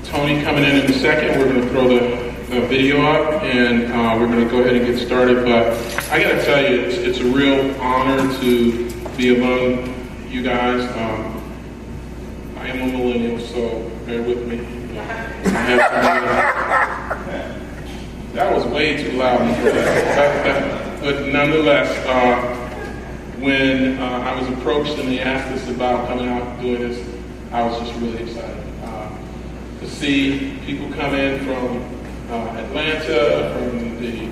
Tony coming in a second. We're going to throw the video up, and we're going to go ahead and get started. But I got to tell you, it's a real honor to be among you guys. I am a millennial, so bear with me. That was way too loud. But nonetheless, when I was approached and they asked us about coming out and doing this, I was just really excited. To see people come in from Atlanta, from the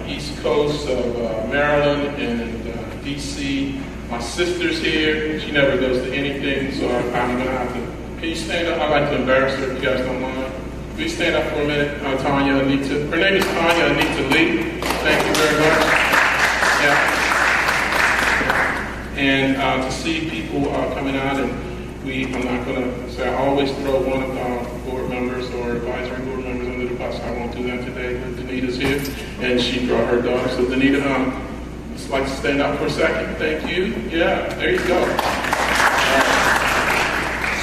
East Coast of Maryland and DC. My sister's here. She never goes to anything, so I'm going to have to. Can you stand up? I'd like to embarrass her if you guys don't mind. Please stand up for a minute. Tanya Anita. Her name is Tanya Anita Lee. Thank you very much. Yeah. And to see people coming out, and I'm not going to say I always throw one of our board members or advisory board members under the bus. I won't do that today. But Danita's here, and she brought her daughter. So Danita, just like to stand up for a second. Thank you. Yeah, there you go.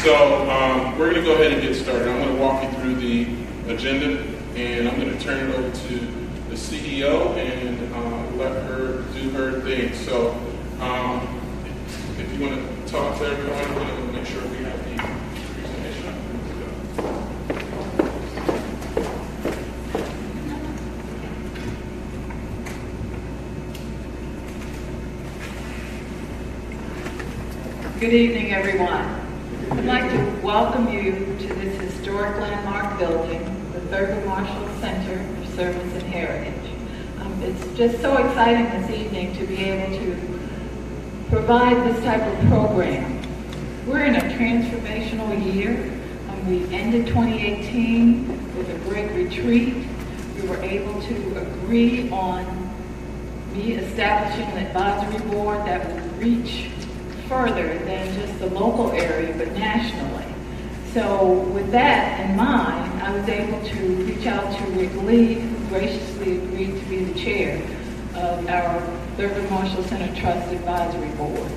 So we're going to go ahead and get started. I'm going to walk you through the agenda, and I'm going to turn it over to the CEO and let her do her thing. So if you want to talk to everyone, we're going to make sure we have the presentation. Good evening, everyone. I'd like to welcome you to this historic landmark building, the Thurgood Marshall Center for Service and Heritage. It's just so exciting this evening to be able to provide this type of program. We're in a transformational year. We ended 2018 with a great retreat. We were able to agree on me establishing an advisory board that would reach further than just the local area, but nationally. So with that in mind, I was able to reach out to Rick Lee, who graciously agreed to be the chair of our Thurgood Marshall Center Trust Advisory Board.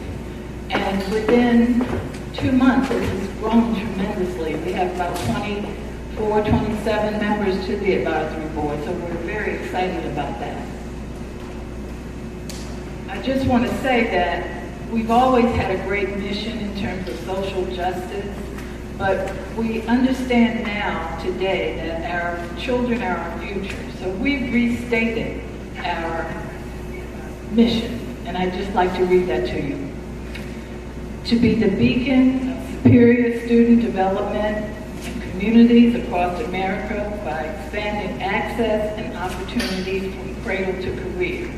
And within 2 months, it has grown tremendously. We have about 24, 27 members to the advisory board, so we're very excited about that. I just want to say that we've always had a great mission in terms of social justice, but we understand now, today, that our children are our future. So we've restated our mission, and I'd just like to read that to you. To be the beacon of superior student development in communities across America by expanding access and opportunities from cradle to career.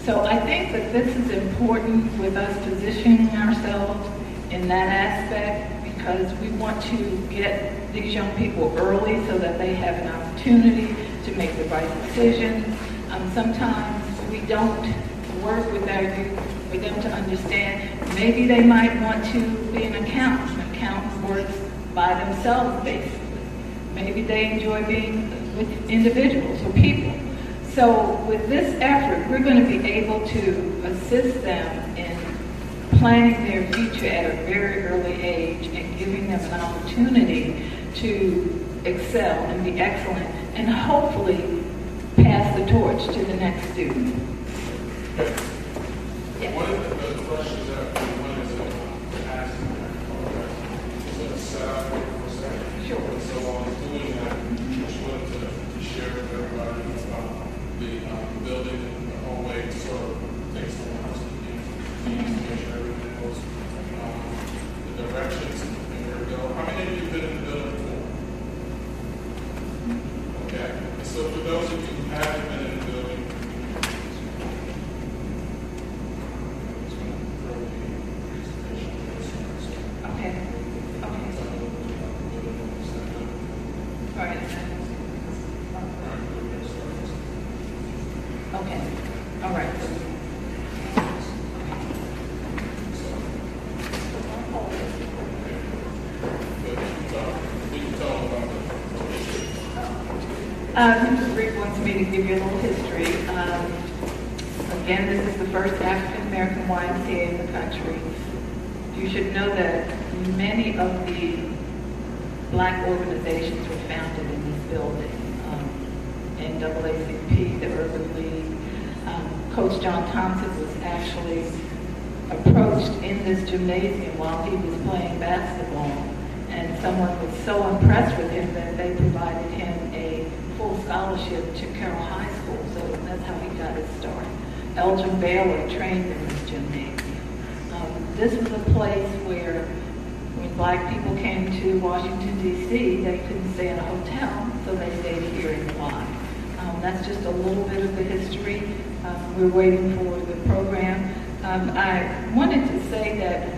So I think that this is important with us positioning ourselves in that aspect, because we want to get these young people early so that they have an opportunity to make the right decisions. Sometimes we don't work with our youth for them to understand maybe they might want to be an accountant. An accountant works by themselves, basically. Maybe they enjoy being with individuals or people. So with this effort, we're going to be able to assist them in planning their future at a very early age and giving them an opportunity to excel and be excellent and hopefully pass the torch to the next student. Yes. One of the questions that we wanted to ask is set up for a second. Sure. And so while I'm doing that, I just wanted to share with everybody about the building and the hallway, sort of takes the house to make sure everything goes the directions and where to go. How many of you have been in the building before? Okay. And so for those of you who haven't been in the building, Okay. All right. Rick wants me to give you a little history. Again, this is the first African-American YMCA in the country. You should know that many of the Black organizations were founded in this building. NAACP, the Urban League. Coach John Thompson was actually approached in this gymnasium while he was playing basketball, and someone was so impressed with him that they provided him a full scholarship to Carroll High School, so that's how he got his start. Elgin Baylor trained in this gymnasium. This was a place where when Black people came to Washington, D.C., they couldn't stay in a hotel, so they stayed here in the Y. That's just a little bit of the history. We're waiting for the program. I wanted to say that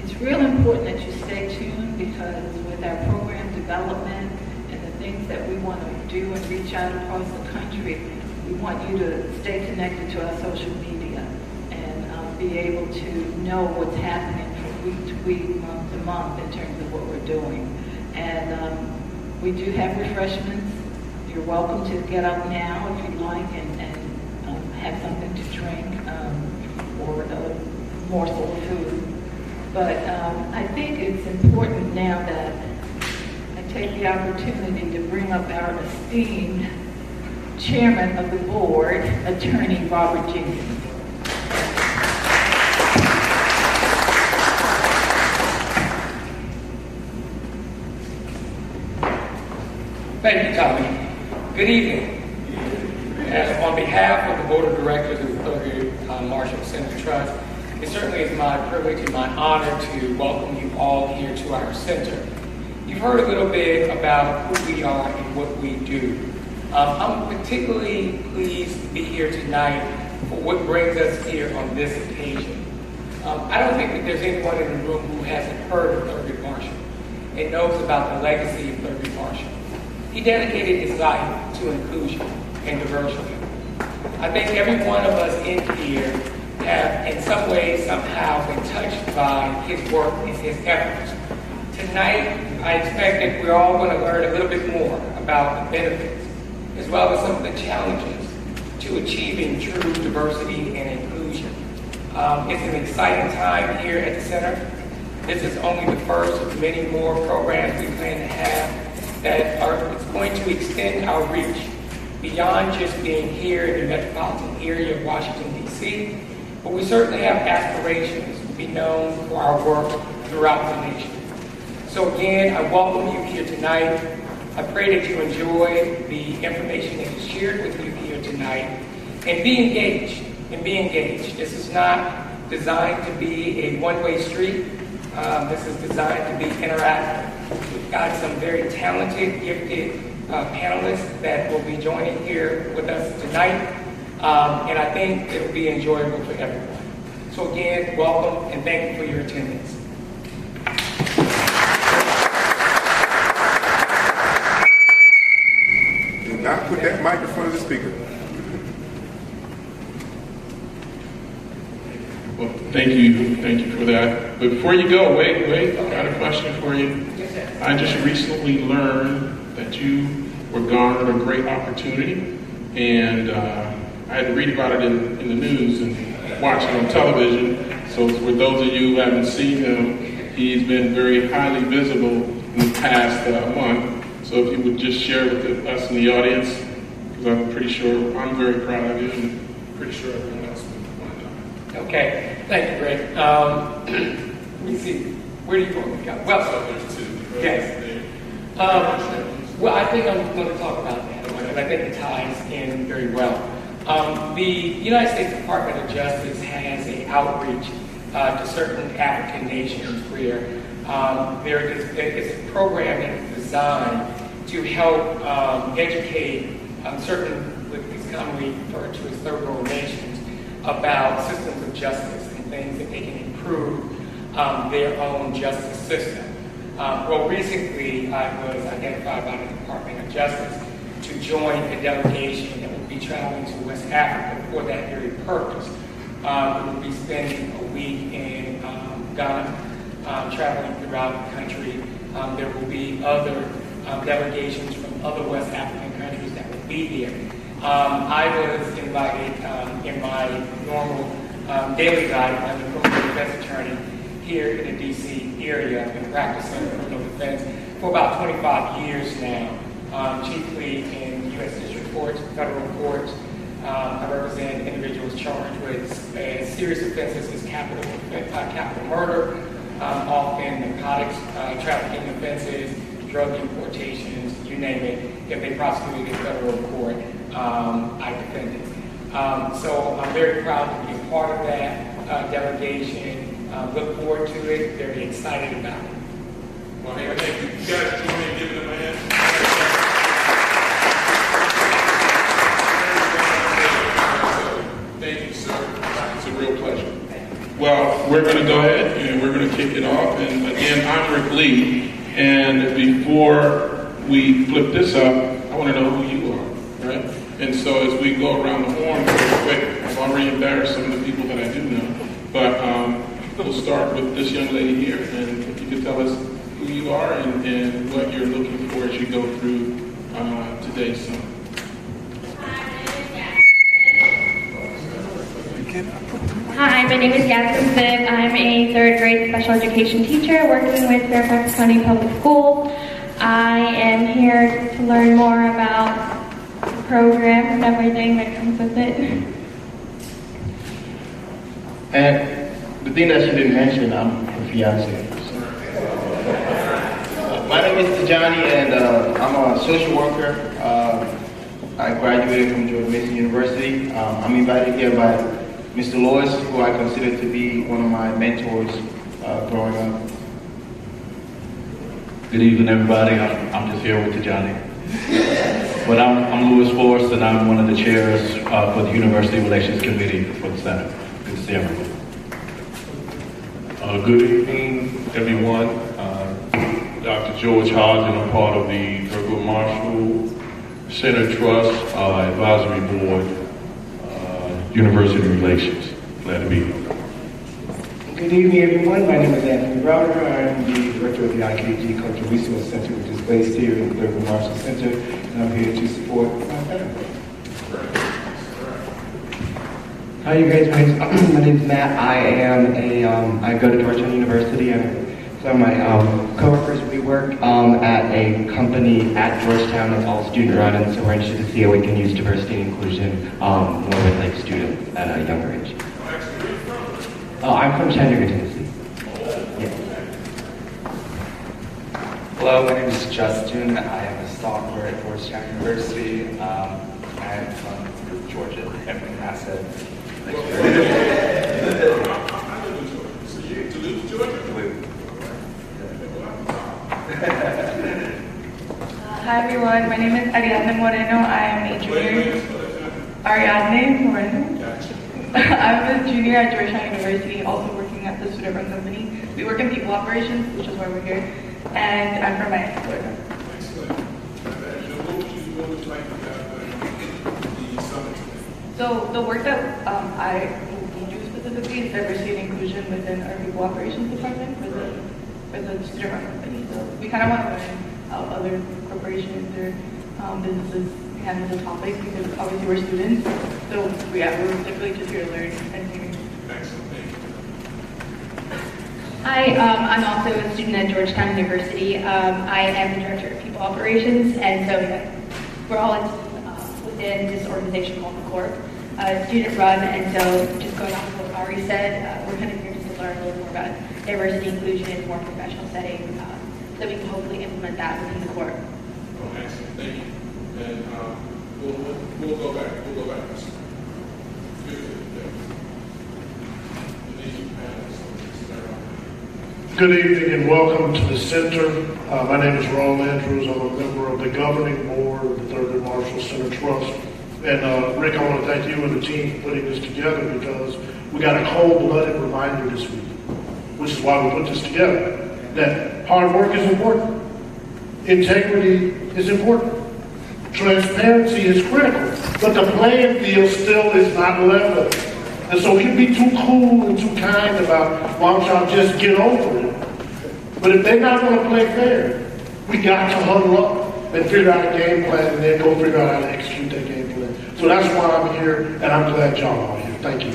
it's real important that you stay tuned, because with our program development and the things that we want to do and reach out across the country, we want you to stay connected to our social media and be able to know what's happening from week to week, month to month in terms of what we're doing. And we do have refreshments. You're welcome to get up now if you'd like and have something to drink or a morsel of food. But I think it's important now that I take the opportunity to bring up our esteemed chairman of the board, Attorney Robert Jenkins. Thank you, Tommy. Good evening. On behalf of the Board of Directors of the Thurgood Marshall Center Trust, it certainly is my privilege and my honor to welcome you all here to our center. You've heard a little bit about who we are and what we do. I'm particularly pleased to be here tonight for what brings us here on this occasion. I don't think that there's anyone in the room who hasn't heard of Thurgood Marshall and knows about the legacy of Thurgood Marshall. He dedicated his life to inclusion and diversity. I think every one of us in here have in some way, somehow been touched by his work and his efforts. Tonight, I expect that we're all going to learn a little bit more about the benefits, as well as some of the challenges to achieving true diversity and inclusion. It's an exciting time here at the center. This is only the first of many more programs we plan to have that it's going to extend our reach beyond just being here in the metropolitan area of Washington, D.C., but we certainly have aspirations to be known for our work throughout the nation. So again, I welcome you here tonight. I pray that you enjoy the information that is shared with you here tonight, and be engaged, This is not designed to be a one-way street. This is designed to be interactive. We've got some very talented, gifted panelists that will be joining here with us tonight, and I think it will be enjoyable for everyone. So again, welcome and thank you for your attendance. Do not put that mic in front of the speaker. Well, thank you for that. But before you go, wait, I got a question for you. I just recently learned that you were garnered a great opportunity, and I had to read about it in the news and watch it on television. So for those of you who haven't seen him, he's been very highly visible in the past month. So if you would just share with us in the audience, because I'm pretty sure I'm very proud of you, and pretty sure everyone else would. Okay, thank you, Greg. Let me see. Where do you want me to go? Well, there's two. yes. Well, I think I'm going to talk about that, and I think it ties in very well. The United States Department of Justice has an outreach to certain African nations where there is a program that is designed to help educate certain, what is commonly referred to as third world nations, about systems of justice and things that they can improve their own justice system. Well, recently I was identified by the Department of Justice to join a delegation that will be traveling to West Africa for that very purpose. We will be spending a week in Ghana, traveling throughout the country. There will be other delegations from other West African countries that will be there. I was invited in my normal daily life. I'm a criminal defense attorney here in the D.C. area and practicing criminal defense for about 25 years now, chiefly in U.S. District Courts, federal courts. I represent individuals charged with serious offenses as capital murder, often narcotics, trafficking offenses, drug importations, you name it. If they prosecuted in federal court, I defend it. So I'm very proud to be a part of that delegation. Look forward to it. Very excited about it. Well, hey, thank you. You guys join me in giving them a hand. Thank you, sir. It's a real pleasure. Well, we're going to go ahead and we're going to kick it off. And again, I'm Rick Lee. And before we flip this up, I want to know who you are, right? And so as we go around the horn real quick, I've already embarrassed some of the people that I do know. But we'll start with this young lady here. And if you could tell us who you are and what you're looking for as you go through today's song. Hi, my name is Yasmin Vick. I'm a third grade special education teacher working with Fairfax County Public Schools. I am here to learn more about the program and everything that comes with it. And the thing that she didn't mention, I'm her fiance. My name is Tijani, and I'm a social worker. I graduated from George Mason University. I'm invited here by Mr. Lewis, who I consider to be one of my mentors growing up. Good evening, everybody. I'm just here with Tijani. But I'm Louis Forrest, and I'm one of the chairs for the University Relations Committee for the Senate. Good to see everyone. Good evening, everyone. Dr. George Hodgson, I'm part of the Thurgood Marshall Center Trust Advisory Board, University Relations. Glad to be here. Good evening, everyone. My name is Anthony Browder. I'm the director of the IKG Cultural Resource Center, which is based here in the Thurgood Marshall Center, and I'm here to support my family. Hi, you guys. My name's Matt. I go to Georgetown University, and some of my coworkers, we work at a company at Georgetown that's all student-run, and so we're interested to see how we can use diversity and inclusion more with like students at a younger age. I'm from Chattanooga, Tennessee. Yeah. Hello, my name is Justin. I am a sophomore at Georgetown University. I'm from Georgia, I'm from Asset. Hi everyone, my name is Ariadne Moreno. I am a junior. Ariadne Moreno. I'm a junior at Georgetown University, also working at the student-run company. We work in people operations, which is why we're here, and I'm from Miami, Florida. Excellent. What would you like to have the summit today? So the work that I do specifically is diversity and inclusion within our people operations department for the student-run company. So we kind of want to learn how other corporations or businesses handle the topic because obviously we're students. So we're particularly just here to learn and hear. Excellent. Thank you. Hi, I'm also a student at Georgetown University. I am the director of people operations, and so we're all within this organization called the Corp. Student run, and so just going off of what Ari said, we're kind of here just to learn a little more about diversity, inclusion, in a more professional setting, so we can hopefully implement that within the Corp. Oh, excellent. Thank you. And we'll go back. We'll go back. Good evening and welcome to the center. My name is Ron Andrews. I'm a member of the governing board of the Thurgood Marshall Center Trust. And Rick, I want to thank you and the team for putting this together because we got a cold-blooded reminder this week, which is why we put this together, that hard work is important. Integrity is important. Transparency is critical, but the playing field still is not level. And so we can be too cool and too kind about, why don't y'all just get over it? But if they're not going to play fair, we got to huddle up and figure out a game plan and then go figure out how to execute that game plan. So that's why I'm here, and I'm glad y'all are here. Thank you.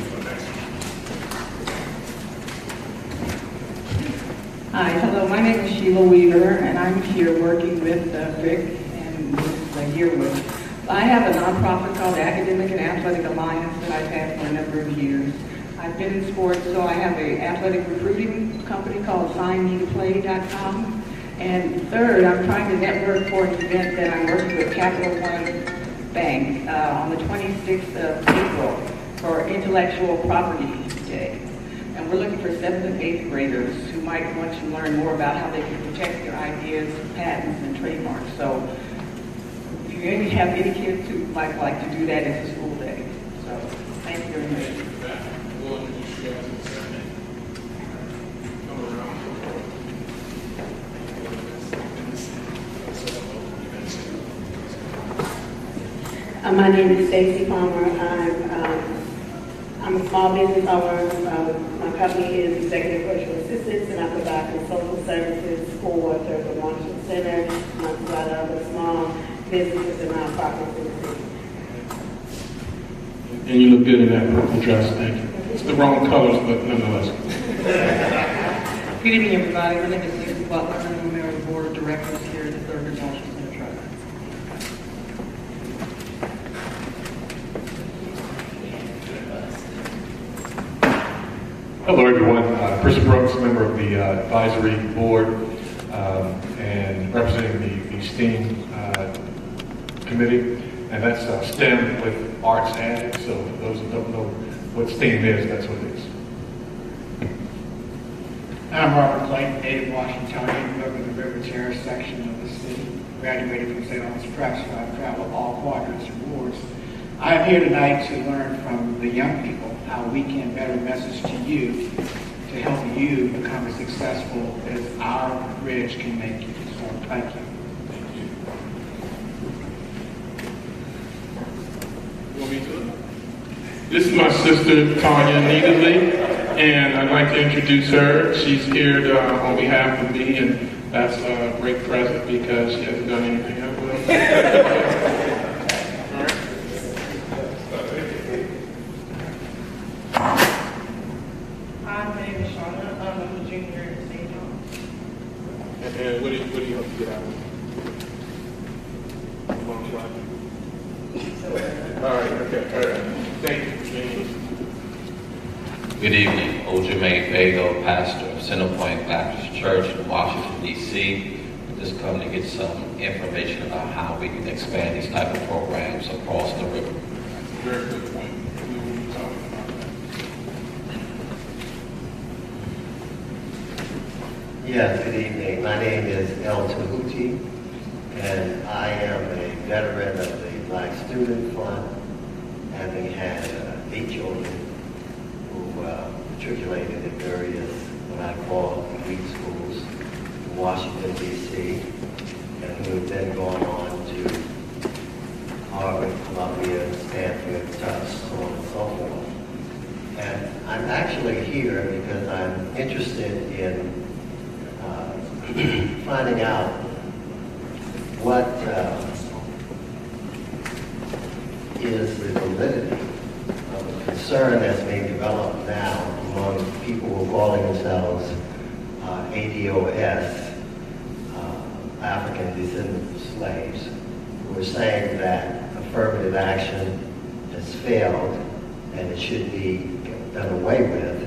Hi, hello, my name is Sheila Weaver, and I'm here working with Rick and Ms. Yearwood. I have a nonprofit called Academic and Athletic Alliance that I've had for a number of years. I've been in sports, so I have an athletic recruiting company called signmetoplay.com. And third, I'm trying to network for an event that I'm working with Capital One Bank on the 26th of April for Intellectual Property Day. And we're looking for 7th and 8th graders who might want to learn more about how they can protect their ideas, patents, and trademarks. So if you really have any kids who might like to do that, it's a school day. So thank you very much. My name is Stacy Palmer. I'm a small business owner. My company is Executive Virtual Assistants, and I provide consulting services for the Marshall Center, amongst a lot of other small businesses and nonprofits in the city. And you look good in that purple dress, thank you. It's the wrong colors, but nonetheless. Good evening, everybody. My name is Lisa Butler, and I'm a member of the Board of Directors here at the Thurgood Marshall Center Trust. Hello, everyone. Chris Brooks, member of the advisory board and representing the STEAM committee, and that's STEM with arts added. So for those who don't know what STEAM is, that's what it is. I'm Robert Clayton, native Washingtonian, member of the River Terrace section of the city. Graduated from St. Albans Prep, so I've traveled all quadrants and wards. I am here tonight to learn from the young people how we can better message to you to help you become as successful as our bridge can make you. So thank you. This is my sister, Tanya Needley, and I'd like to introduce her. She's here on behalf of me, and that's a great present because she hasn't done anything else with us. And what do you hope to get out of it? All right, okay, all right. Thank you. Good evening. Ojame Bago, pastor of Centerpoint Baptist Church in Washington, D.C. Just come to get some information about how we can expand these type of programs across the river. Very good point. We will be talking about that. Yes, good evening. My name is El Tahuti, and I am a veteran of the Black Student Fund, having had 8 children who matriculated in various, what I call elite schools in Washington, D.C., and who have then gone on to Harvard, Columbia, Stanford, Tufts, so on and so forth. And I'm actually here because I'm interested in finding out what is the validity of the concern that's being developed now among people who are calling themselves ADOS, African descendants of slaves, who are saying that affirmative action has failed and it should be done away with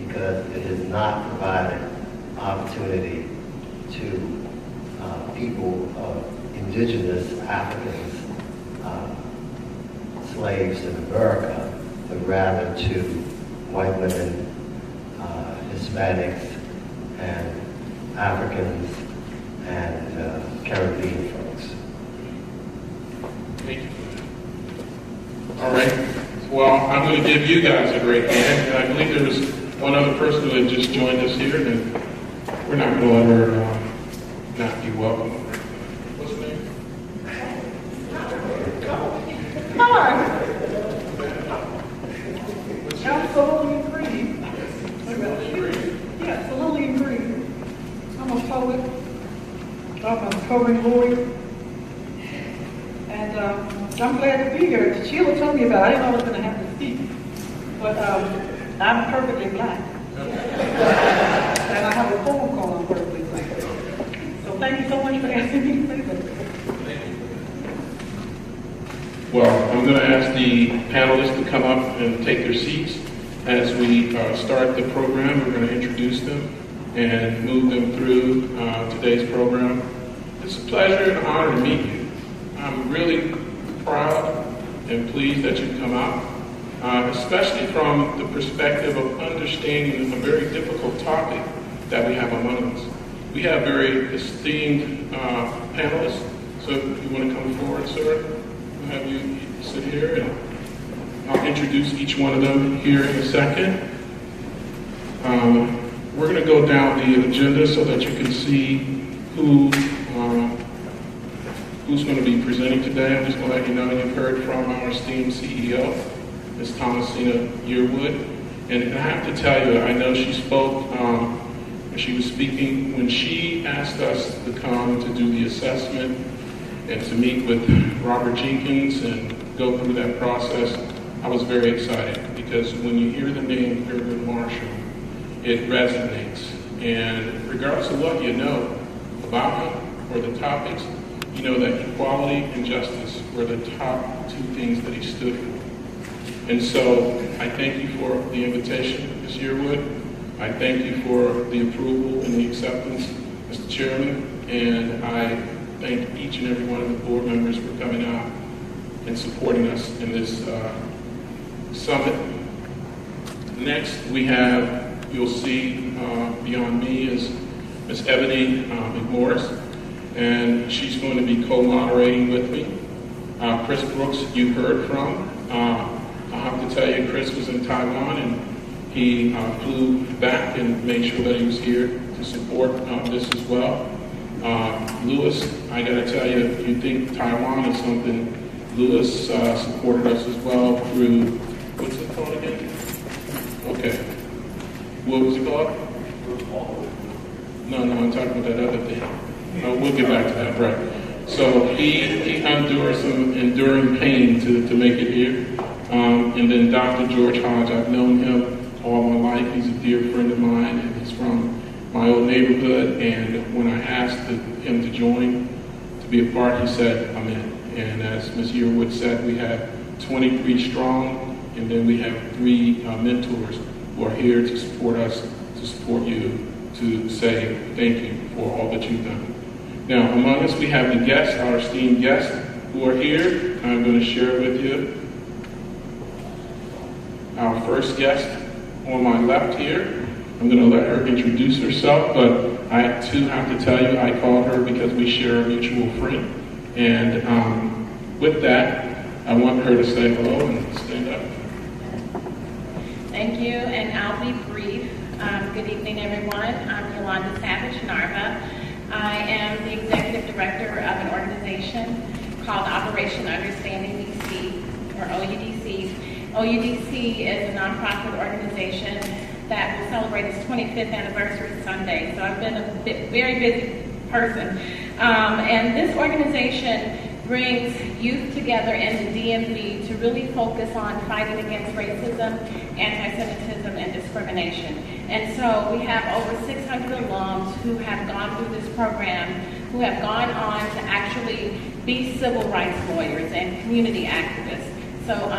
because it has not provided opportunity to people of indigenous Africans, slaves in America, but rather to white women, Hispanics, and Africans, and Caribbean folks. Thank you. All right. Well, I'm going to give you guys a great hand. I believe there was one other person who had just joined us here, and we're not going to let her not be welcome. What's her name? Hi. I'm Celine Green. Yeah, Celine Green. I'm a poet. I'm a poet lawyer. And I'm glad to be here. Sheila told me about it. I didn't know I was going to have to speak. But I'm perfectly black. and I have a phone call I'm perfectly fine. So thank you so much for asking me to say something. Well, I'm going to ask the panelists to come up and take their seats. As we start the program, we're going to introduce them and move them through today's program. It's a pleasure and honor to meet you. I'm really proud and pleased that you've come out, especially from the perspective of understanding a very difficult topic that we have among us. We have very esteemed panelists, so if you want to come forward, sir, I'll have you sit here and I'll introduce each one of them here in a second. We're going to go down the agenda so that you can see who's going to be presenting today. I'm just going to let you know you've heard from our esteemed CEO, Ms. Thomasina Yearwood. And I have to tell you, I know she spoke, she was speaking when she asked us to come to do the assessment and to meet with Robert Jenkins and go through that process. I was very excited because when you hear the name Thurgood Marshall, it resonates. And regardless of what you know about him or the topics, you know that equality and justice were the top two things that he stood for. And so I thank you for the invitation, Ms. Yearwood. I thank you for the approval and the acceptance, Mr. Chairman. And I thank each and every one of the board members for coming out and supporting us in this summit. Next, we have, you'll see beyond me is Ms. Ebony McMorris, and she's going to be co-moderating with me. Chris Brooks, you heard from. I have to tell you, Chris was in Taiwan, and he flew back and made sure that he was here to support this as well. Lewis, I got to tell you, if you think Taiwan is something, Lewis supported us as well through, what's it called again? Okay. What was it called? No, I'm talking about that other thing. We'll get back to that, right. So he endured some enduring pain to make it here. And then Dr. George Hodge, I've known him all my life. He's a dear friend of mine, and he's from my old neighborhood. And when I asked him to join, to be a part, he said, I'm in. And as Ms. Yearwood said, we have 23 strong, and then we have 3 mentors who are here to support us, to support you, to say thank you for all that you've done. Now, among us, we have the guests, our esteemed guests who are here. I'm going to share with you our first guest on my left here. I'm going to let her introduce herself, but I too have to tell you, I called her because we share a mutual friend. And with that, I want her to say hello and stand up. Thank you, and I'll be brief. Good evening, everyone. I'm Yolanda Savage Narva. I am the executive director of an organization called Operation Understanding DC, or OUDC. OUDC is a nonprofit organization that will celebrate its 25th anniversary Sunday. So I've been a very busy person. And this organization brings youth together in the DMV to really focus on fighting against racism, anti-Semitism, and discrimination. And so we have over 600 alums who have gone through this program, who have gone on to actually be civil rights lawyers and community activists. So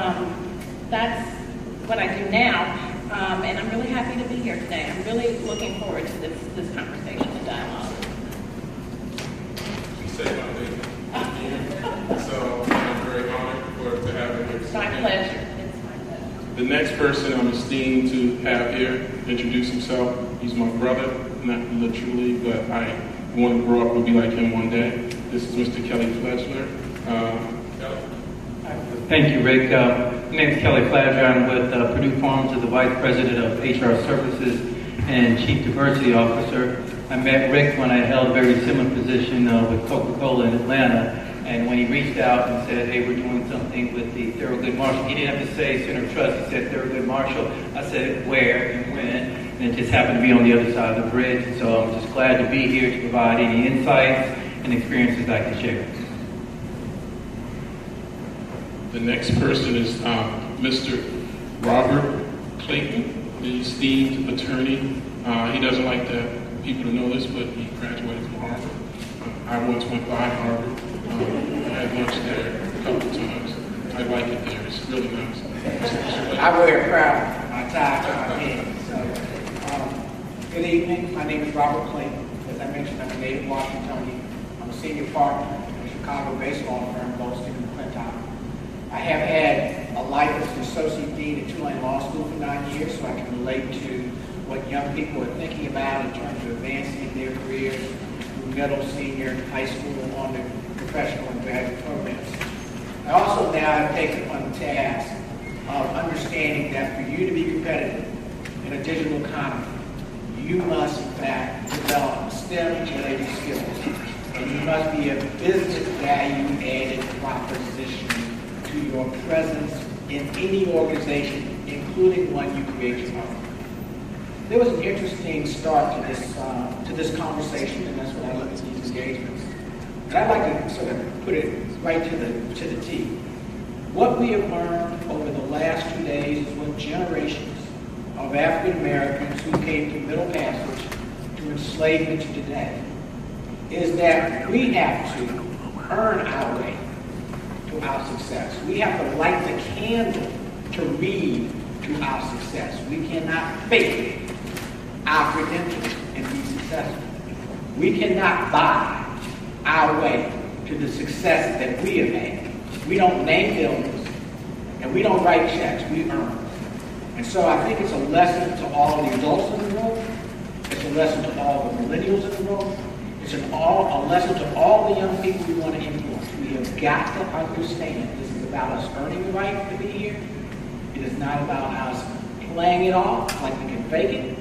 that's what I do now, and I'm really happy to be here today. I'm really looking forward to this conversation and dialogue. So I'm very honored to have you here. It's my pleasure. It's my pleasure. The next person I'm esteemed to have here introduce himself. He's my brother, not literally, but I want to grow up and be like him one day. This is Mr. Kelly Fletcher. Thank you, Rick. My name is Kelly Fletcher. I'm with Purdue Farms as the Vice President of HR Services and Chief Diversity Officer. I met Rick when I held a very similar position with Coca-Cola in Atlanta. And when he reached out and said, hey, we're doing something with the Thurgood Marshall, he didn't have to say Center Trust, he said Thurgood Marshall. I said where and when, and it just happened to be on the other side of the bridge. And so I'm just glad to be here to provide any insights and experiences I can share. The next person is Mr. Robert Clayton, the esteemed attorney He doesn't like people to know this, but he graduated from Harvard. I once went by Harvard. I had lunch there a couple of times. I like it there. It's really nice. I'm very proud of my tie in. So, good evening. My name is Robert Clayton. As I mentioned, I'm a native Washingtonian. I'm a senior partner in a Chicago-based law firm, Goldstein & McClintock. I have had a life as an associate dean at Tulane Law School for 9 years, so I can relate to what young people are thinking about in terms of advancing their careers through middle, senior, high school, and on to professional and graduate programs. I also now have taken upon the task of understanding that for you to be competitive in a digital economy, you must, in fact, develop STEM-related skills. And you must be a business value-added proposition to your presence in any organization, including one you create your own. There was an interesting start to this conversation, and that's what I look at these engagements. And I'd like to sort of put it right to the T. What we have learned over the last 2 days is what generations of African Americans who came to Middle Passage to enslavement to today is that we have to earn our way to our success. We have to light the candle to read to our success. We cannot fake our credentials and be successful. We cannot buy our way to the success that we have had. We don't name buildings and we don't write checks, we earn them. And so I think it's a lesson to all the adults in the room. It's a lesson to all the millennials in the room. It's a lesson to all the young people we want to influence. We have got to understand this is about us earning the right to be here. It is not about us playing it off like we can fake it.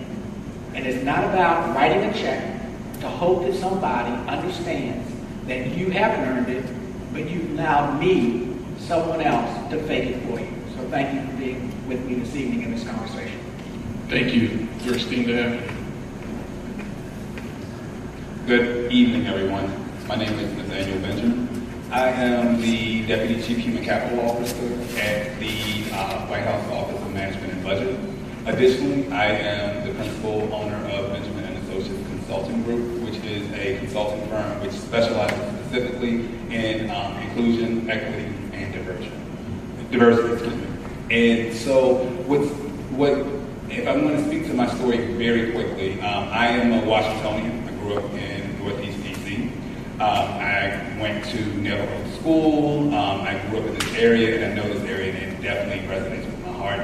And it's not about writing a check to hope that somebody understands that you haven't earned it, but you now need someone else to fake it for you. So thank you for being with me this evening in this conversation. Thank you. We're esteemed to have you. Good evening, everyone. My name is Nathaniel Benjamin. I am the Deputy Chief Human Capital Officer at the White House Office of Management and Budget. Additionally, I am the principal owner of Benjamin and Associates Consulting Group, which is a consulting firm which specializes specifically in inclusion, equity, and diversity. And so, if I'm going to speak to my story very quickly, I am a Washingtonian. I grew up in Northeast DC. I went to neighborhood school. I grew up in this area, and I know this area, and it definitely resonates with my heart.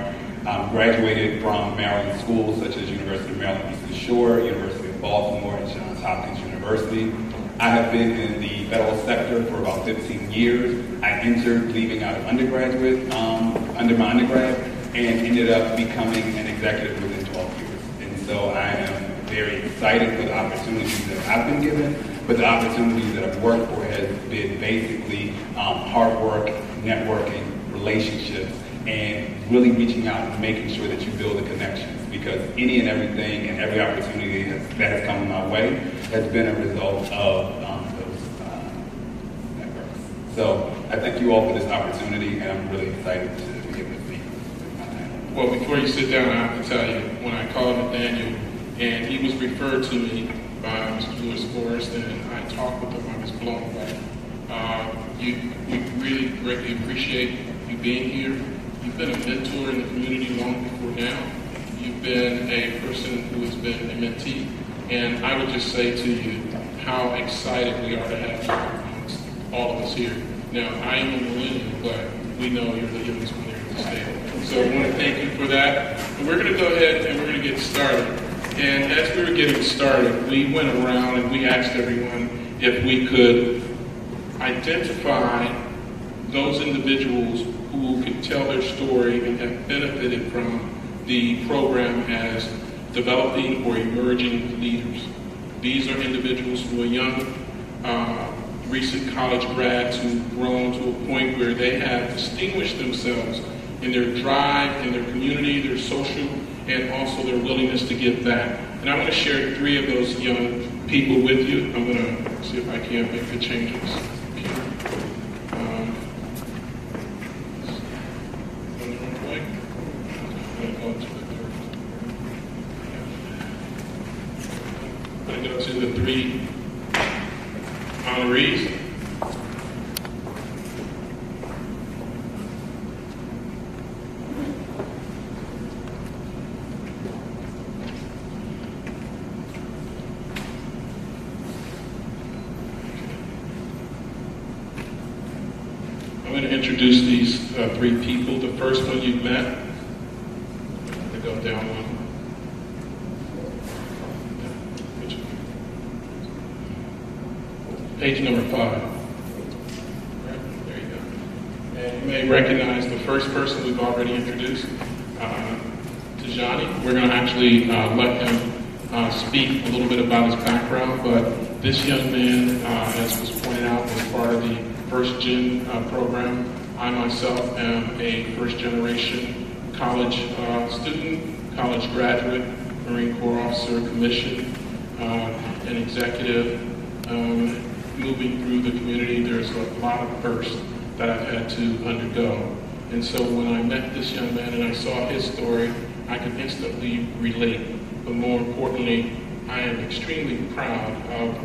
Graduated from Maryland schools such as University of Maryland Eastern Shore, University of Baltimore, and Johns Hopkins University. I have been in the federal sector for about 15 years. I entered leaving out of undergraduate, under my undergrad, and ended up becoming an executive within 12 years. And so I am very excited for the opportunities that I've been given, but the opportunities that I've worked for has been basically hard work, networking, relationships, and really reaching out and making sure that you build the connections, because any and everything and every opportunity that has come my way has been a result of those networks. So I thank you all for this opportunity, and I'm really excited to be able to speak with my panel. Well, before you sit down, I have to tell you, when I called Nathaniel, and he was referred to me by Mr. Lewis Forrest, and I talked with him, I was blown away. We really greatly appreciate you being here. You've been a mentor in the community long before now. You've been a person who has been a mentee. And I would just say to you how excited we are to have you amongst all of us here. Now, I am a millennial, but we know you're the youngest one there at the state. So I want to thank you for that. And we're going to go ahead and we're going to get started. And as we were getting started, we went around and we asked everyone if we could identify those individuals who could tell their story and have benefited from the program as developing or emerging leaders. These are individuals who are young, recent college grads who've grown to a point where they have distinguished themselves in their drive, in their community, their social, and also their willingness to give back. And I'm going to share 3 of those young people with you. I'm going to see if I can make the changes. three honorees. I'm going to introduce these three people. The first one you've met. I'm going to go down one. Page number 5. Right, there you go. And you may recognize the first person we've already introduced, Tijani. We're going to actually let him speak a little bit about his background, but this young man, as was pointed out, was part of the First Gen program. I myself am a first-generation college student, college graduate, Marine Corps officer, commissioned, an executive. Moving through the community, there's a lot of firsts that I've had to undergo. And so when I met this young man and I saw his story, I could instantly relate. But more importantly, I am extremely proud of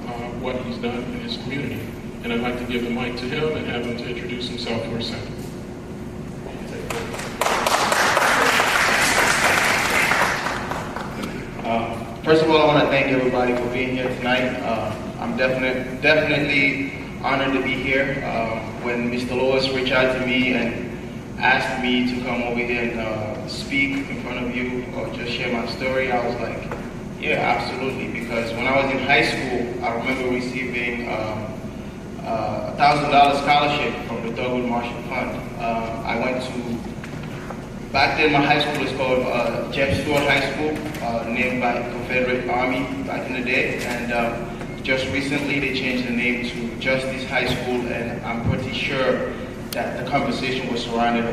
what he's done in his community. And I'd like to give the mic to him and have him to introduce himself for a second. First of all, I want to thank everybody for being here tonight. I'm definitely honored to be here. When Mr. Lewis reached out to me and asked me to come over here and speak in front of you or just share my story, I was like, yeah, absolutely. Because when I was in high school, I remember receiving $1,000 scholarship from the Thurgood Marshall Fund. I went to, back then my high school was called Jeff Stewart High School, named by the Confederate Army back in the day. And just recently they changed the name to Justice High School, and I'm pretty sure that the conversation was surrounded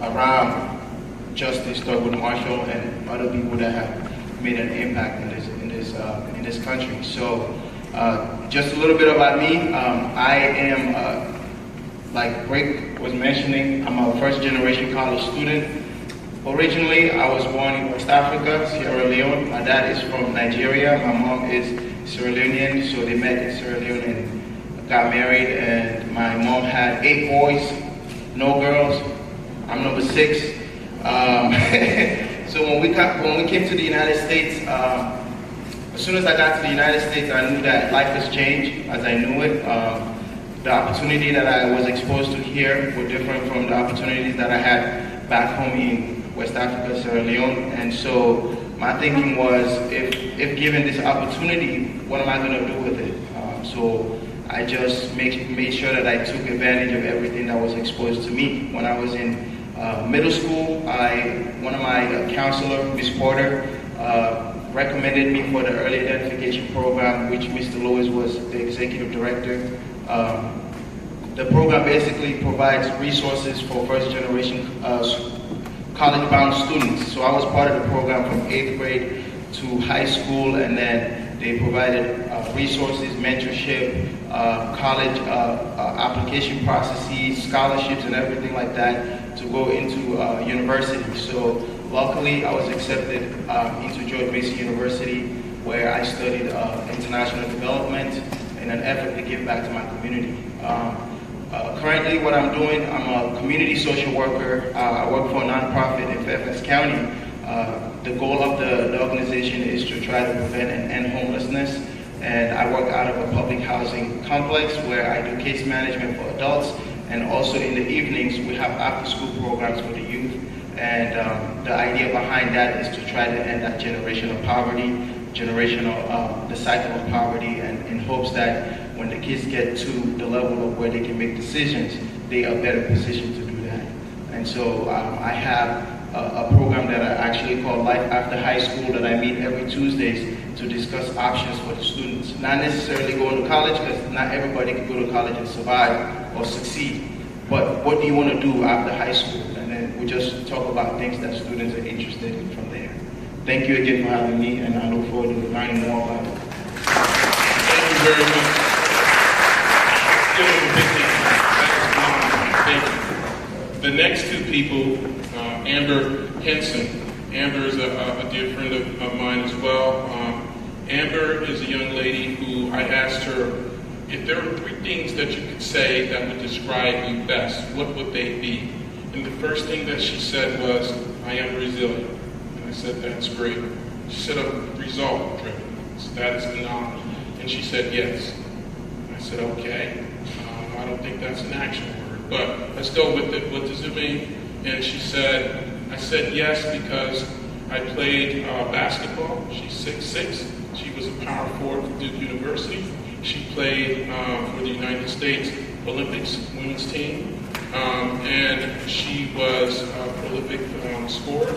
around Justice Thurgood Marshall and other people that have made an impact in this country. So just a little bit about me. I am, like Rick was mentioning, I'm a first-generation college student. Originally, I was born in West Africa, Sierra Leone. My dad is from Nigeria. My mom is Sierra Leonean, so they met in Sierra Leone and got married. And my mom had 8 boys, no girls. I'm number 6. So when we came to the United States, as soon as I got to the United States, I knew that life has changed as I knew it. The opportunity that I was exposed to here were different from the opportunities that I had back home in West Africa, Sierra Leone. And so my thinking was, if given this opportunity, what am I going to do with it? So I just made sure that I took advantage of everything that was exposed to me. When I was in middle school, one of my counselor, Ms. Porter, recommended me for the early identification program, which Mr. Lewis was the executive director. The program basically provides resources for first-generation college-bound students. So I was part of the program from 8th grade to high school, and then they provided resources, mentorship, college application processes, scholarships, and everything like that to go into university. So luckily, I was accepted into George Mason University, where I studied international development in an effort to give back to my community. Currently, what I'm doing, I'm a community social worker. I work for a nonprofit in Fairfax County. The goal of the organization is to try to prevent and end homelessness. And I work out of a public housing complex where I do case management for adults. And also in the evenings, we have after-school programs for the youth. And the idea behind that is to try to end that generational poverty, the cycle of poverty, and in hopes that when the kids get to the level of where they can make decisions, they are better positioned to do that. And so I have a program that I actually call Life After High School that I meet every Tuesdays to discuss options for the students. Not necessarily going to college, because not everybody can go to college and survive or succeed. But what do you want to do after high school? And then we just talk about things that students are interested in from there. Thank you again for having me, and I look forward to learning more about it. Thank you very much. The next 2 people, Amber Henson. Amber is a dear friend of mine as well. Amber is a young lady who I asked her, if there were 3 things that you could say that would describe you best, what would they be? And the first thing that she said was, I am resilient. And I said, that's great. She said, I'm result-driven. So that is phenomenal. And she said, yes. I said, okay. I don't think that's an action word, but let's go with it. What does it mean? And she said, I said yes because I played basketball. She's 6'6". She was a power forward for Duke University. She played for the United States Olympics women's team. And she was a prolific scorer.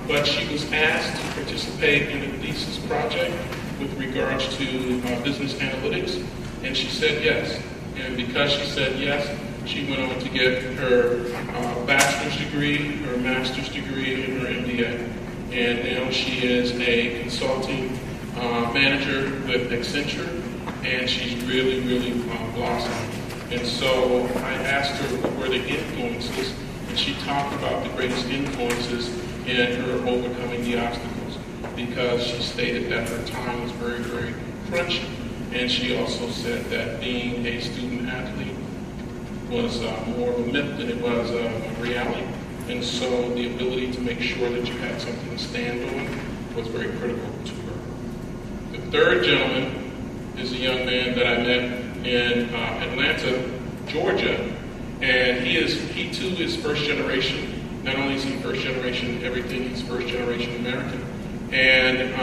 But she was asked to participate in a thesis project with regards to business analytics. And she said yes. And because she said yes, she went on to get her bachelor's degree, her master's degree, and her MBA. And now she is a consulting manager with Accenture, and she's really, really blossomed. And so I asked her what were the influences, and she talked about the greatest influences in her overcoming the obstacles, because she stated that her time was very, very crunchy. And she also said that being a student athlete was more of a myth than it was a reality. And so the ability to make sure that you had something to stand on was very critical to her. The third gentleman is a young man that I met in Atlanta, Georgia. And he too is first generation. Not only is he first generation everything, he's first generation American. And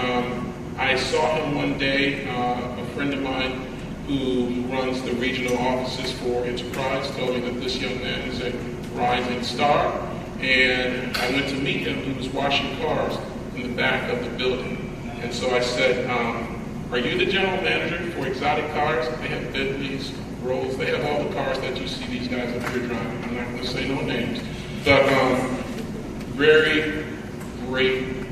I saw him one day, a friend of mine who runs the regional offices for Enterprise told me that this young man is a rising star. And I went to meet him. He was washing cars in the back of the building. And so I said, are you the general manager for exotic cars? They have Bentleys, Rolls, they have all the cars that you see these guys up here driving. I'm not going to say no names. But very great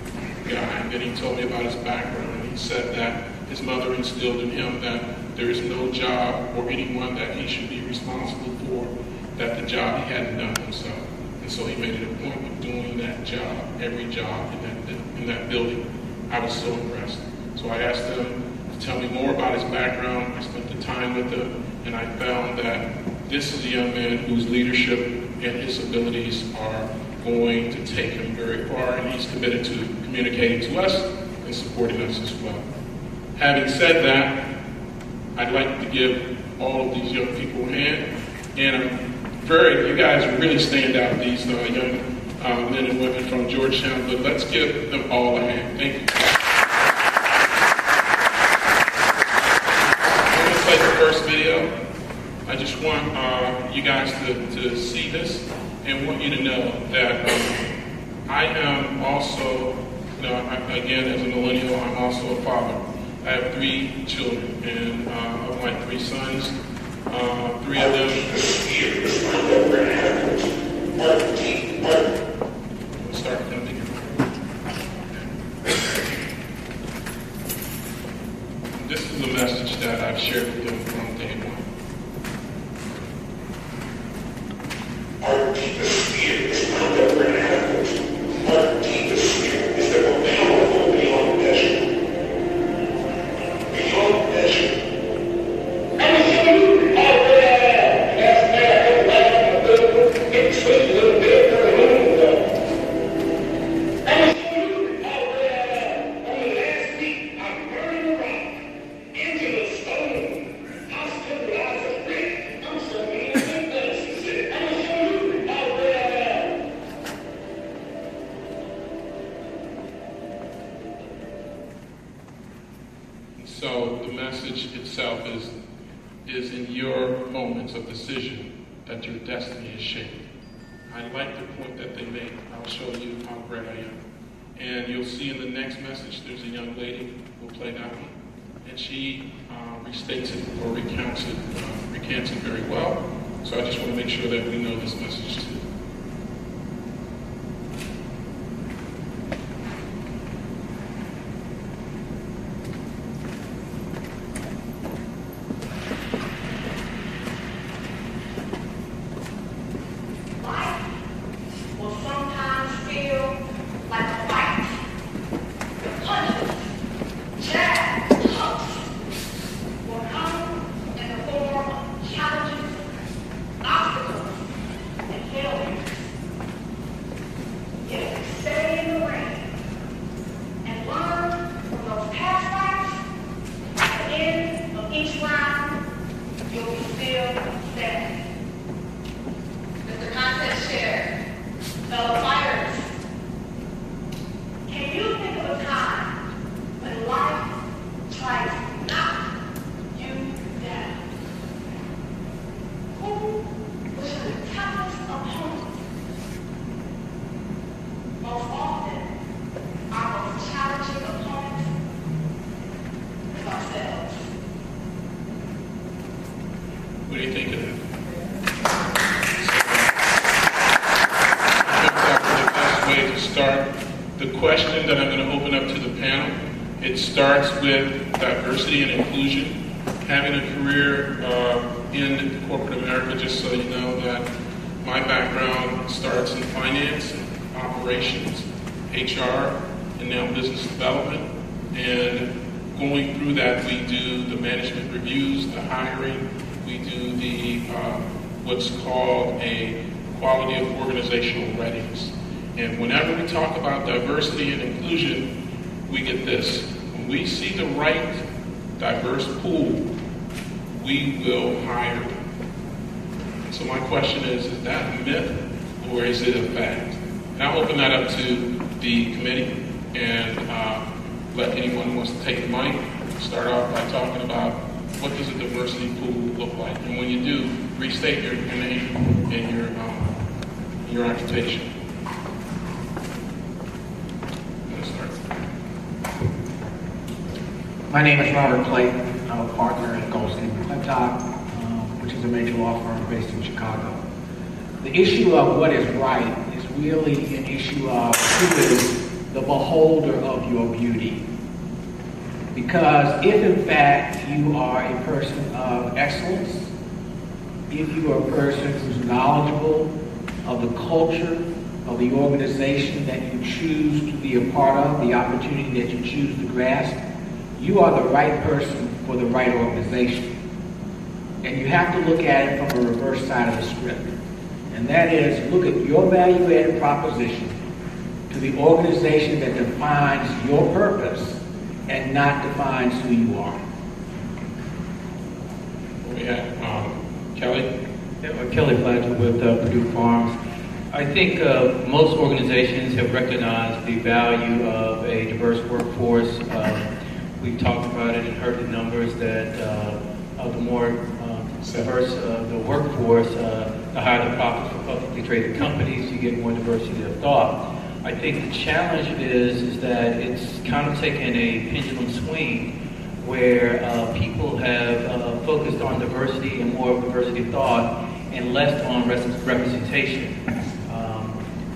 guy. And then he told me about his background. He said that his mother instilled in him that there is no job or anyone that he should be responsible for, that the job he hadn't done himself. And so he made it a point of doing that job, every job in that building. I was so impressed. So I asked him to tell me more about his background. I spent the time with him, and I found that this is a young man whose leadership and his abilities are going to take him very far, and he's committed to communicating to us and supporting us as well. Having said that, I'd like to give all of these young people a hand, and you guys really stand out, these young men and women from Georgetown, but let's give them all a hand. Thank you. I'm going to play the first video. I just want you guys to see this and want you to know that I am also, again, as a millennial, I'm also a father. I have 3 children, and of my 3 sons, 3 of them. Start filming. This is a message that I've shared with them from day one. Our deepest fear is not that we're going to have this. Our deepest fear is that we're powerful beyond measure. Beyond measure. So the message itself is in your moments of decision that your destiny is shaped. I like the point that they make. I'll show you how great I am. And you'll see in the next message, there's a young lady who'll play that one. And she restates it or recants it very well. So I just want to make sure that we know this message too. feel safe. Mr. Contest Chair, fellow fighters, can you think of a time when life tries to knock you down? Who was your toughest opponent? Most often, our most challenging opponents is ourselves. What do you think of that? I think that's the best way to start. The question that I'm going to open up to the panel, it starts with diversity and inclusion. Having a career in corporate America, just so you know that my background starts in finance, operations, HR, and now business development. And going through that, we do the management reviews, the hiring, we do the what's called a quality of organizational readiness. And whenever we talk about diversity and inclusion, we get this. When we see the right diverse pool, we will hire them. So my question is that a myth or is it a fact? And I'll open that up to the committee and let anyone who wants to take the mic start off by talking about what does a diversity pool look like. And when you do, restate your name and your occupation. My name is Robert Clayton. I'm a partner at Goldstein McClintock, which is a major law firm based in Chicago. The issue of what is right is really an issue of who is the beholder of your beauty. Because if in fact you are a person of excellence, if you are a person who's knowledgeable of the culture of the organization that you choose to be a part of, the opportunity that you choose to grasp, you are the right person for the right organization. And you have to look at it from a reverse side of the script. And that is, look at your value-added proposition to the organization that defines your purpose and not defines who you are. We have Kelly. Yeah, Kelly Fletcher with Purdue Farms. I think most organizations have recognized the value of a diverse workforce. We've talked about it and heard the numbers that the more diverse the workforce, the higher the profits for publicly traded companies, you get more diversity of thought. I think the challenge is that it's kind of taken a pendulum swing where people have focused on diversity and more diversity of thought and less on representation.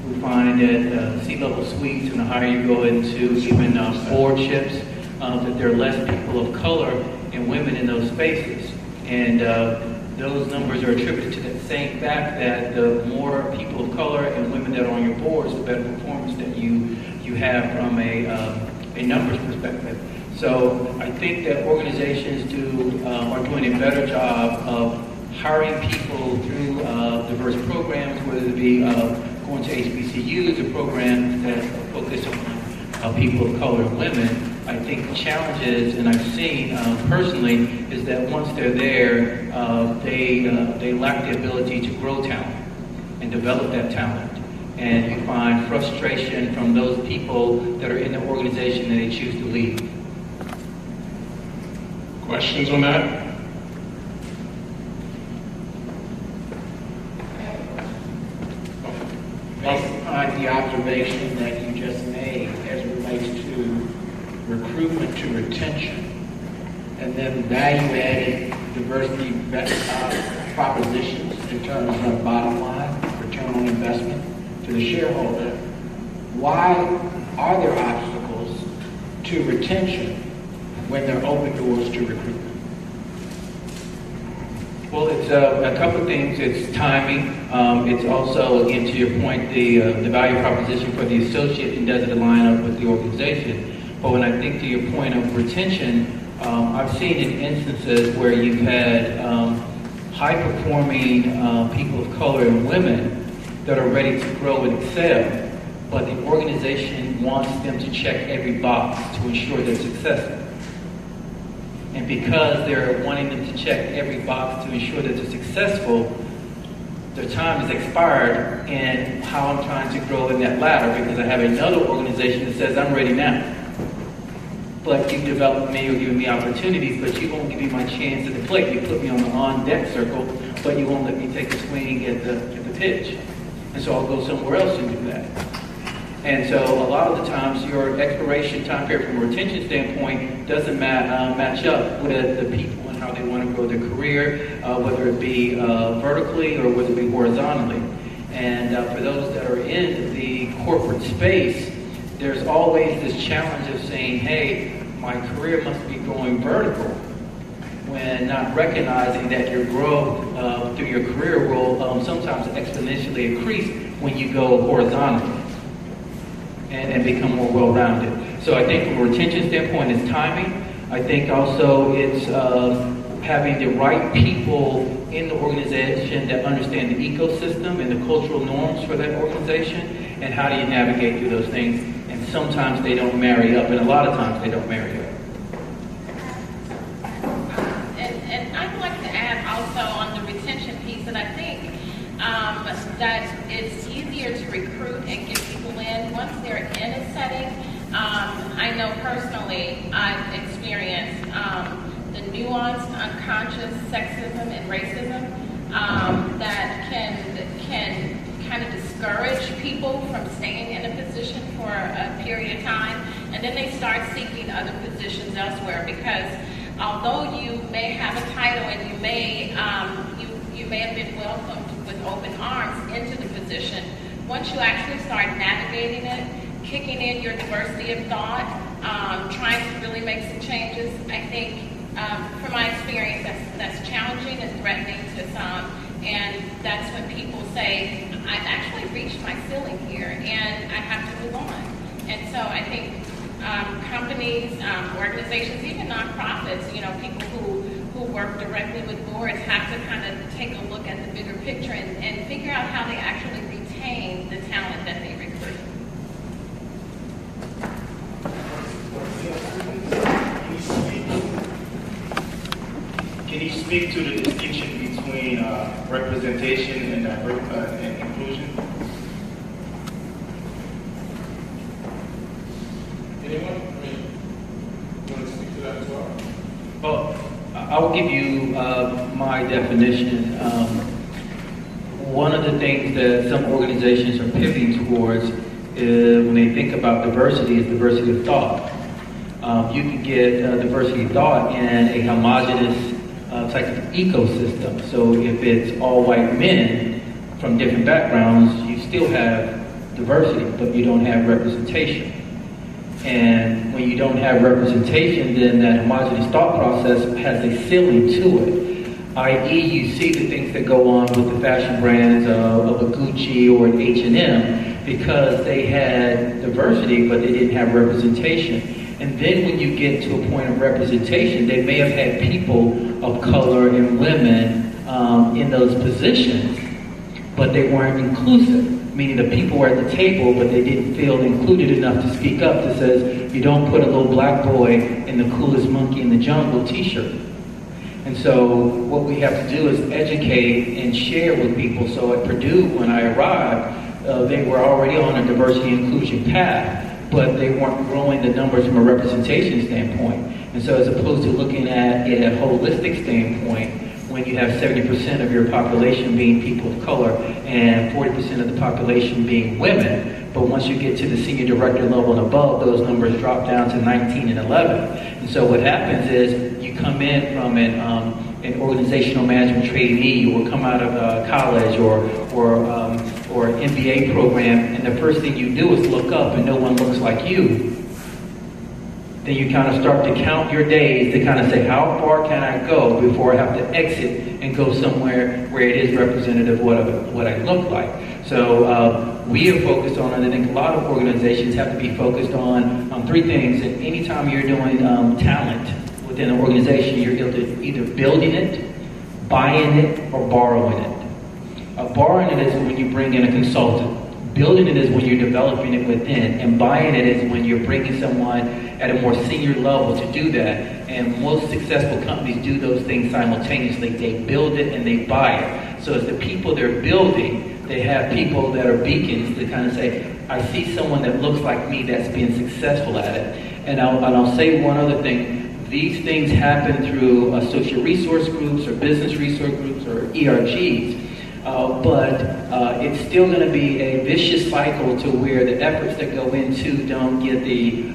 We find that C-level suites, and the higher you go into even boardships, that there are less people of color and women in those spaces. And those numbers are attributed to that same fact that the more people of color and women that are on your boards, the better performance that you have from a numbers perspective. So I think that organizations are doing a better job of hiring people through diverse programs, whether it be going to HBCUs or programs that focus on people of color and women. I think the challenge is, and I've seen personally, is that once they're there, they lack the ability to grow talent and develop that talent. And you find frustration from those people that are in the organization that they choose to leave. Questions on that? Based on the observation that you just made as it relates to recruitment to retention, and then value-added diversity propositions in terms of bottom line, return on investment to the shareholder, why are there obstacles to retention when there are open doors to recruitment? Well, it's a couple of things. It's timing. It's also, again, to your point, the value proposition for the associate, and does it line up with the organization? But when I think to your point of retention, I've seen in instances where you've had high-performing people of color and women that are ready to grow and excel, but the organization wants them to check every box to ensure they're successful. And because they're wanting them to check every box to ensure that they're successful, their time is expired in how I'm trying to grow in that ladder, because I have another organization that says I'm ready now. But you've developed me or given me opportunities, but you won't give me my chance at the plate. You put me on the on-deck circle, but you won't let me take a swing at the pitch. And so I'll go somewhere else and do that. And so a lot of the times your expiration time period from a retention standpoint doesn't match up with the people and how they want to grow their career, whether it be vertically or whether it be horizontally. And for those that are in the corporate space, there's always this challenge of saying, hey, my career must be going vertical, when not recognizing that your growth through your career will sometimes exponentially increase when you go horizontally and become more well-rounded. So I think from a retention standpoint, it's timing. I think also it's having the right people in the organization that understand the ecosystem and the cultural norms for that organization, and how do you navigate through those things. And sometimes they don't marry up, and a lot of times they don't marry up. And I'd like to add also on the retention piece that I think that it's easier to recruit and get people in once they're in a setting. I know personally I've experienced the nuanced unconscious sexism and racism that can kind of discourage people from staying in a position for a period of time, and then they start seeking other positions elsewhere, because although you may have a title and you may have been welcomed with open arms into the position, once you actually start navigating it, kicking in your diversity of thought, trying to really make some changes, I think from my experience that's challenging and threatening to some, and that's when people say, I've actually reached my ceiling here and I have to move on. And so I think companies, organizations, even nonprofits, people who work directly with boards have to kind of take a look at the bigger picture and figure out how they actually retain the talent that they recruit. Can you speak to the distinction between representation and inclusion? Anyone? You want to speak to that as well? Well, I'll give you my definition. One of the things that some organizations are pivoting towards when they think about diversity is diversity of thought. You can get diversity of thought in a homogenous type of ecosystem. So if it's all white men from different backgrounds, you still have diversity, but you don't have representation. And when you don't have representation, then that homogeneous thought process has a ceiling to it. I.e., you see the things that go on with the fashion brands of a Gucci or an H&M, because they had diversity, but they didn't have representation. And then when you get to a point of representation, they may have had people of color and women in those positions, but they weren't inclusive, meaning the people were at the table, but they didn't feel included enough to speak up that says, you don't put a little black boy in the coolest monkey in the jungle t-shirt. And so what we have to do is educate and share with people. So at Purdue, when I arrived, they were already on a diversity inclusion path, but they weren't growing the numbers from a representation standpoint. And so as opposed to looking at it at a holistic standpoint, when you have 70% of your population being people of color and 40% of the population being women, but once you get to the senior director level and above, those numbers drop down to 19 and 11. And so what happens is you come in from an organizational management trainee, or come out of college or an MBA program, and the first thing you do is look up and no one looks like you. Then you kind of start to count your days to kind of say, how far can I go before I have to exit and go somewhere where it is representative of what I look like. So we are focused on, and I think a lot of organizations have to be focused on three things. And anytime you're doing talent within an organization, you're either building it, buying it, or borrowing it. Borrowing it is when you bring in a consultant. Building it is when you're developing it within, and buying it is when you're bringing someone at a more senior level to do that. And most successful companies do those things simultaneously. They build it and they buy it. So as the people they're building, they have people that are beacons to kind of say, I see someone that looks like me that's being successful at it. And I'll say one other thing. These things happen through social resource groups or business resource groups or ERGs. But it's still going to be a vicious cycle to where the efforts that go into don't get the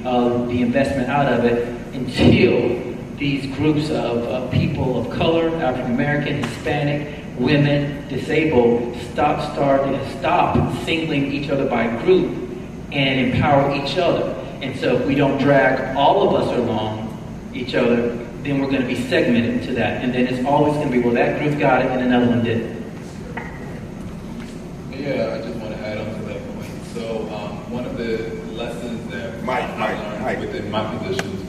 investment out of it until these groups of people of color, African American, Hispanic, women, disabled, stop singling each other by group and empower each other. And so if we don't drag all of us along each other, then we're going to be segmented to that. And then it's always going to be, well, that group got it and another one didn't. Yeah, I just want to add on to that point. So one of the lessons that I learned within my positions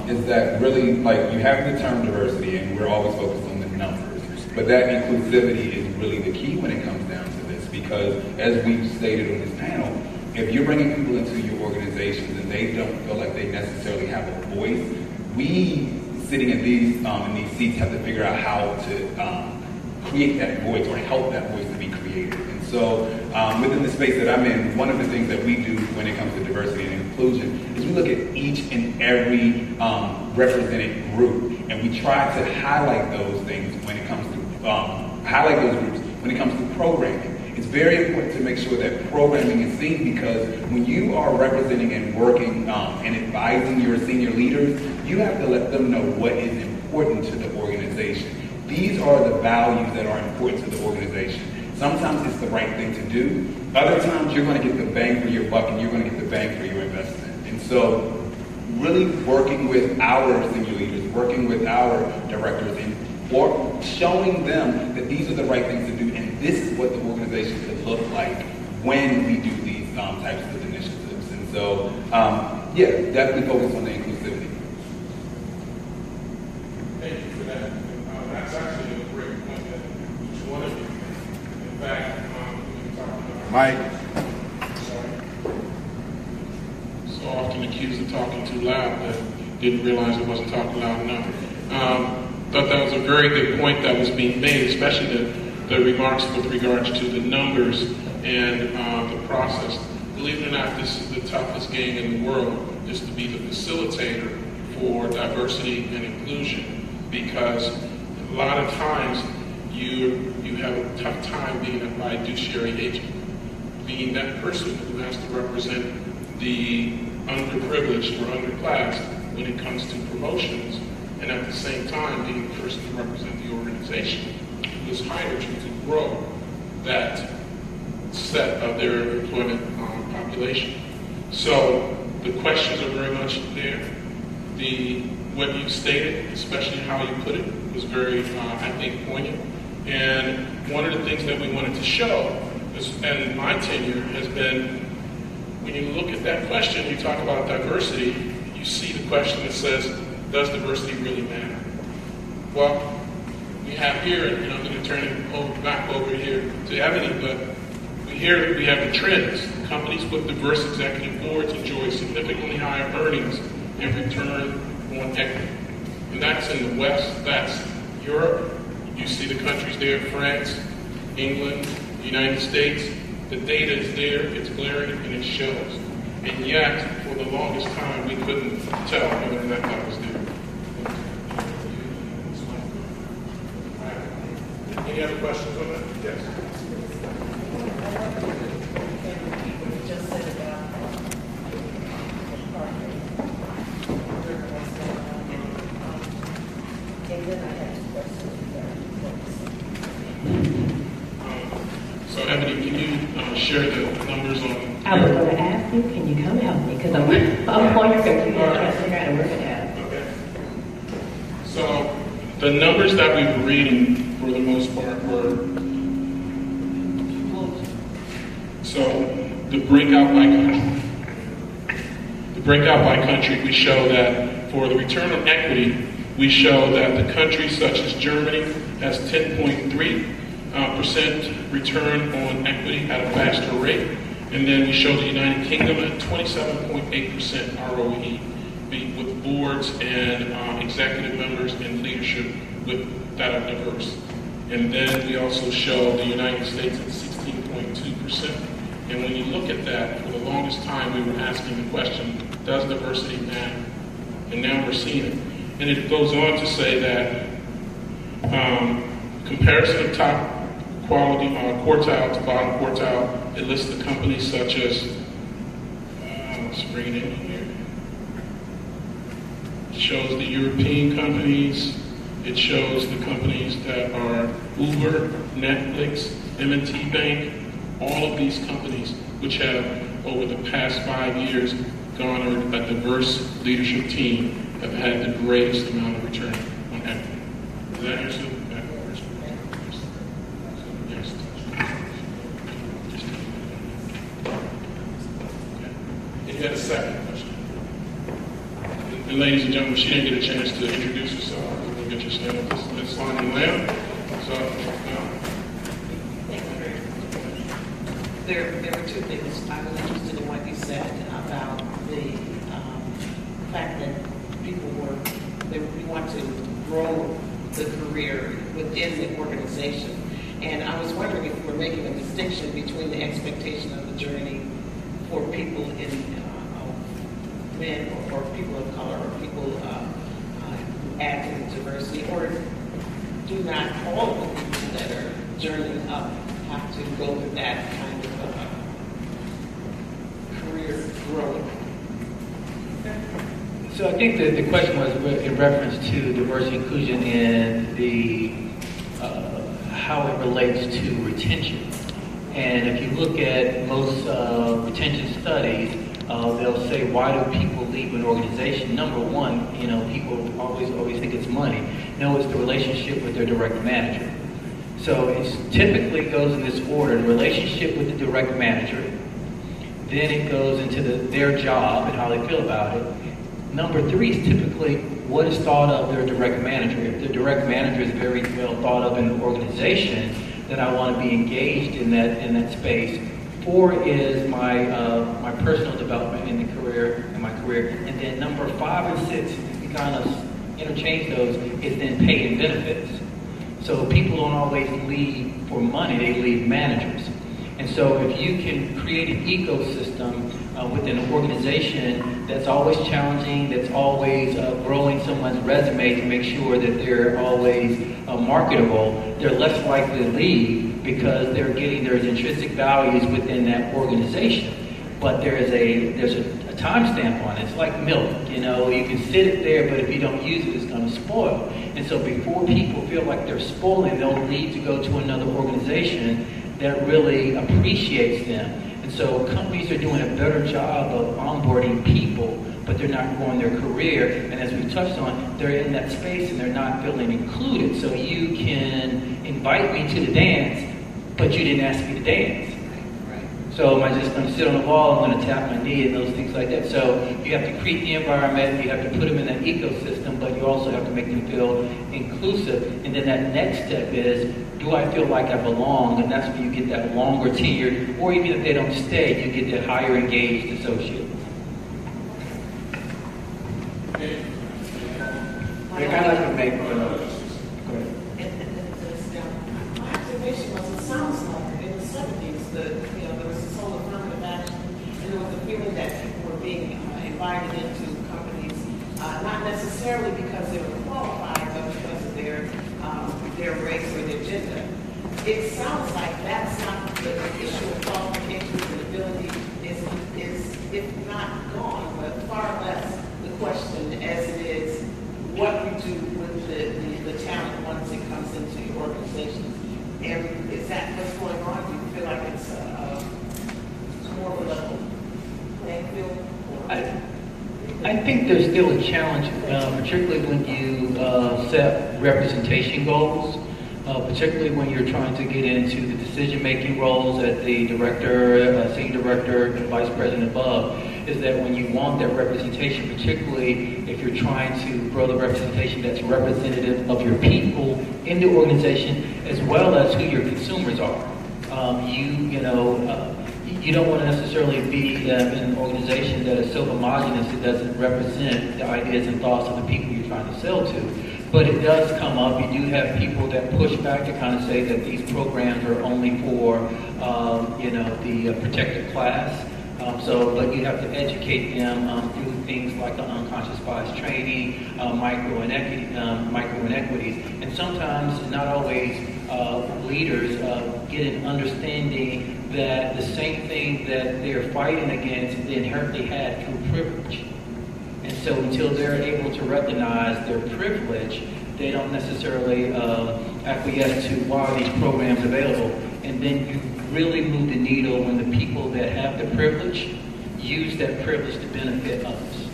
is that really, like, you have the term diversity, and we're always focused on the numbers, but that inclusivity is really the key when it comes down to this, because as we've stated on this panel, if you're bringing people into your organizations and they don't feel like they necessarily have a voice, we sitting in these seats have to figure out how to create that voice or help that voice to be created. And so within the space that I'm in, one of the things that we do when it comes to diversity and inclusion is we look at each and every represented group, and we try to highlight those things when it comes to highlight those groups when it comes to programming. It's very important to make sure that programming is seen, because when you are representing and working and advising your senior leaders, you have to let them know what is important to the organization. These are the values that are important to the organization. Sometimes it's the right thing to do. Other times you're going to get the bang for your buck and you're going to get the bang for your investment. And so really working with our senior leaders, working with our directors, and showing them that these are the right things to do, and this is what the organization could look like when we do these types of initiatives. And so, yeah, definitely focus on the inclusivity. Thank you for that. That's actually a great point that each one of you, in fact, we talked about. Mike. Sorry. So often accused of talking too loud, but didn't realize I wasn't talking loud enough. Thought that was a very good point that was being made, especially the remarks with regards to the numbers and the process. Believe it or not, this is the toughest game in the world, is to be the facilitator for diversity and inclusion, because a lot of times you have a tough time being a fiduciary agent, being that person who has to represent the underprivileged or underclassed when it comes to promotions, and at the same time being the person to represent the organization who has hired you to grow that set of their employment population. So the questions are very much there. What you stated, especially how you put it, was very, I think, poignant. And one of the things that we wanted to show, and my tenure has been, when you look at that question, you talk about diversity, you see the question that says, does diversity really matter? Well, we have here, and I'm going to turn it back over here to Ebony, but we have the trends. Companies with diverse executive boards enjoy significantly higher earnings and return on equity. And that's in the West, that's Europe. You see the countries there, France, England, the United States. The data is there, it's glaring, and it shows. And yet, for the longest time, we couldn't tell whether or not that was there. Any other questions on that? Yes. Just said about and then I have two questions regarding. So, Ebony, can you share the numbers on? I was going to ask you, can you come help me? Because I'm on your computer trying to figure out where it at. Okay. So, the numbers that we were reading, for the most part, were, so the breakout by country, we show that for the return on equity, we show that the countries such as Germany has 10.3, percent return on equity at a faster rate. And then we show the United Kingdom at 27.8% ROE with boards and executive members and leadership that are diverse. And then we also show the United States at 16.2%. And when you look at that, for the longest time we were asking the question, does diversity matter? And now we're seeing it. And it goes on to say that comparison of top quality quartile to bottom quartile, it lists the companies such as, let's bring it in here. It shows the European companies. It shows the companies that are Uber, Netflix, M&T Bank, all of these companies which have, over the past 5 years, garnered a diverse leadership team, have had the greatest amount of return on equity. Does that answer that question? Yes. Okay. And you had a second question. And ladies and gentlemen, she didn't get a chance to introduce herself. We'll get your stand up. This is Ms. Lonnie Lamb. So, There were two things. I was interested in what you said about the fact that people we want to grow the career within the organization. And I was wondering if you were making a distinction between the expectation of the journey for people in men or people of color or people who add to the diversity, or do not all of the people that are journeying up have to go through that kind of career growth? So I think that the question was in reference to diversity inclusion and the how it relates to retention. And if you look at most retention studies, they'll say, why do people leave an organization? Number one, people always think it's money. No, it's the relationship with their direct manager. So it typically goes in this order: the relationship with the direct manager, then it goes into their job and how they feel about it. Number three is typically what is thought of their direct manager. If the direct manager is very well thought of in the organization, then I want to be engaged in that space. 4 is my personal development in my career. And then number 5 and 6, we kind of interchange those, is then pay and benefits. So people don't always leave for money, they leave managers. And so if you can create an ecosystem within an organization that's always challenging, that's always growing someone's resume to make sure that they're always marketable, they're less likely to leave because they're getting their intrinsic values within that organization. But there's a timestamp on it. It's like milk, you can sit it there, but if you don't use it, it's going to spoil. And so before people feel like they're spoiling, they'll need to go to another organization that really appreciates them. And so companies are doing a better job of onboarding people, but they're not growing their career. And as we touched on, they're in that space and they're not feeling included. So you can invite me to the dance, but you didn't ask me to dance. So am I just going to sit on the wall, I'm going to tap my knee and those things like that? So you have to create the environment, you have to put them in that ecosystem, but you also have to make them feel inclusive. And then that next step is, do I feel like I belong? And that's when you get that longer tenured, or even if they don't stay, you get that higher engaged associate. Rick, I'd like to make My observation was, it sounds like in the 70s, there was this whole affirmative action, and there was a feeling that people were being invited into companies, not necessarily because they were qualified, but because of their race or their gender. It sounds like that's not the issue of qualifications and ability is if not gone, but far less the question as it is what you do with the talent once it comes into your organization. And is that what's going on? Do you feel like it's more of a level playing field? I think there's still a challenge, particularly when you set representation goals. particularly when you're trying to get into the decision-making roles at the director, senior director, and vice president above, is that when you want that representation, particularly if you're trying to grow the representation that's representative of your people in the organization, as well as who your consumers are. You don't want to necessarily be in an organization that is so homogenous it doesn't represent the ideas and thoughts of the people you're trying to sell to. But it does come up. You do have people that push back to kind of say that these programs are only for, the protected class. But you have to educate them through things like the unconscious bias training, micro inequities, and sometimes, not always, leaders get an understanding that the same thing that they're fighting against they inherently had through privilege. And so until they're able to recognize their privilege, they don't necessarily acquiesce to why are these programs available. And then you really move the needle when the people that have the privilege use that privilege to benefit others.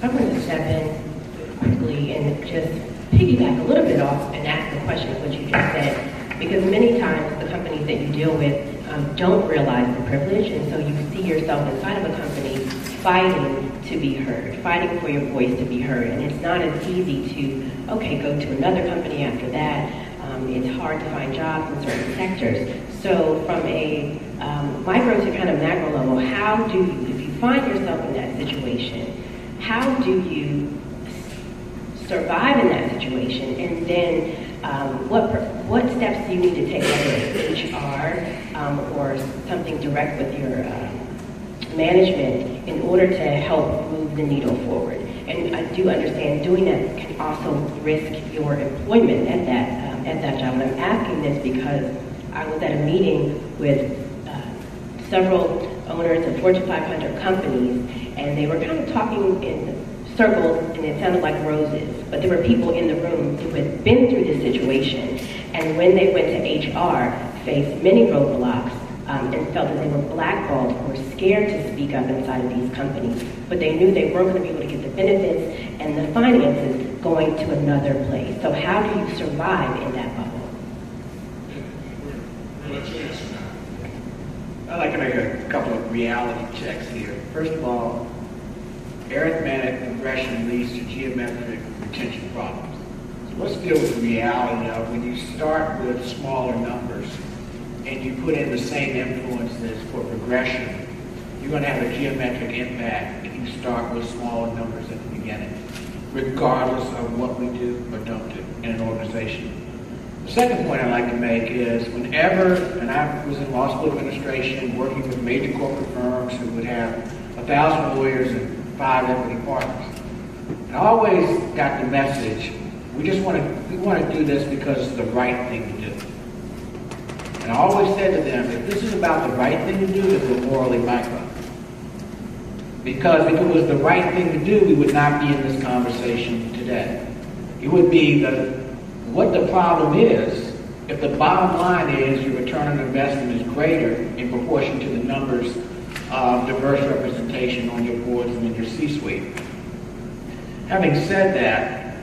I want to step in quickly and just piggyback a little bit off and ask the question of what you just said, because many times the companies that you deal with don't realize the privilege, and so you see yourself inside of a company fighting to be heard, fighting for your voice to be heard, and it's not as easy to, go to another company after that. It's hard to find jobs in certain sectors. So from a micro to kind of macro level, how do you, if you find yourself in that situation, how do you survive in that situation, and then what steps do you need to take, whether it's HR or something direct with your management, in order to help move the needle forward? And I do understand doing that can also risk your employment at that job. And I'm asking this because I was at a meeting with several owners of Fortune 500 companies, and they were kind of talking in circles, and it sounded like roses. But there were people in the room who had been through this situation, and when they went to HR, faced many roadblocks, and felt that they were blackballed or scared to speak up inside of these companies. But they knew they weren't going to be able to get the benefits and the finances going to another place. So how do you survive in that bubble? I'd like to make a couple of reality checks here. First of all, arithmetic progression leads to geometric retention problems. So let's deal with the reality of when you start with smaller numbers and you put in the same influences for progression, you're going to have a geometric impact if you start with smaller numbers at the beginning, regardless of what we do or don't do in an organization. The second point I'd like to make is whenever, and I was in law school administration working with major corporate firms who would have 1,000 lawyers and 5 equity partners, and I always got the message, we want to do this because it's the right thing to do. And I always said to them, if this is about the right thing to do, then we're morally bankrupt. Because if it was the right thing to do, we would not be in this conversation today. It would be what the problem is, if the bottom line is your return on investment is greater in proportion to the numbers of diverse representation on your boards and in your C-suite. Having said that,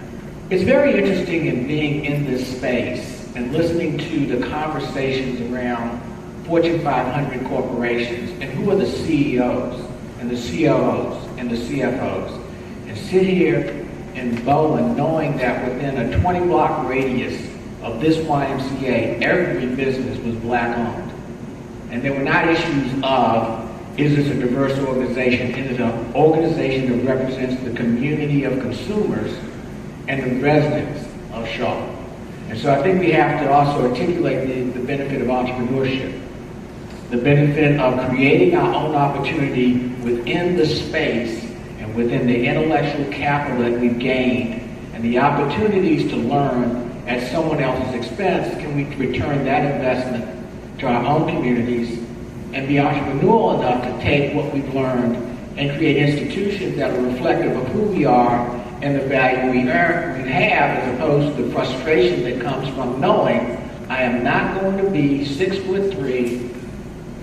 it's very interesting in being in this space and listening to the conversations around Fortune 500 corporations and who are the CEOs and the COOs and the CFOs, and sit here in Bowen knowing that within a 20-block radius of this YMCA, every business was black-owned. And there were not issues of, is this a diverse organization? Is it an organization that represents the community of consumers and the residents of Charlotte? And so I think we have to also articulate the benefit of entrepreneurship, the benefit of creating our own opportunity within the space and within the intellectual capital that we've gained, and the opportunities to learn at someone else's expense. Can we return that investment to our own communities and be entrepreneurial enough to take what we've learned and create institutions that are reflective of who we are and the value we have, as opposed to the frustration that comes from knowing I am not going to be 6'3",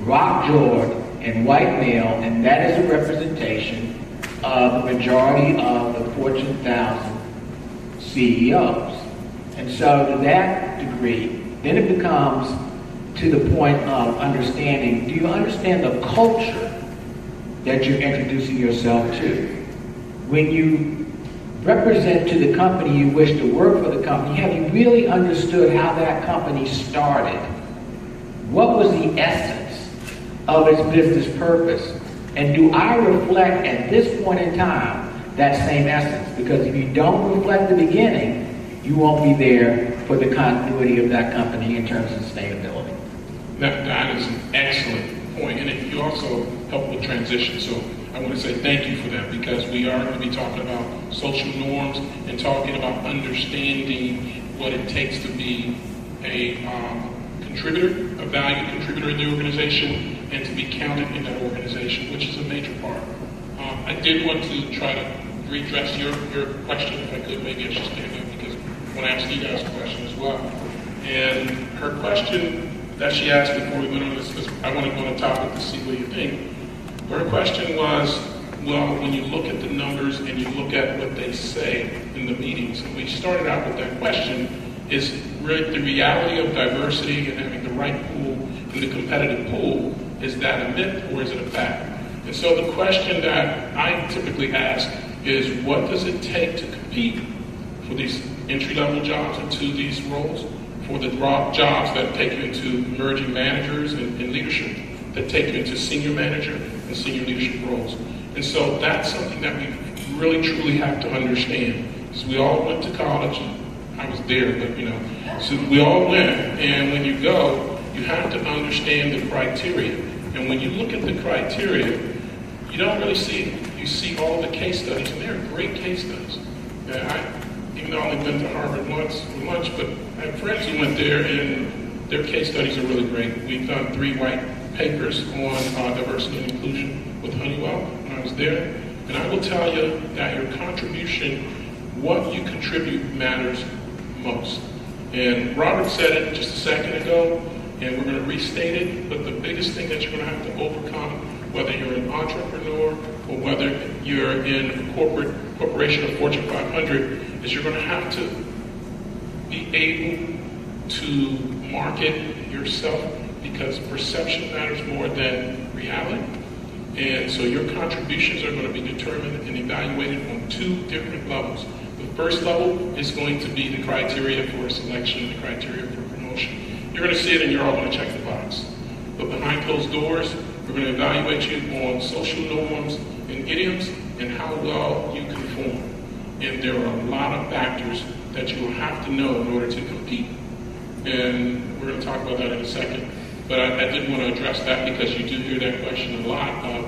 rock-jawed, and white male, and that is a representation of the majority of the Fortune 1000 CEOs. And so to that degree, degree. Then it becomes to the point of understanding, do you understand the culture that you're introducing yourself to? When you represent to the company you wish to work for the company, have you really understood how that company started? What was the essence of its business purpose? And do I reflect at this point in time that same essence? Because if you don't reflect the beginning, you won't be there for the continuity of that company in terms of sustainability. That is an excellent point, and you also help with transition. So I want to say thank you for that, because we are going to be talking about social norms and talking about understanding what it takes to be a contributor, a valued contributor in the organization, and to be counted in that organization, which is a major part. I did want to try to redress your question, if I could. Maybe I should stand up, because I want to ask you guys a question as well. And her question that she asked before we went on this, because I want to go on a topic to see what you think. Her question was, well, when you look at the numbers and you look at what they say in the meetings, and we started out with that question, is the reality of diversity and having the right pool in the competitive pool, is that a myth or is it a fact? And so the question that I typically ask is, what does it take to compete for these entry-level jobs into these roles, for the jobs that take you into emerging managers and leadership, that take you into senior manager and senior leadership roles? And so that's something that we really truly have to understand. Because we all went to college, I was there, but so we all went, and when you go, you have to understand the criteria. And when you look at the criteria, you don't really see it. You see all the case studies, and they're great case studies. Even though I've only been to Harvard once for lunch, but I have friends who went there, and their case studies are really great. We've done 3 white papers on diversity and inclusion with Honeywell when I was there. And I will tell you that your contribution, what you contribute, matters most. And Robert said it just a second ago, and we're going to restate it, but the biggest thing that you're going to have to overcome, whether you're an entrepreneur or whether you're in a corporation of Fortune 500, is you're going to have to be able to market yourself, because perception matters more than reality. And so your contributions are going to be determined and evaluated on 2 different levels. The first level is going to be the criteria for selection, the criteria for promotion. You're going to see it and you're all going to check the box. But behind closed doors, we're going to evaluate you on social norms and idioms and how well you conform. And there are a lot of factors that you will have to know in order to compete. And we're going to talk about that in a second. But I did want to address that, because you do hear that question a lot of,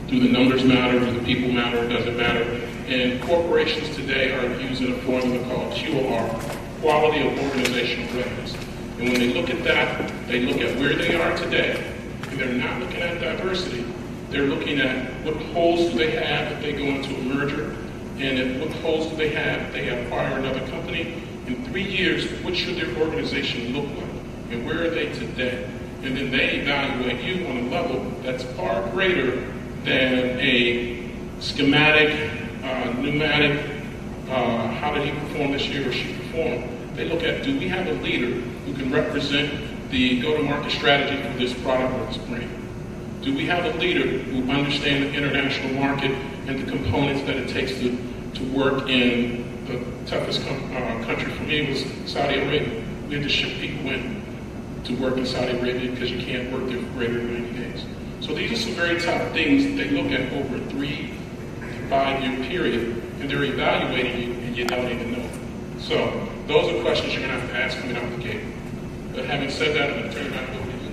do the numbers matter, do the people matter, or does it matter? And corporations today are using a formula called QOR, Quality of Organizational Readiness. And when they look at that, they look at where they are today, and they're not looking at diversity. They're looking at what holes do they have if they go into a merger, and what holes do they have if they acquire another company. In 3 years, what should their organization look like, and where are they today? And then they evaluate you on a level that's far greater than a schematic, pneumatic, how did he perform this year or she perform? They look at, do we have a leader who can represent the go-to-market strategy for this product or this brand? Do we have a leader who understands the international market and the components that it takes to work in the toughest country for me was Saudi Arabia. We had to ship people in to work in Saudi Arabia because you can't work there for greater than 90 days. So these are some very tough things that they look at over a 3 to 5 year period, and they're evaluating you, and you don't even know. So those are questions you're going to have to ask coming out the gate. But having said that, I'm going to turn it back over to you.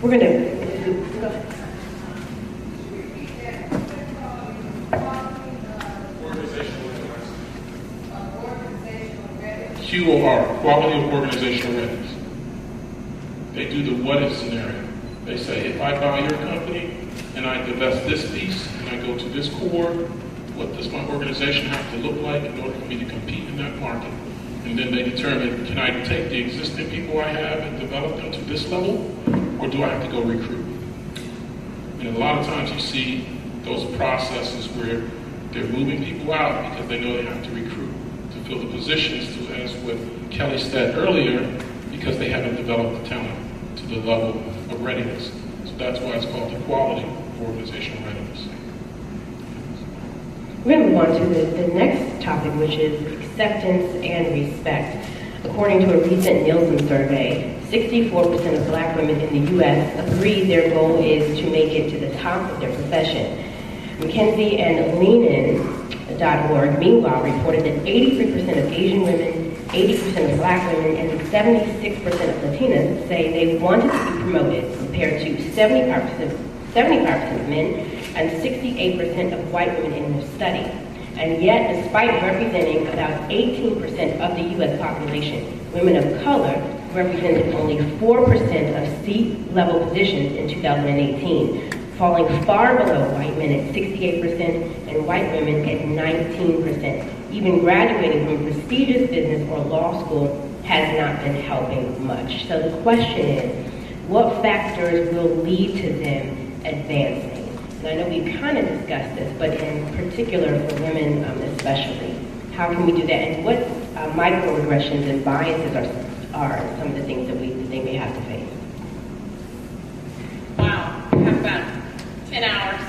We're going to go ahead. QOR, Quality of Organizational Readiness. They do the what-if scenario. They say, if I buy your company and I divest this piece and I go to this core, what does my organization have to look like in order for me to compete in that market? And then they determine, can I take the existing people I have and develop them to this level, or do I have to go recruit? And a lot of times you see those processes where they're moving people out because they know they have to recruit to fill the positions to as what Kelly said earlier, because they haven't developed the talent to the level of readiness. So that's why it's called equality for organizational readiness. We're going to move on to the next topic, which is acceptance and respect. According to a recent Nielsen survey, 64% of Black women in the U.S. agree their goal is to make it to the top of their profession. McKinsey and Leanin.org, meanwhile, reported that 83% of Asian women, 80% of Black women, and 76% of Latinas say they wanted to be promoted, compared to 75% of men and 68% of white women in their study. And yet, despite representing about 18% of the U.S. population, women of color represented only 4% of C-level positions in 2018, falling far below white men at 68% and white women at 19%. Even graduating from prestigious business or law school has not been helping much. So the question is, what factors will lead to them advancing? And I know we've kind of discussed this, but in particular for women especially, how can we do that? And what microaggressions and biases are some of the things that they may have to face? Wow, we have about 10 hours.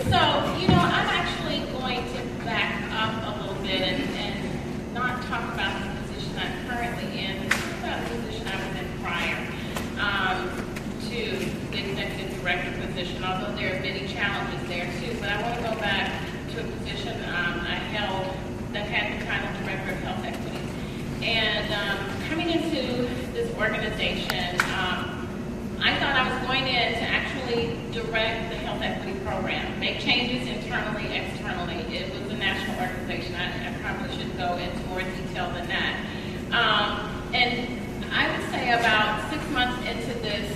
So, I'm actually going to back up a little bit and not talk about the position I'm currently in, but talk about the position I was in prior to the executive director position, although there are many challenges there too. But I want to go back to a position I held that had the title Director of Health Equity. And coming into this organization, I thought I was going in to actually direct the health equity program, make changes internally, externally. It was a national organization. I probably should go into more detail than that. And I would say about 6 months into this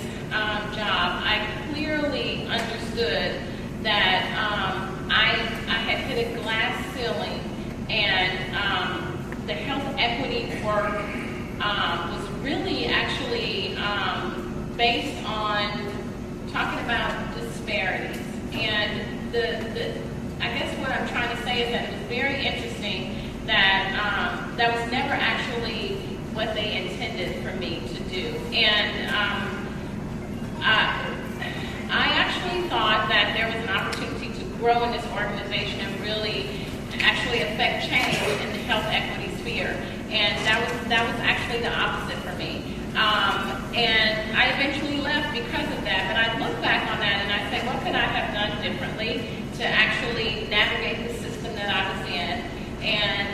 job, I clearly understood that I had hit a glass ceiling, and the health equity work was really actually based on talking about disparities. And I guess what I'm trying to say is that it was very interesting that that was never actually what they intended for me to do. And I actually thought that there was an opportunity to grow in this organization and really actually affect change in the health equity sphere. And that was actually the opposite for me. And I eventually left because of that. But I look back on that and I say, what could I have done differently to actually navigate the system that I was in and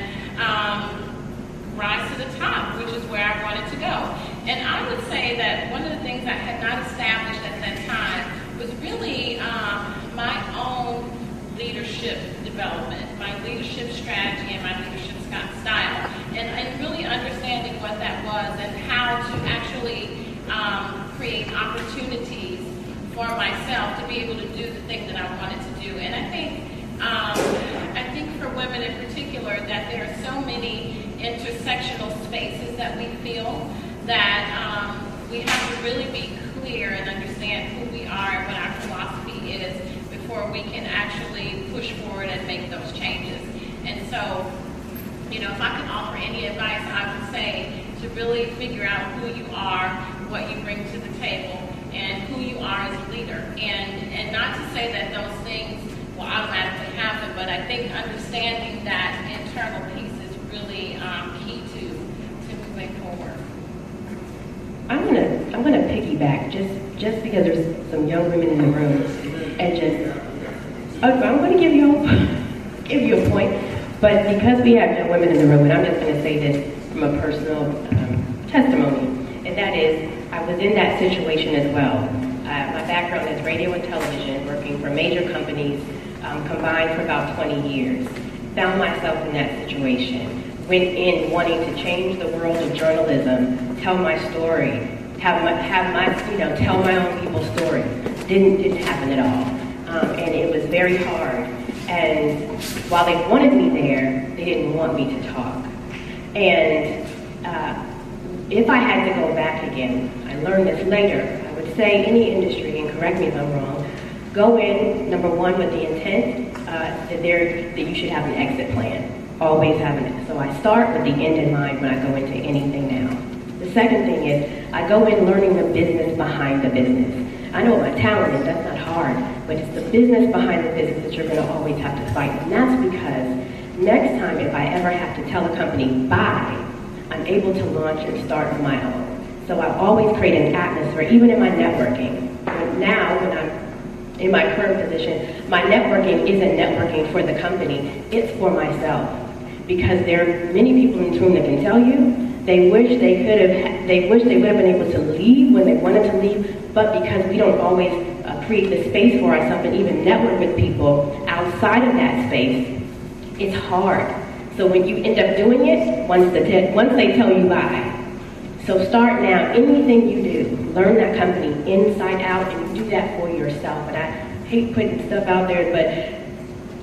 rise to the top, which is where I wanted to go. And I would say that one of the things I had not established at that time was really my own leadership development, my leadership strategy and my leadership style, and really understanding what that was and how to actually create opportunities for myself to be able to do the thing that I wanted to do. And I think for women in particular that there are so many intersectional spaces that we feel that we have to really be clear and understand who we are and what our philosophy is before we can actually push forward and make those changes. And so, if I could offer any advice, I would say to really figure out who you are, what you bring to the table, and who you are as a leader. And not to say that those things will automatically happen, but I think understanding that internal piece is really key to moving forward. I'm gonna piggyback just because there's some young women in the room, and I'm gonna give you a point, but because we have young women in the room, and I'm just gonna say this from a personal testimony, and that is, I was in that situation as well. My background is radio and television, working for major companies, combined for about 20 years. Found myself in that situation. Went in wanting to change the world of journalism, tell my story, tell my own people's story. Didn't happen at all, and it was very hard. And while they wanted me there, they didn't want me to talk. And if I had to go back again, I learned this later. I would say any industry, and correct me if I'm wrong, go in, number one, with the intent that you should have an exit plan. always having it. So I start with the end in mind when I go into anything now. The second thing is I go in learning the business behind the business. I know what my talent is, that's not hard, but it's the business behind the business that you're going to always have to fight. And that's because next time if I ever have to tell a company bye, I'm able to launch and start on my own. So I always create an atmosphere, even in my networking. But now, when I'm in my current position, my networking isn't networking for the company, it's for myself. Because there are many people in this room that can tell you, they wish they would have been able to leave when they wanted to leave, but because we don't always create the space for ourselves and even network with people outside of that space, it's hard. So when you end up doing it, once they tell you bye. So start now, anything you do, learn that company inside out and do that for yourself. And I hate putting stuff out there, but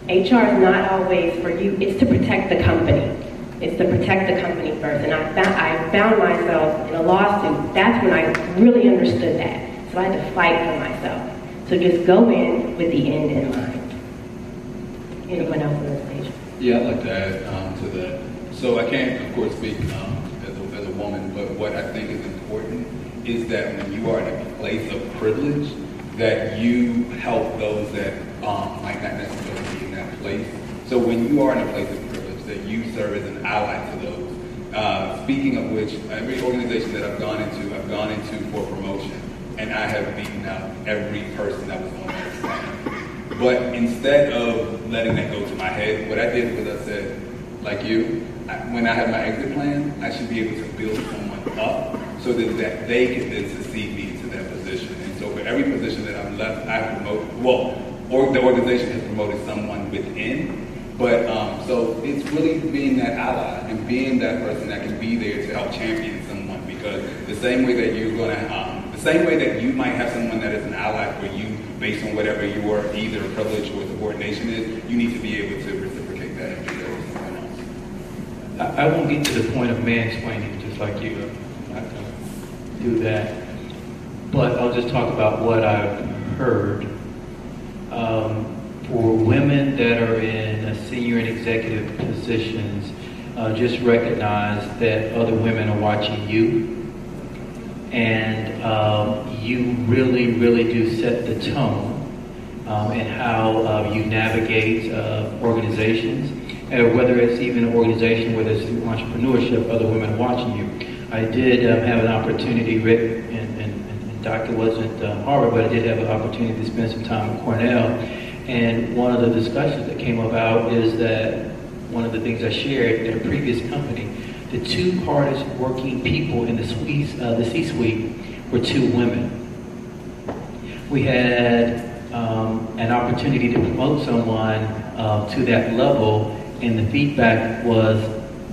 HR is not always for you, it's to protect the company. It's to protect the company first. And I found myself in a lawsuit. That's when I really understood that. So I had to fight for myself. So just go in with the end in mind. Anyone else on the stage? Yeah, I'd like to add to that. So I can't, of course, speak as a woman, but what I think is important is that when you are in a place of privilege, that you help those that might not necessarily be in that place. So when you are in a place of privilege, that you serve as an ally to those. Speaking of which, every organization that I've gone into for promotion, and I have beaten out every person that was on that staff. But instead of letting that go to my head, what I did was I said, like you, when I have my exit plan, I should be able to build someone up so that they can then succeed me into that position. And so for every position that I've left, I promote, the organization has promoted someone within. But so it's really being that ally and being that person that can be there to help champion someone, because the same way that you're going to, the same way that you might have someone that is an ally for you based on whatever your either privilege or subordination is, you need to be able to reciprocate that and do that with someone else. I won't get to the point of mansplaining just like you. I'm not going to do that. But I'll just talk about what I've heard. For women that are in senior and executive positions, just recognize that other women are watching you, and you really, really do set the tone in how you navigate organizations, whether it's even an organization, whether it's entrepreneurship, other women watching you. I did have an opportunity, Rick, and Dr. wasn't Harvard, but I did have an opportunity to spend some time at Cornell. And one of the discussions that came about is that one of the things I shared at a previous company, the two hardest working people in the C-suite were two women. We had an opportunity to promote someone to that level, and the feedback was,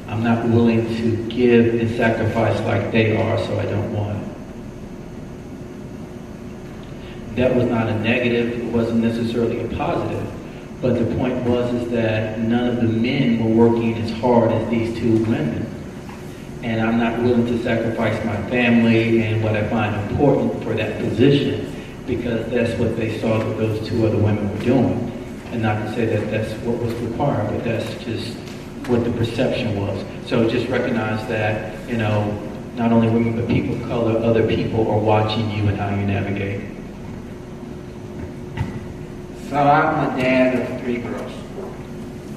I'm not willing to give and sacrifice like they are, so I don't want it. That was not a negative, it wasn't necessarily a positive, but the point was is that none of the men were working as hard as these two women. And I'm not willing to sacrifice my family and what I find important for that position, because that's what they saw that those two other women were doing. And not to say that that's what was required, but that's just what the perception was. So just recognize that, not only women, but people of color, other people are watching you and how you navigate. So I'm a dad of 3 girls.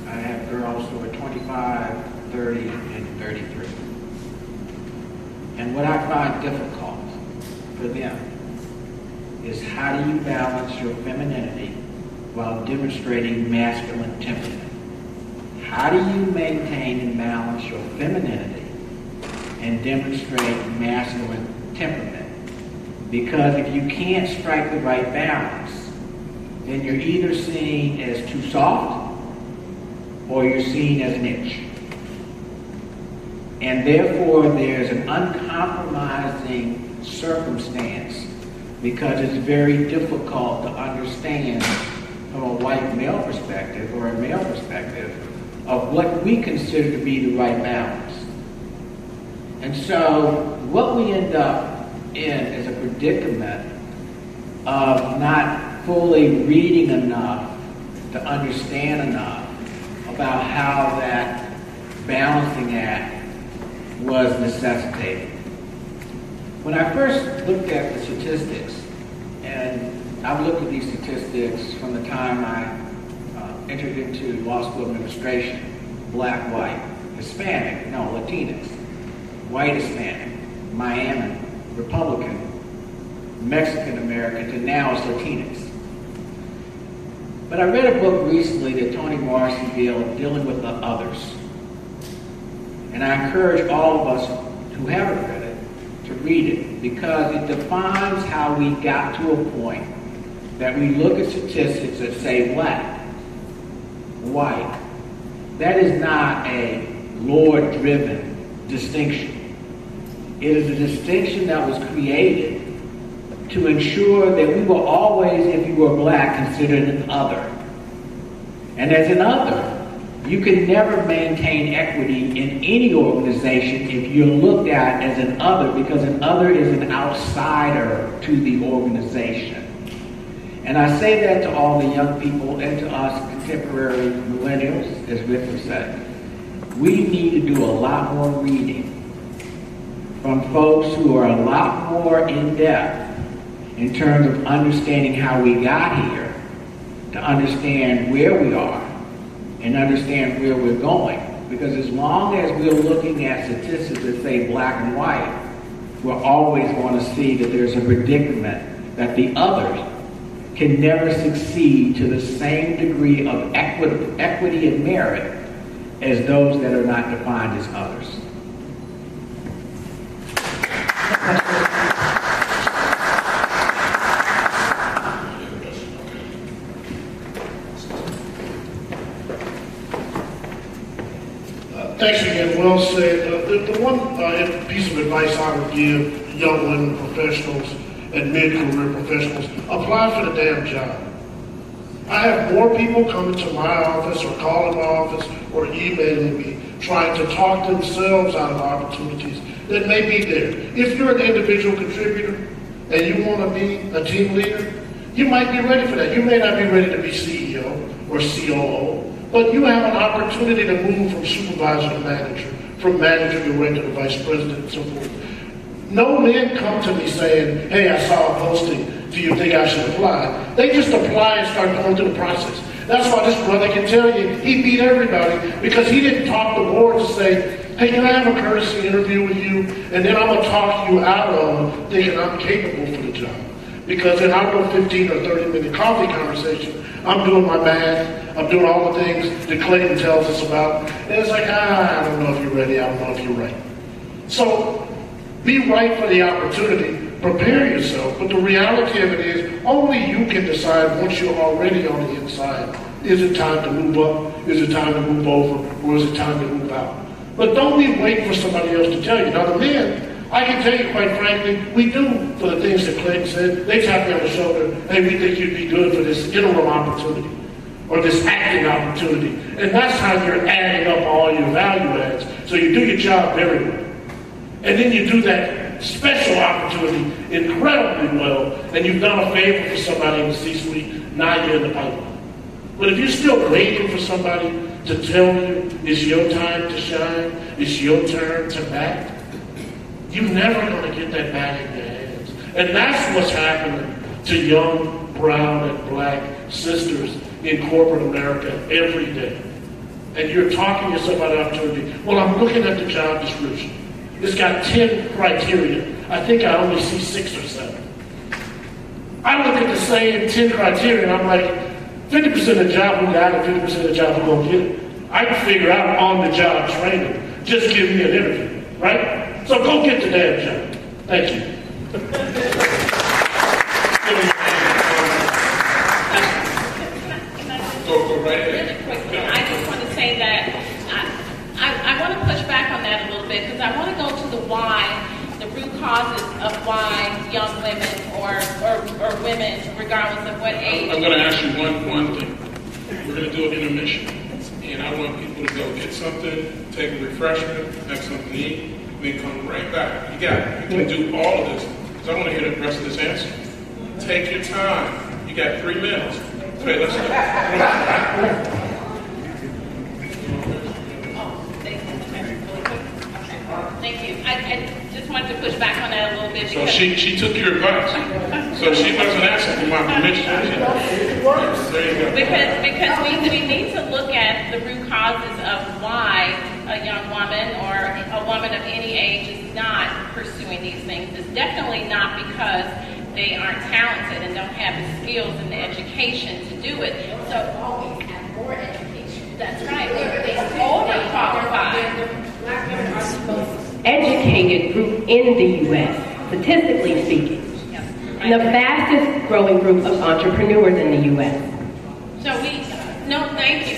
I have girls who are 25, 30, and 33. And what I find difficult for them is, how do you balance your femininity while demonstrating masculine temperament? How do you maintain and balance your femininity and demonstrate masculine temperament? Because if you can't strike the right balance, then you're either seen as too soft or you're seen as an itch. And therefore, there's an uncompromising circumstance, because it's very difficult to understand from a white male perspective or a male perspective of what we consider to be the right balance. And so what we end up in is a predicament of not fully reading enough to understand enough about how that balancing act was necessitated. When I first looked at the statistics, and I've looked at these statistics from the time I entered into law school administration, black, white, Hispanic, no, Latinx, white Hispanic, Miami, Republican, Mexican American, to now it's Latinx. But I read a book recently that Toni Morrison did, Dealing with the Others. And I encourage all of us who haven't read it to read it, because it defines how we got to a point that we look at statistics that say black, white. That is not a Lord-driven distinction. It is a distinction that was created to ensure that we were always, if you were black, considered an other. And as an other, you can never maintain equity in any organization if you're looked at as an other, because an other is an outsider to the organization. And I say that to all the young people and to us contemporary millennials, as Rick has said. We need to do a lot more reading from folks who are a lot more in depth in terms of understanding how we got here, to understand where we are and understand where we're going. Because as long as we're looking at statistics that say black and white, we're always going to see that there's a predicament that the others can never succeed to the same degree of equity and merit as those that are not defined as others. Thanks again. Well said. The one piece of advice I would give young women professionals and mid-career professionals: apply for the damn job. I have more people coming to my office or calling my office or emailing me trying to talk themselves out of opportunities that may be there. If you're an individual contributor and you want to be a team leader, you might be ready for that. You may not be ready to be CEO or COO, but you have an opportunity to move from supervisor to manager, from manager director to vice president, and so forth. No men come to me saying, hey, I saw a posting, do you think I should apply? They just apply and start going through the process. That's why this brother can tell you he beat everybody, because he didn't talk to the board to say, hey, can I have a courtesy interview with you? And then I'm going to talk you out of thinking I'm capable for the job. Because in our 15 or 30-minute coffee conversation, I'm doing my math, I'm doing all the things that Clayton tells us about, and it's like, I don't know if you're ready, I don't know if you're right. So, be right for the opportunity, prepare yourself, but the reality of it is, only you can decide once you're already on the inside, is it time to move up, is it time to move over, or is it time to move out? But don't be waiting for somebody else to tell you. Now the men, I can tell you quite frankly, we do for the things that Clayton said. They tap me on the shoulder, hey, we think you'd be good for this interim opportunity or this acting opportunity. And that's how you're adding up all your value adds. So you do your job very well. And then you do that special opportunity incredibly well, and you've done a favor for somebody in the C-suite, now you're in the pipeline. But if you're still waiting for somebody to tell you it's your time to shine, it's your turn to bat, you're never going to get that bat in your hands. And that's what's happening to young brown and black sisters in corporate America every day. And you're talking yourself out of opportunity. Well, I'm looking at the job description. It's got 10 criteria. I think I only see 6 or 7. I look at the same 10 criteria and I'm like, 50% of the job we got and 50% of the job we're going to get. I can figure out on-the-job training. Just give me an interview, right? So go get the damn job. Thank you. Go right ahead. Really quickly, I just want to say that I want to push back on that a little bit, because I want to go to the why, the root causes of why young women or women, regardless of what age. I'm going to ask you one thing. We're going to do an intermission, and I want people to go get something, take a refreshment, have something to eat, and then come right back. You got it. You can do all of this, because I want to hear the rest of this answer. Take your time. You got 3 minutes. Okay, let's go. Thank you. Thank you. I just wanted to push back on that a little bit. So she took your advice. So she wasn't asking for my permission. There you go. Because we need to look at the root causes of why a young woman or a woman of any age is not pursuing these things. It's definitely not because they aren't talented and don't have the skills and the education to do it. So Always have more education. that's right. They're overqualified. Black women are the most Educated group in the U.S., statistically speaking. And the fastest growing group of entrepreneurs in the U.S. So thank you.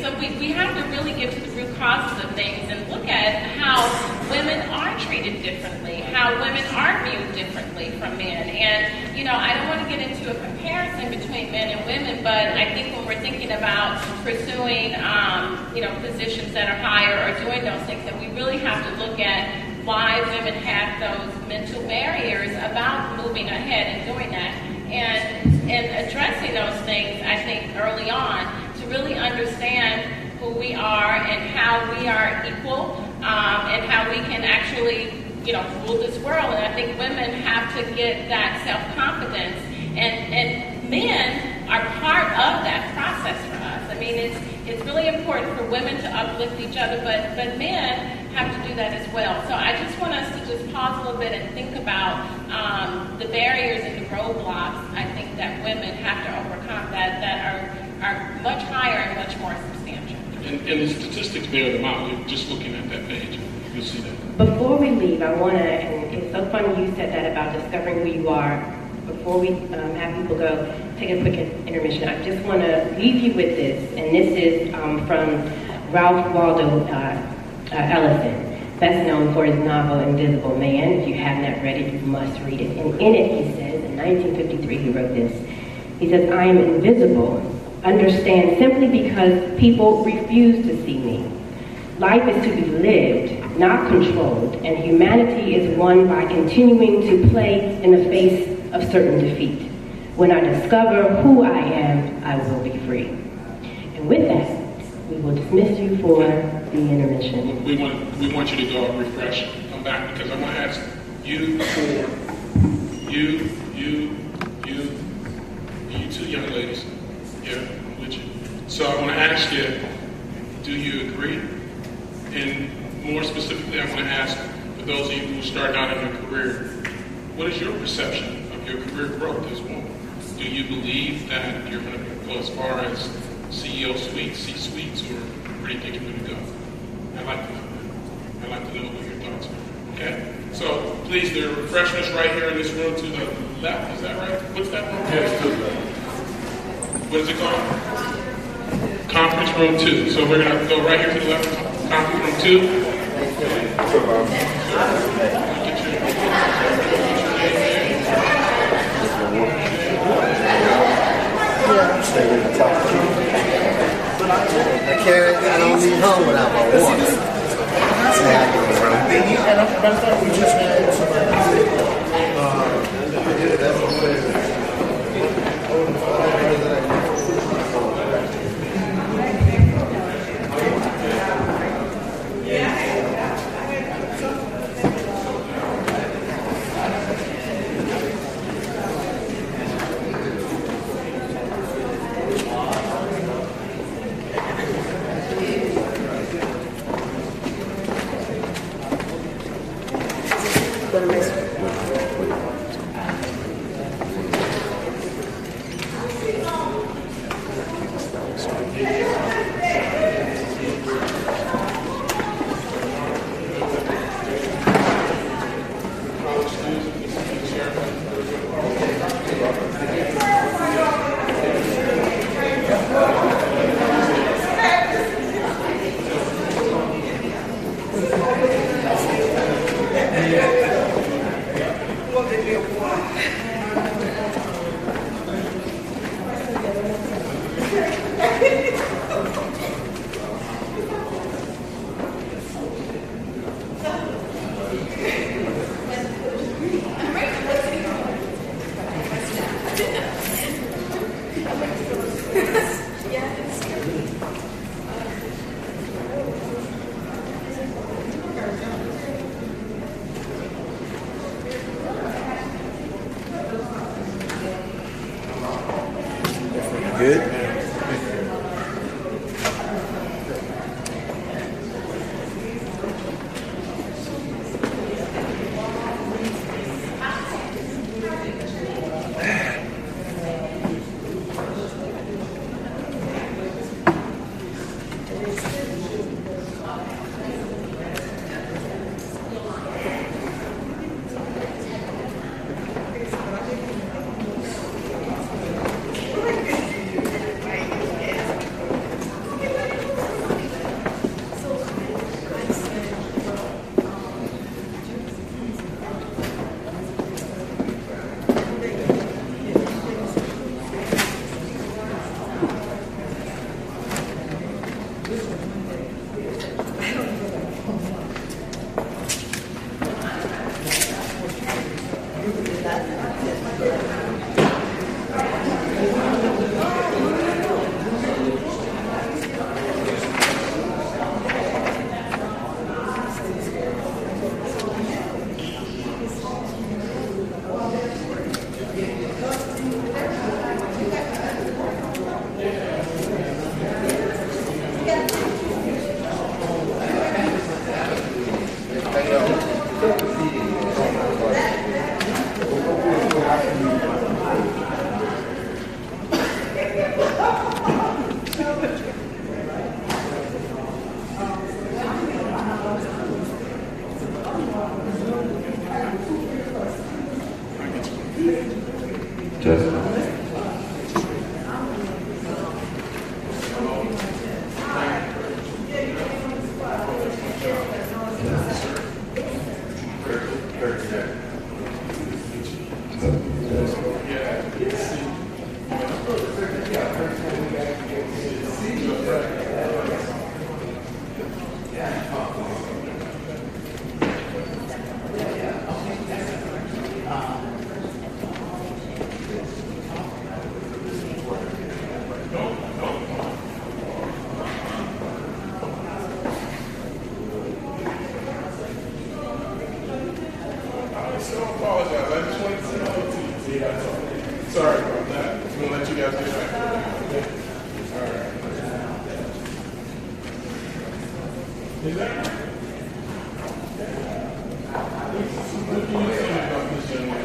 So we have to really get to the root causes of things and look at how women are treated differently, how women are viewed differently from men. And, I don't want to get into a comparison between men and women, but I think when we're thinking about pursuing, positions that are higher or doing those things, that we really have to look at why women have those mental barriers about moving ahead and doing that. And addressing those things, I think, early on to really understand who we are and how we are equal and how we can actually, rule this world. And I think women have to get that self-confidence. And men are part of that process for us. I mean, it's really important for women to uplift each other, but men have to do that as well. So I just want us to just pause a little bit and think about the barriers and the roadblocks, I think, that women have to overcome that are much higher and much more substantial. And the statistics bear them out. You're just looking at that page, you'll see that. Before we leave, I want to, and it's so funny you said that about discovering who you are. Before we have people go, take a quick intermission. I just want to leave you with this, and this is from Ralph Waldo Ellison, best known for his novel Invisible Man. If you haven't that read it, you must read it. And in it, he says, in 1953, he wrote this. He says, "I am invisible. Understand simply because people refuse to see me. Life is to be lived, not controlled, and humanity is won by continuing to play in the face of certain defeat. When I discover who I am, I will be free." And with that, we will dismiss you for the intermission. We want you to go and refresh, come back, because I want to ask you two young ladies. Yeah, I'm with you. So I want to ask you, do you agree? And more specifically, I want to ask, for those of you who are starting out in your career, what is your perception of your career growth as a woman? Do you believe that you're going to go as far as CEO suites, C-suites, or where do you think you're going to go? I'd like to know that. I'd like to know what your thoughts are. Okay? So please, there are refreshments right here in this room to the left. Is that right? What's that room? Yes, to the left. What is it called? Conference room 2. So we're going to go right here to the left. Conference room 2. I don't leave home without my water. And I thought we just had somebody. good? Sorry about that. I'm going to let you guys get back. All right. Is that right? What can you say about this young man?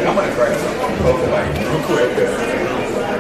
I'm gonna grab some real quick.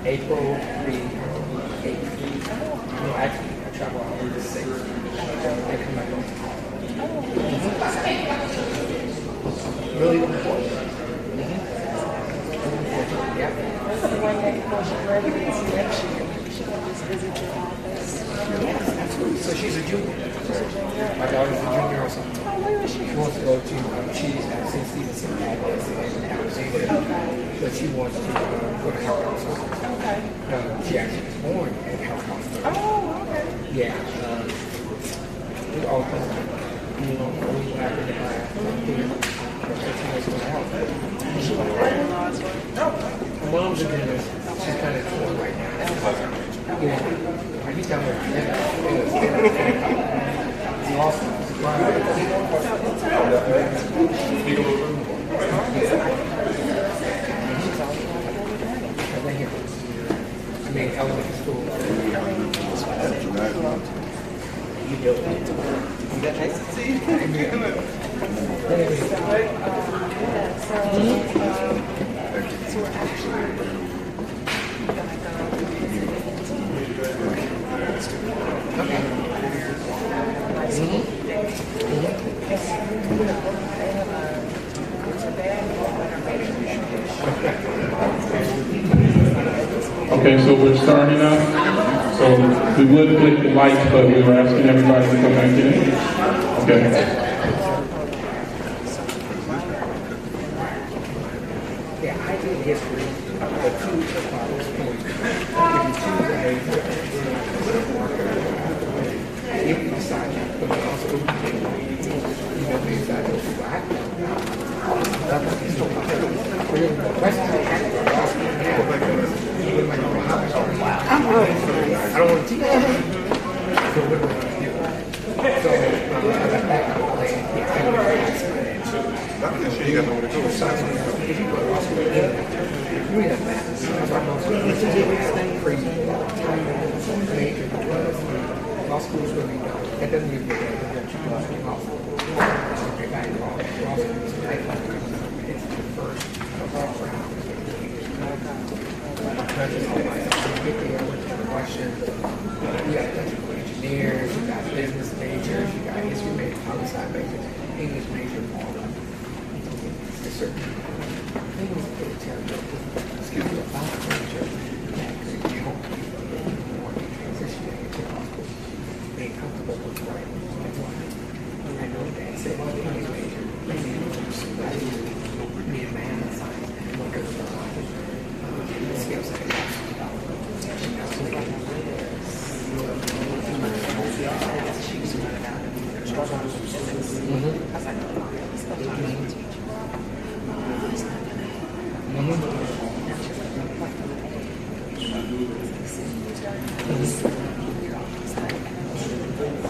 April the 8th. No, actually, I travel out on the 6th. I come back home. Really important. Yeah. That's the one that goes to residency next year. She will just visit your office. Yes, absolutely. So she's a junior. My daughter's a junior also. Oh, where is she? She wants to go to, she's at St. Stevenson Campus in Alexandria. But she wants to go to Howard Hospital. Okay. She actually was born at Howard Hospital. Oh, okay. Yeah. We all come, you know, we laugh in the class. She went to law school. Her mom's a dentist. She's kind of torn right now. Yeah. I used to have her it's awesome. I mean, elementary school. You do it. You got nice to see you. So we're actually gonna Okay, so we're starting up. So we would click the lights, but we were asking everybody to come back in. Okay. Yeah, I did history, the two fathers. If you decide to put it on school, you know, you decide to do that. I don't want to teach you. So what do I do? So I got back to the plan. You got nowhere to go. If you go to law school, you ain't have math. Crazy. Law school is really dumb. That doesn't mean you're going to law school. Okay, back to law school. It's the first round. Get there with the question. You got electrical engineers, you got business majors, you got history majors, homicide majors, English major, all of them. There's certain things that they tell you, excuse me, about the major that could help you more transitioning into law school, being comfortable with writing. I know that said English major, maybe you can pursue that. Me and math and science, look at the skill set.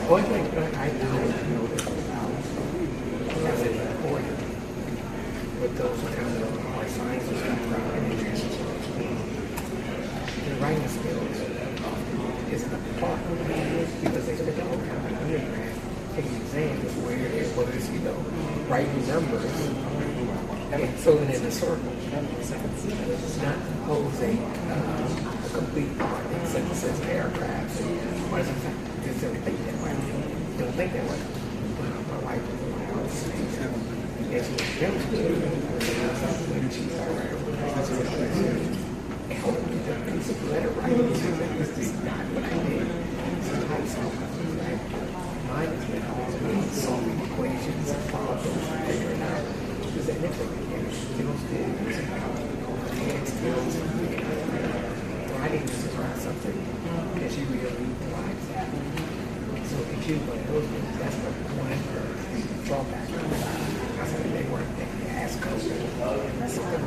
One thing I did notice as a reporter with those kind of hard sciences the writing skills is an important because they spend the whole time in undergrad taking exams where it was, you know, writing numbers and filling in the circle. It's not composing a complete thought in sentences, paragraphs, and what is it? Just don't think that way. Don't think that way. My wife was in my house saying, and she was very good when she's all right. Help me with a piece of letter writing. This is not what I did. Sometimes mine has been always solving equations and problems and figuring out is that next skills, hand skills, writing too. Because she really utilize that. So if you go to those groups, that's what one drawback. I said they weren't thinking as close. That's a good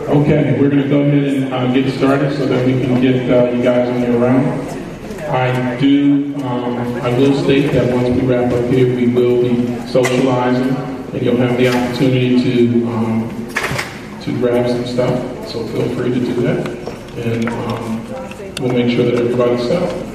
Okay, we're going to go ahead and get started so that we can get you guys on your round. I will state that once we wrap up here, we will be socializing, and you'll have the opportunity to grab some stuff. So feel free to do that, and we'll make sure that everybody's set.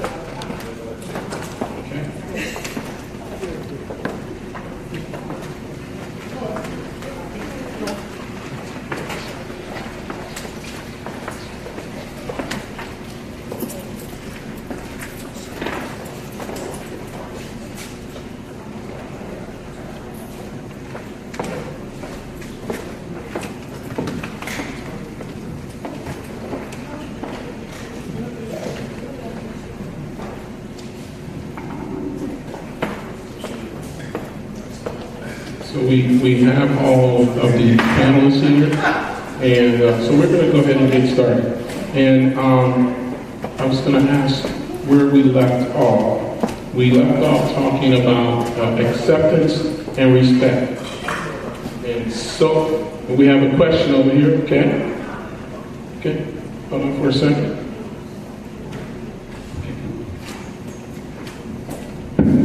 So we have all of the panelists here, and so we're going to go ahead and get started. And I was going to ask where we left off. We left off talking about acceptance and respect. And so we have a question over here, okay? Okay, hold on for a second.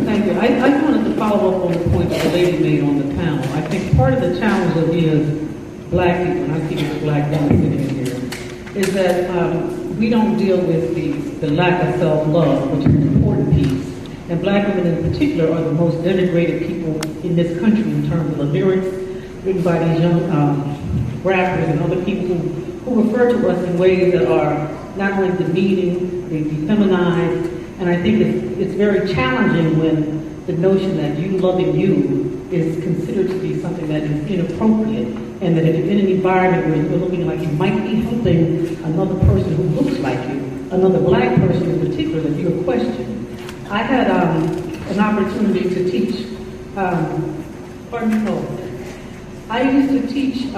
Thank you. I wanted to follow up on the point that the lady made on the panel. I think part of the challenge that we as black people, and I speak as a black woman sitting in here, is that we don't deal with the lack of self-love, which is an important piece. And black women in particular are the most denigrated people in this country in terms of the lyrics written by these young rappers and other people who refer to us in ways that are not only demeaning, they defeminize. And I think it's very challenging when the notion that you loving you is considered to be something that is inappropriate, and that if you're in an environment where you're looking like you might be helping another person who looks like you, another black person in particular, that you're questioned. I had an opportunity to teach, I used to teach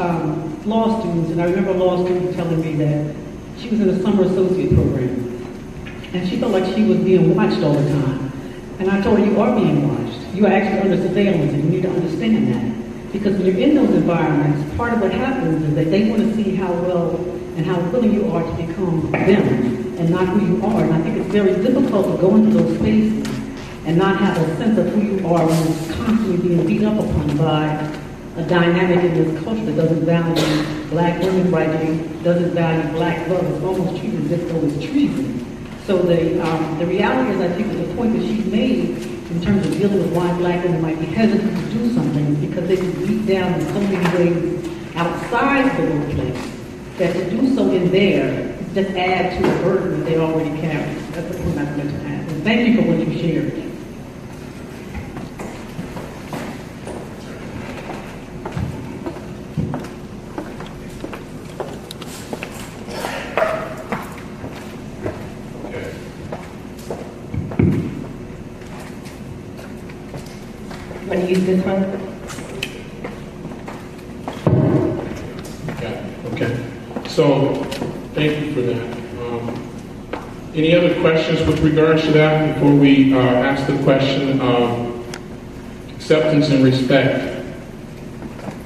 law students, and I remember a law student telling me that she was in a summer associate program. And she felt like she was being watched all the time. And I told her, you are being watched. You are actually under surveillance, and you need to understand that. Because when you're in those environments, part of what happens is that they want to see how well and how willing you are to become them and not who you are. And I think it's very difficult to go into those spaces and not have a sense of who you are when it's constantly being beat up upon by a dynamic in this culture that doesn't value black women rightly, doesn't value black love. It's almost treated as if though it's treason. So the reality is, I think, that the point that she's made in terms of dealing with why black women might be hesitant to do something is because they can beat down in so many ways outside the workplace that to do so in there just add to the burden that they already carry. That's the point I meant to add. And thank you for what you shared. Want to use this one? Okay. So, thank you for that. Any other questions with regards to that before we ask the question of acceptance and respect?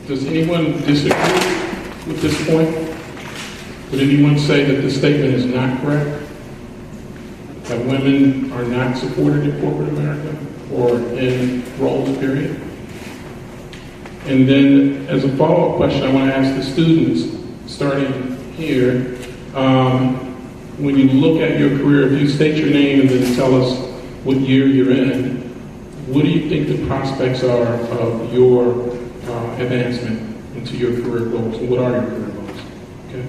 Does anyone disagree with this point? Would anyone say that the statement is not correct? That women are not supported in corporate America or in roles, period? And then, as a follow-up question, I want to ask the students, starting here, when you look at your career, if you state your name and then tell us what year you're in, what do you think the prospects are of your advancement into your career goals? What are your career goals? Okay.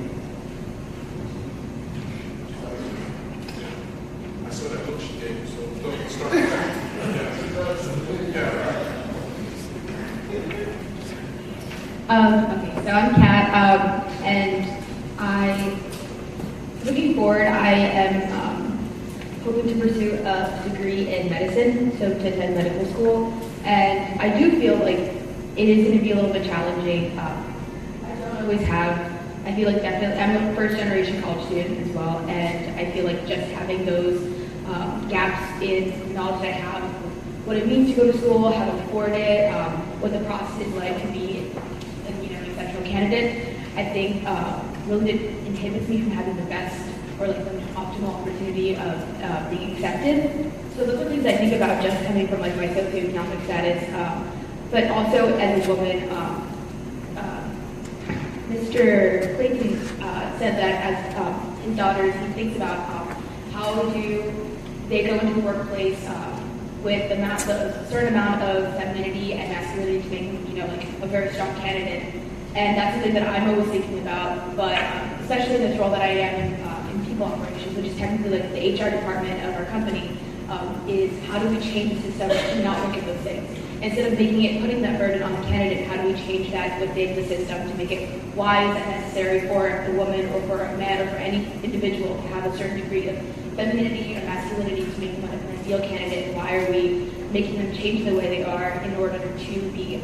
I saw that look she gave you, so don't start with that. Okay, so I'm Kat, and looking forward, I am hoping to pursue a degree in medicine, so to attend medical school. And I do feel like it is going to be a little bit challenging. I don't always have, I feel like definitely, I'm a first generation college student as well, and I feel like just having those gaps in knowledge that I have, what it means to go to school, how to afford it, what the process is like to be an exceptional candidate, I think really inhibits me from having the best or like the optimal opportunity of being accepted. So those are things I think about just coming from like my socioeconomic status, but also as a woman. Mr. Clayton said that as his daughters, he thinks about how do they go into the workplace with a certain amount of femininity and masculinity to make like a very strong candidate. And that's something that I'm always thinking about, but especially in this role that I am in people operations, which is technically like the HR department of our company, is how do we change the system to not look at those things? Instead of putting that burden on the candidate, how do we change that within the system to make it, why is that necessary for a woman or for a man or for any individual to have a certain degree of femininity or masculinity to make them an ideal candidate? Why are we making them change the way they are in order to be, an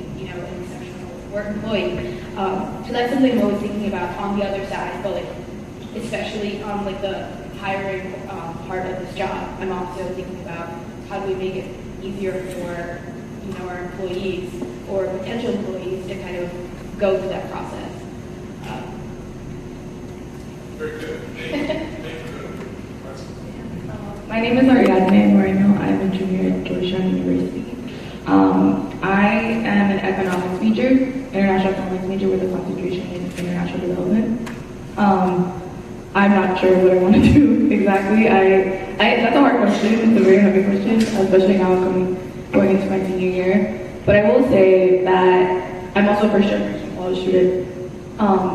exceptional work employee? So that's something I'm always thinking about on the other side, but like, especially on like the hiring part of this job, I'm also thinking about how do we make it easier for our employees or potential employees to kind of go through that process. Very good. My name is Ariadne Moreno. I'm a junior at Georgetown University. I am an economics major, international economics major with a concentration in international development. I'm not sure what I want to do exactly. That's a hard question. It's a very heavy question, especially now going into my senior year. But I will say that I'm also a first generation college student.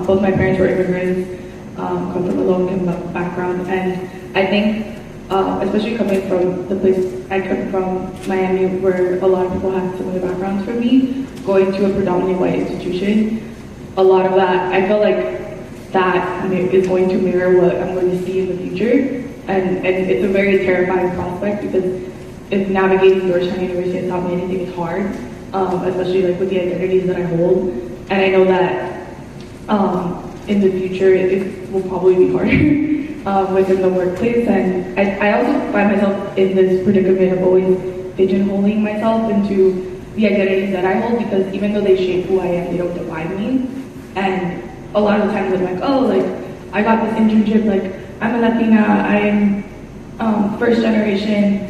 Both my parents were immigrants, come from a low-income background, and I think, especially coming from the place I come from, Miami, where a lot of people have similar backgrounds from me, going to a predominantly white institution, a lot of that, I feel like that is going to mirror what I'm going to see in the future, and it's a very terrifying prospect because if navigating Georgetown University has taught me anything, it's hard, especially like with the identities that I hold, and I know that in the future it will probably be harder within the workplace, and I also find myself in this predicament of always pigeonholing myself into the identities that I hold, because even though they shape who I am, they don't define me. And a lot of the times I'm like, oh, like I got this internship, like I'm a Latina, I'm first generation,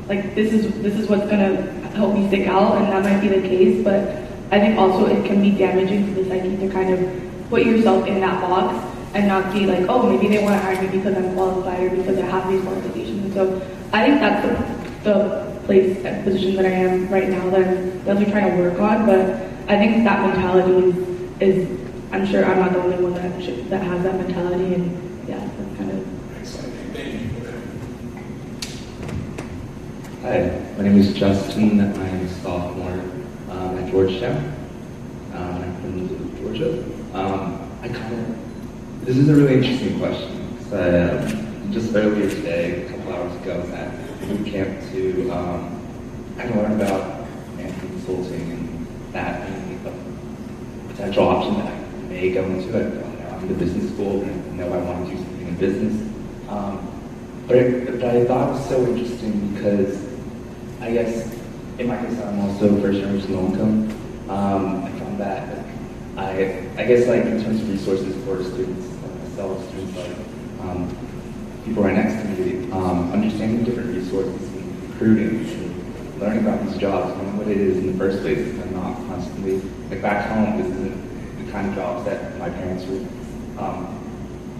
like this is what's gonna help me stick out, and that might be the case, but I think also it can be damaging to the psyche to kind of put yourself in that box and not see like, oh, maybe they want to hire me because I'm qualified or because I have these qualifications. And so I think that's the place and position that I am right now that I'm definitely trying to work on, but I think that mentality is I'm sure I'm not the only one that has that mentality, and yeah, that's kind of exciting. Thank you for that. Hi, my name is Justin. I'm a sophomore at Georgetown. I'm from Georgia. This is a really interesting question, because just earlier today, a couple hours ago, I was at boot camp to kind of learn about management consulting and that being a potential option that I may go into it. I'm in the business school and I know I want to do something in business. But I thought it was so interesting because I guess in my case I'm also first generation low income. I found that I guess like in terms of resources for students like myself, students like people right next to me, understanding different resources in recruiting and learning about these jobs, knowing what it is in the first place, and not constantly like back home. This isn't the kind of jobs that my parents would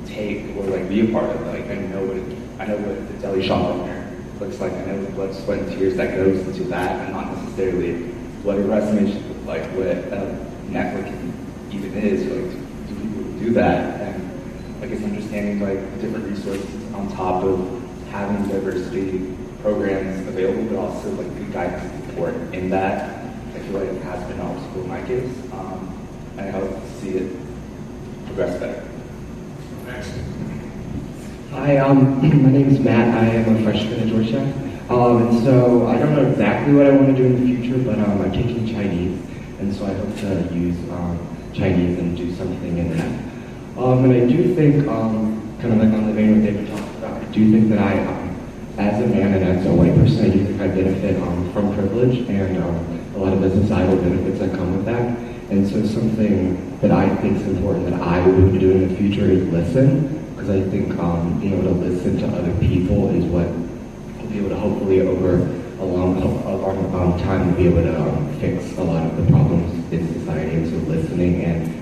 take or like be a part of. Like I know what the deli shop owner looks like. I know the blood, sweat, and tears that goes into that, and not necessarily what a resume should look like, what networking even is. Like, do people do that? And I guess understanding like different resources on top of having diversity programs available, but also like good guidance and support in that. I feel like it has been an obstacle in my case. And I hope to see it progress better. Excellent. Hi, my name is Matt. I am a freshman at Georgetown. And so I don't know exactly what I want to do in the future, but I'm taking Chinese, and so I hope to use Chinese and do something in that. And I do think, kind of like on the vein what David talked about, I do think that I, as a man and as a white person, I do think I benefit from privilege and a lot of the societal benefits that come with that. And so something that I think is important that I will be doing in the future is listen, because I think being able to listen to other people is what will be able to hopefully over a long time be able to fix a lot of the problems in society. And so listening, and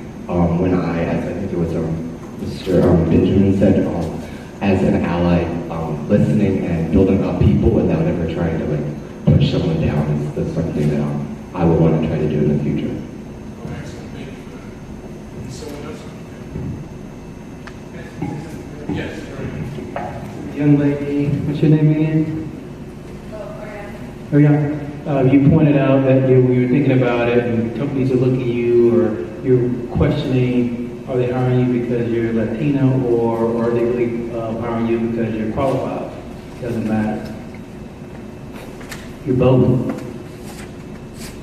when I, as I think it was Mr. Benjamin said, as an ally, listening and building up people without ever trying to like push someone down is something that I would want to try to do in the future. Yes. Young lady, what's your name again? Ariana. You pointed out that when you were thinking about it, and companies are looking at you, or you're questioning, are they hiring you because you're Latino, or are they really hiring you because you're qualified? Doesn't matter. You're both.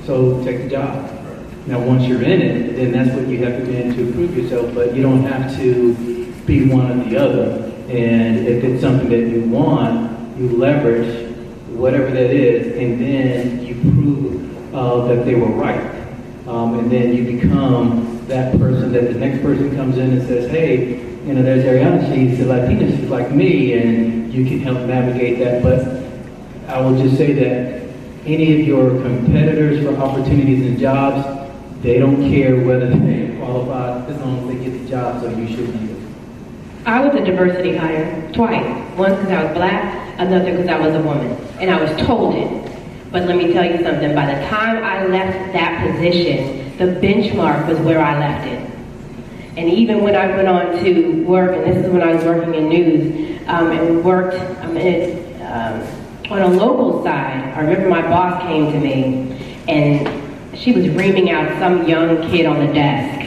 So take the job. Now, once you're in it, then that's what you have to do to prove yourself. But you don't have to be one or the other. And if it's something that you want, you leverage whatever that is, and then you prove that they were right. And then you become that person that the next person comes in and says, hey, you know, there's Ariana, she's a Latina, she's like me, and you can help navigate that. But I will just say that any of your competitors for opportunities and jobs, they don't care whether they qualify as long as they get the job, so you should be. I was a diversity hire twice. Once because I was black, another because I was a woman. And I was told it. But let me tell you something, by the time I left that position, the benchmark was where I left it. And even when I went on to work, and this is when I was working in news, and worked on a local side, I remember my boss came to me, and she was reaming out some young kid on the desk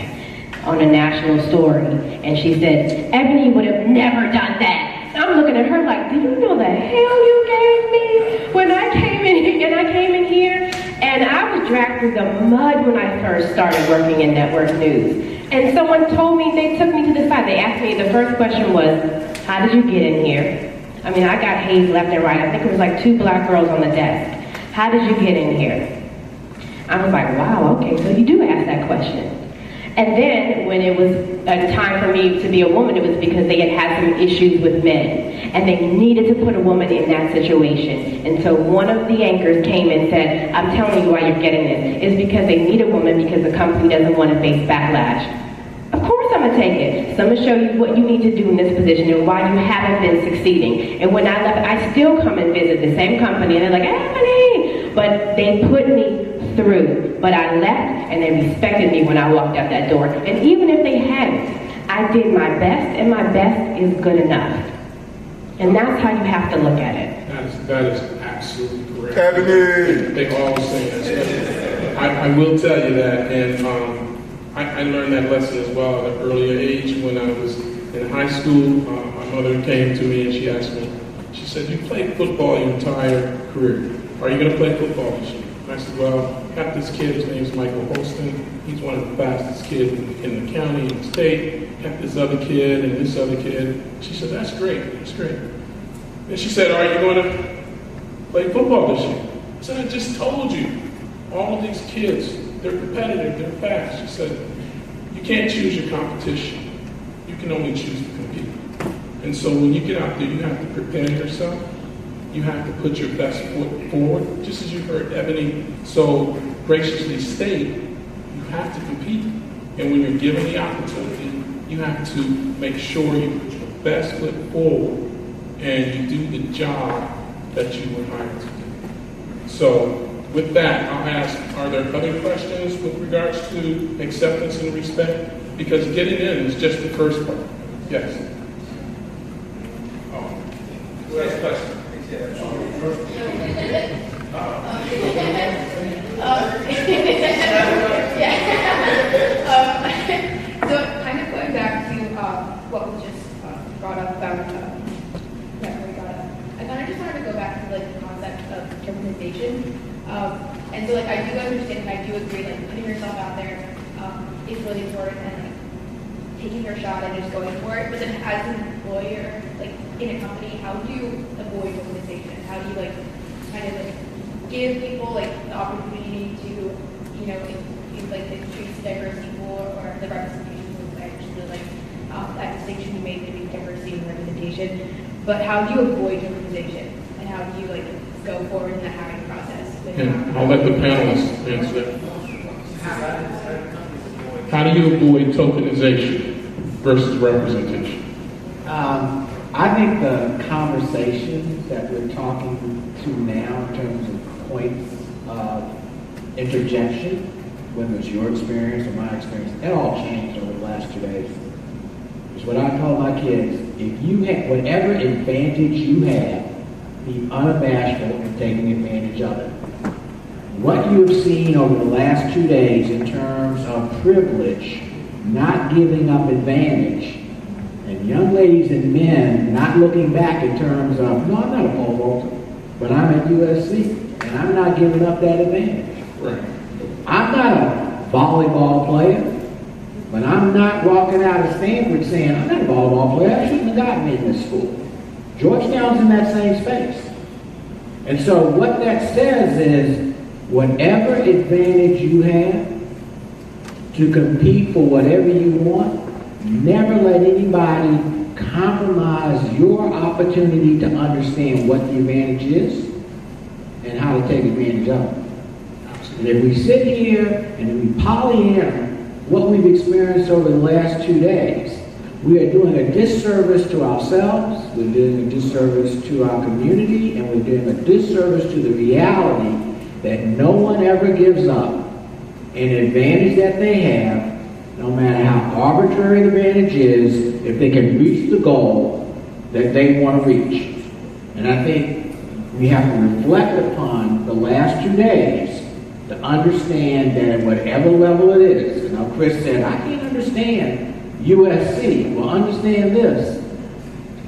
on a national story, and she said, Ebony would have never done that. And I'm looking at her like, do you know the hell you gave me when I came in here? And I was dragged through the mud when I first started working in network news. And someone told me, they took me to the side. They asked me, the first question was, how did you get in here? I mean, I got hazed left and right. I think it was like 2 black girls on the desk. How did you get in here? I was like, wow, okay, so you do ask that question. And then when it was a time for me to be a woman, it was because they had some issues with men. And they needed to put a woman in that situation. And so one of the anchors came and said, I'm telling you why you're getting this. It's because they need a woman because the company doesn't want to face backlash. Of course I'm going to take it. So I'm going to show you what you need to do in this position and why you haven't been succeeding. And when I left, I still come and visit the same company, and they're like, Ebony! But they put me through. But I left, and they respected me when I walked out that door. And even if they hadn't, I did my best, and my best is good enough. And that's how you have to look at it. That is absolutely correct. Ebony! They all say that. I will tell you that, and I learned that lesson as well at an earlier age. When I was in high school, my mother came to me and she asked me, she said, you played football your entire career. Are you going to play football this year? And I said, well, I got this kid, his name's Michael Holston. He's one of the fastest kids in the county, in the state. Got this other kid and this other kid. She said, that's great, that's great. And she said, are you going to play football this year? I said, I just told you. All of these kids, they're competitive, they're fast. She said, you can't choose your competition. You can only choose to compete. And so when you get out there, you have to prepare yourself. You have to put your best foot forward, just as you heard Ebony so graciously state, you have to compete. And when you're given the opportunity, you have to make sure you put your best foot forward and you do the job that you were hired to do. So with that, I'll ask, are there other questions with regards to acceptance and respect? Because getting in is just the first part. Yes? Oh, who has a question? So kind of going back to what was just brought up about I kind of just wanted to go back to like the concept organization. And so like I do understand and I do agree, like putting yourself out there is really important and like taking your shot and just going for it. But then as an employer, like in a company, how do you avoid organization? How do you like kind of like give people like the opportunity to, you know, like the choose diverse people or the representation of actually like that distinction you made between diversity and representation. But how do you avoid tokenization? And how do you like go forward in the hiring process? And I'll let the panelists answer that. How do you avoid tokenization versus representation? I think the conversations that we're talking to now in terms of points of interjection, whether it's your experience or my experience, it all changed over the last 2 days. It's what I tell my kids, if you have whatever advantage you have, be unabashful in taking advantage of it. What you have seen over the last 2 days in terms of privilege, not giving up advantage, and young ladies and men not looking back in terms of, no, I'm not a pole vaulter, but I'm at USC, and I'm not giving up that advantage. Right. I'm not a volleyball player, but I'm not walking out of Stanford saying, I'm not a volleyball player, I shouldn't have gotten in this school. Georgetown's in that same space. And so what that says is, whatever advantage you have to compete for whatever you want, never let anybody compromise your opportunity to understand what the advantage is and how to take advantage of it. And if we sit here and we Pollyanna what we've experienced over the last 2 days, we are doing a disservice to ourselves, we're doing a disservice to our community, and we're doing a disservice to the reality that no one ever gives up an advantage that they have, no matter how arbitrary the advantage is, if they can reach the goal that they want to reach. And I think we have to reflect upon the last 2 days to understand that at whatever level it is, and now Chris said, I can't understand USC. Well, understand this.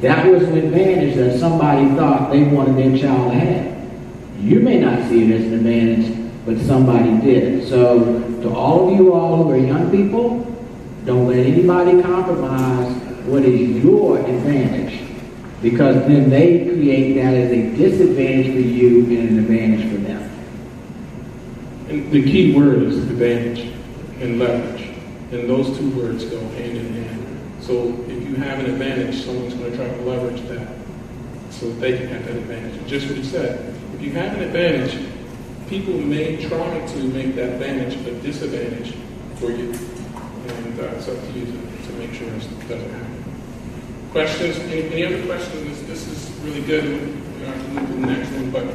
That was an advantage that somebody thought they wanted their child to have. You may not see it as an advantage, but somebody did. So to all of you all who are young people, don't let anybody compromise what is your advantage, because then they create that as a disadvantage for you and an advantage for them. And the key word is advantage and leverage. And those two words go hand in hand. So if you have an advantage, someone's going to try to leverage that so that they can have that advantage. And just what you said, if you have an advantage, people may try to make that advantage a disadvantage for you. And it's up to you to make sure this doesn't happen. Questions? Any other questions? This is really good. We're going to move to the next one, but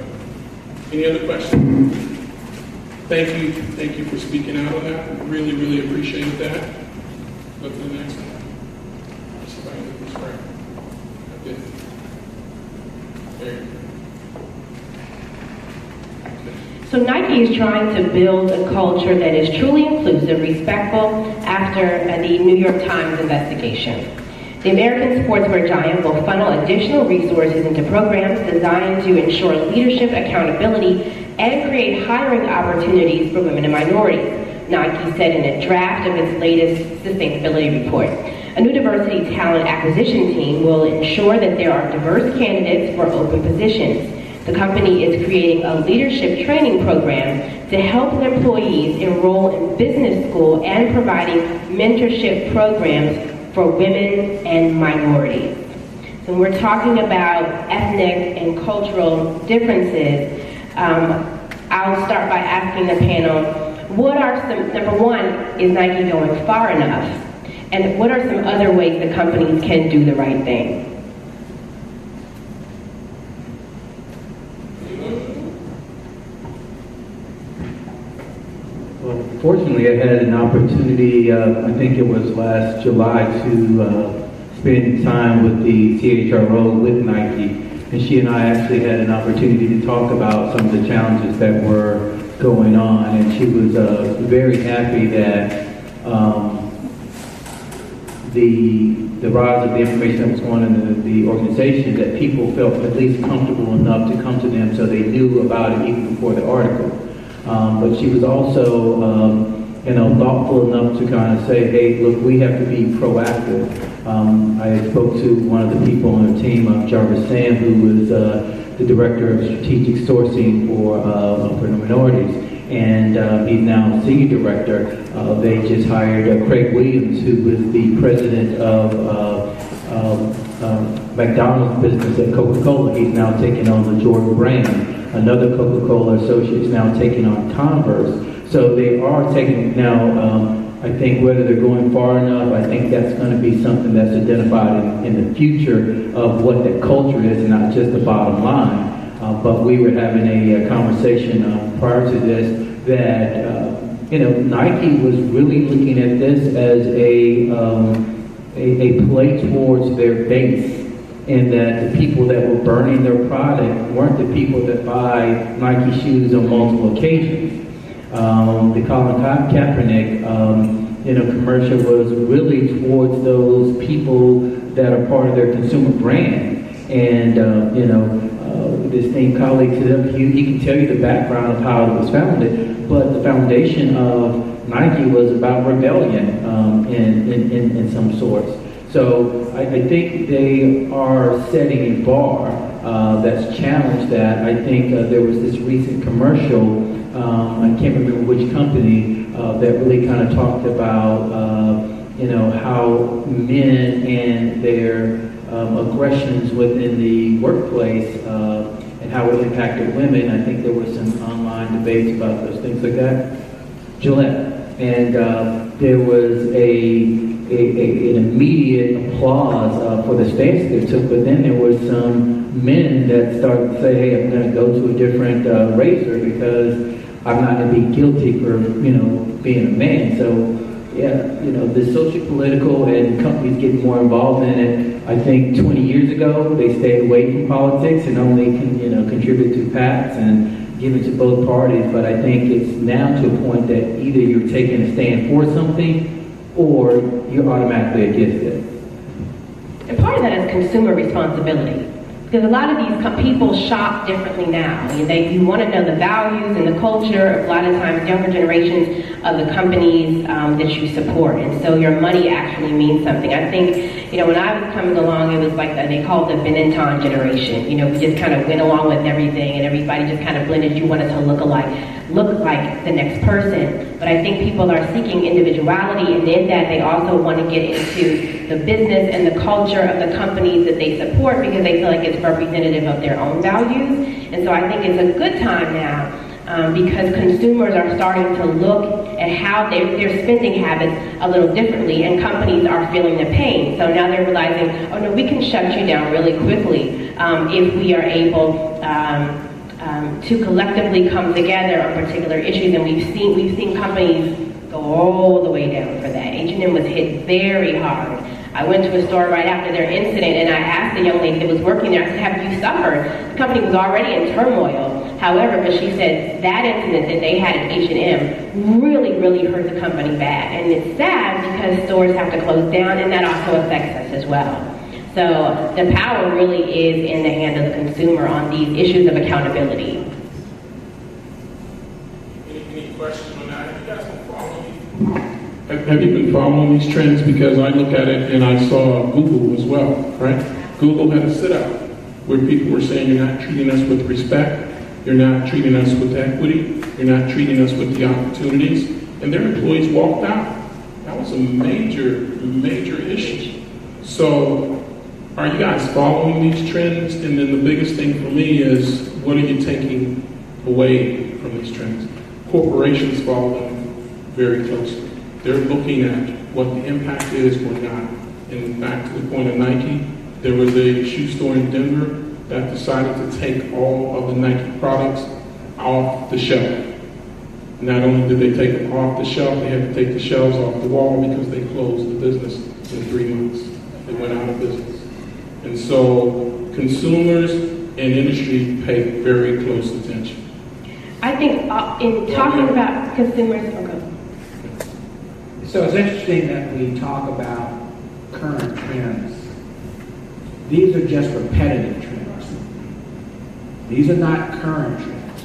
any other questions? Thank you for speaking out on that. Really, really appreciate that. Look to the next one. Good. There you go. So Nike is trying to build a culture that is truly inclusive, respectful after the New York Times investigation. The American sportswear giant will funnel additional resources into programs designed to ensure leadership accountability and create hiring opportunities for women and minorities, Nike said in a draft of its latest sustainability report. A new diversity talent acquisition team will ensure that there are diverse candidates for open positions. The company is creating a leadership training program to help employees enroll in business school and providing mentorship programs for women and minorities. So we're talking about ethnic and cultural differences. I'll start by asking the panel, what are some, number one, is Nike going far enough? And what are some other ways that companies can do the right thing? Well, fortunately, I had an opportunity, I think it was last July, to spend time with the CHRO with Nike. And she and I actually had an opportunity to talk about some of the challenges that were going on. And she was very happy that the rise of the information that was going on in the organization, that people felt at least comfortable enough to come to them so they knew about it even before the article. But she was also, thoughtful enough to kind of say, hey, look, we have to be proactive. I spoke to one of the people on the team, Jarvis Sam, who was the director of strategic sourcing for the minorities, and he's now senior director. They just hired Craig Williams, who was the president of McDonald's business at Coca-Cola. He's now taking on the Jordan brand. Another Coca-Cola associate is now taking on Converse. So they are taking now. I think whether they're going far enough, I think that's going to be something that's identified in the future of what that culture is, and not just the bottom line. But we were having a conversation prior to this that Nike was really looking at this as a play towards their base, and that the people that were burning their product weren't the people that buy Nike shoes on multiple occasions. The Colin Kaepernick, commercial was really towards those people that are part of their consumer brand. And, this esteemed colleague to them, he can tell you the background of how it was founded, but the foundation of Nike was about rebellion in some sorts. So I think they are setting a bar that's challenged that. I think there was this recent commercial, I can't remember which company, that really kind of talked about, how men and their aggressions within the workplace and how it impacted women. I think there was some online debates about those things like that. Gillette. And there was an immediate applause for the stance they took, but then there were some men that started to say, hey, I'm going to go to a different razor because I'm not going to be guilty for, being a man. So, the social political and companies get more involved in it. I think 20 years ago, they stayed away from politics and only contribute to PACs and give it to both parties. But I think it's now to a point that either you're taking a stand for something or you're automatically against it. And part of that is consumer responsibility. Because a lot of these people shop differently now. You want to know the values and the culture. A lot of times, younger generations of the companies that you support, and so your money actually means something. I think, when I was coming along, it was like they called the Benetton generation. We just kind of went along with everything, and everybody just kind of blended. You wanted to look like the next person. But I think people are seeking individuality, and in that, they also want to get into the business and the culture of the companies that they support because they feel like it's representative of their own values. And so I think it's a good time now because consumers are starting to look at how their spending habits a little differently, and companies are feeling the pain. So now they're realizing, oh no, we can shut you down really quickly if we are able to collectively come together on particular issues. And we've seen companies go all the way down for that. H&M was hit very hard. I went to a store right after their incident, and I asked the young lady that was working there, I said, have you suffered? The company was already in turmoil. However, but she said that incident that they had at H&M really, really hurt the company bad. And it's sad because stores have to close down, and that also affects us as well. So the power really is in the hand of the consumer on these issues of accountability. Any questions on that? Have you guys been following? Have you been following these trends? Because I look at it and I saw Google as well, right? Google had a sit-out where people were saying you're not treating us with respect, you're not treating us with equity, you're not treating us with the opportunities, and their employees walked out. That was a major, major issue. So are you guys following these trends? And then the biggest thing for me is, what are you taking away from these trends? Corporations follow them very closely. They're looking at what the impact is or not. And back to the point of Nike, there was a shoe store in Denver that decided to take all of the Nike products off the shelf. Not only did they take them off the shelf, they had to take the shelves off the wall because they closed the business in 3 months. They went out of business. And so consumers and industry pay very close attention. I think in talking about consumers, So it's interesting that we talk about current trends. These are just repetitive trends. These are not current trends.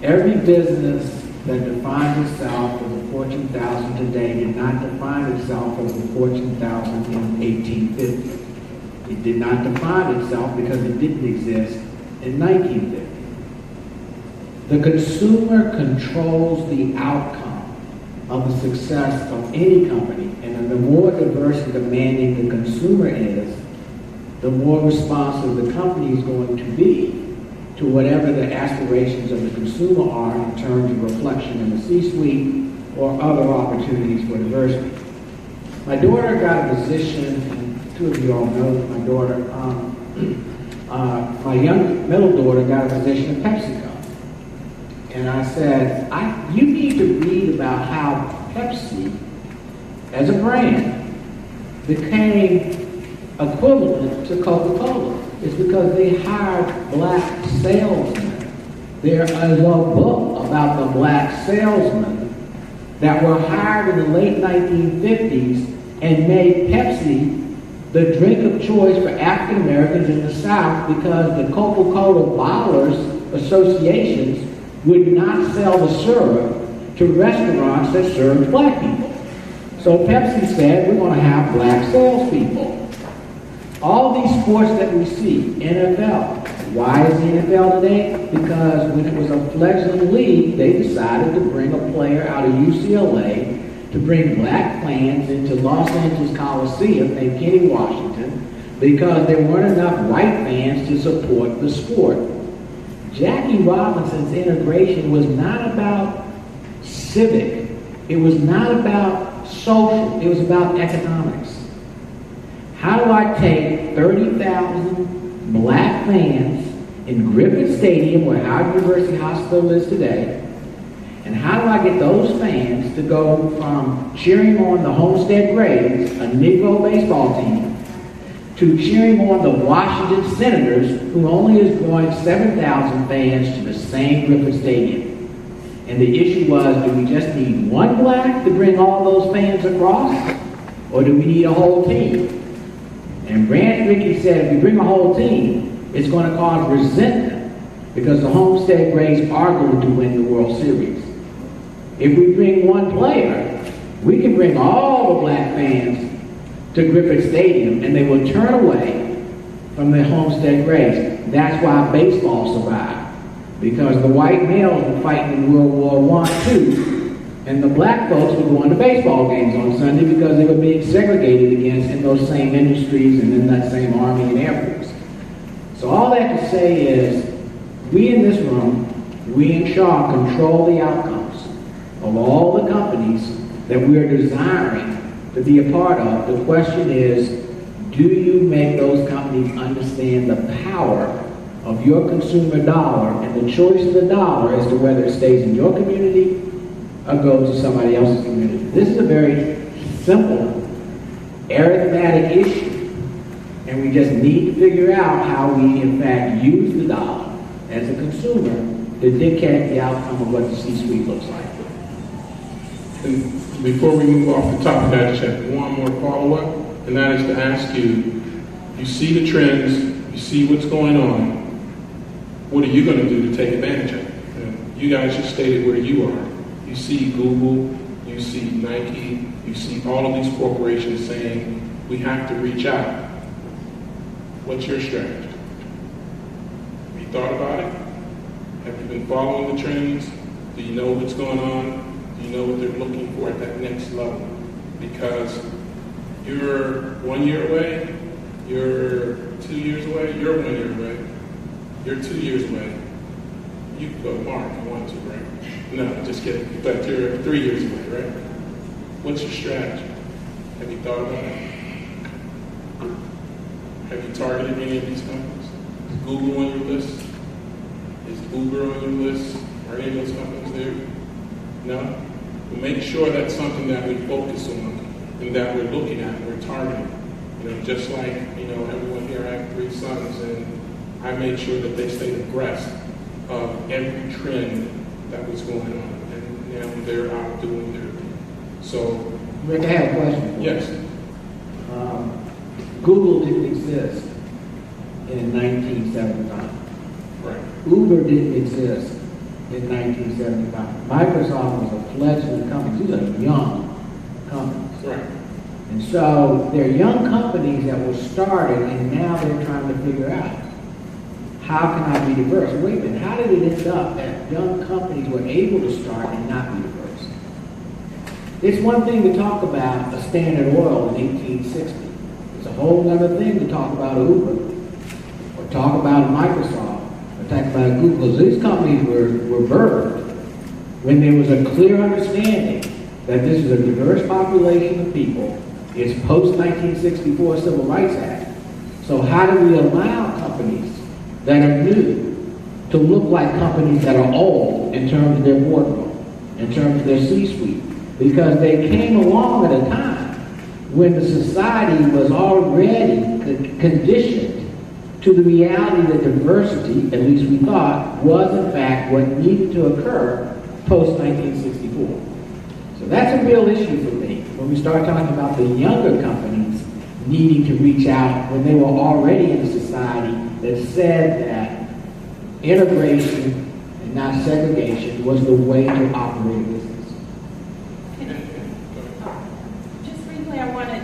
Every business that defines itself as a Fortune 1000 today did not define itself as a Fortune 1000 in 1850. It did not define itself because it didn't exist in 1950. The consumer controls the outcome of the success of any company, and the more diverse and demanding the consumer is, the more responsive the company is going to be to whatever the aspirations of the consumer are in terms of reflection in the C-suite or other opportunities for diversity. My daughter got a position, and two of you all know my daughter, my middle daughter got a position at PepsiCo. And I said, you need to read about how Pepsi, as a brand, became equivalent to Coca-Cola. It's because they hired black salesmen. There is a book about the black salesmen that were hired in the late 1950s and made Pepsi the drink of choice for African Americans in the South because the Coca-Cola bottlers associations would not sell the syrup to restaurants that served black people. So Pepsi said, we're going to have black salespeople. All these sports that we see, NFL. Why is the NFL today? Because when it was a fledgling league, they decided to bring a player out of UCLA to bring black fans into Los Angeles Coliseum named Kenny Washington because there weren't enough white fans to support the sport. Jackie Robinson's integration was not about civic. It was not about social. It was about economics. How do I take 30,000 black fans in Griffith Stadium, where Howard University Hospital is today, and how do I get those fans to go from cheering on the Homestead Braves, a Negro baseball team, to cheering on the Washington Senators, who only is drawing 7,000 fans to the same Griffith Stadium? And the issue was, do we just need one black to bring all those fans across, or do we need a whole team? And Branch Rickey said, if we bring a whole team, it's going to cause resentment because the Homestead Braves are going to win the World Series. If we bring one player, we can bring all the black fans to Griffith Stadium and they will turn away from the Homestead Braves. That's why baseball survived, because the white males were fighting in World War I, II, and the black folks were going to baseball games on Sunday because they were being segregated against in those same industries and in that same Army and Air Force. So all that to say is, we in this room, we in Shaw control the outcomes of all the companies that we're desiring to be a part of. The question is, do you make those companies understand the power of your consumer dollar and the choice of the dollar as to whether it stays in your community or goes to somebody else's community? This is a very simple arithmetic issue, and we just need to figure out how we, in fact, use the dollar as a consumer to dictate the outcome of what the C-suite looks like. And before we move off the topic, I just have one more follow-up, and that is to ask you, you see the trends, you see what's going on, what are you going to do to take advantage of it? You guys just stated where you are. You see Google, you see Nike, you see all of these corporations saying, we have to reach out. What's your strategy? Have you thought about it? Have you been following the trends? Do you know what's going on? Do you know what they're looking for at that next level? Because you're 1 year away, you're 2 years away, you're 1 year away, you're 2 years away. You could go tomorrow if you want to, right? No, just kidding. But you're 3 years away, right? What's your strategy? Have you thought about it? Have you targeted any of these companies? Is Google on your list? Is Uber on your list? Are any of those companies there? No? Well, make sure that's something that we focus on and that we're looking at, we're targeting. You know, just like, you know, everyone here, I have 3 sons, and I made sure that they stayed abreast of every trend that was going on, and now they're out doing their thing. So, Rick, I have a question. Yes. Google didn't exist in 1975. Right. Uber didn't exist in 1975. Microsoft was a fledgling company. These are young companies. Right. And so they're young companies that were started, and now they're trying to figure out, how can I be diverse? Wait a minute, how did it end up that young companies were able to start and not be diverse? It's one thing to talk about a Standard Oil in 1860. It's a whole other thing to talk about Uber, or talk about Microsoft, or talk about Google. These companies were birthed when there was a clear understanding that this is a diverse population of people. It's post-1964 Civil Rights Act. So how do we allow companies that are new to look like companies that are old in terms of their boardroom, in terms of their C-suite? Because they came along at a time when the society was already conditioned to the reality that diversity, at least we thought, was in fact what needed to occur post-1964. So that's a real issue for me when we start talking about the younger companies needing to reach out when they were already in a society that said that integration and not segregation was the way to operate a business. Just briefly, I wanted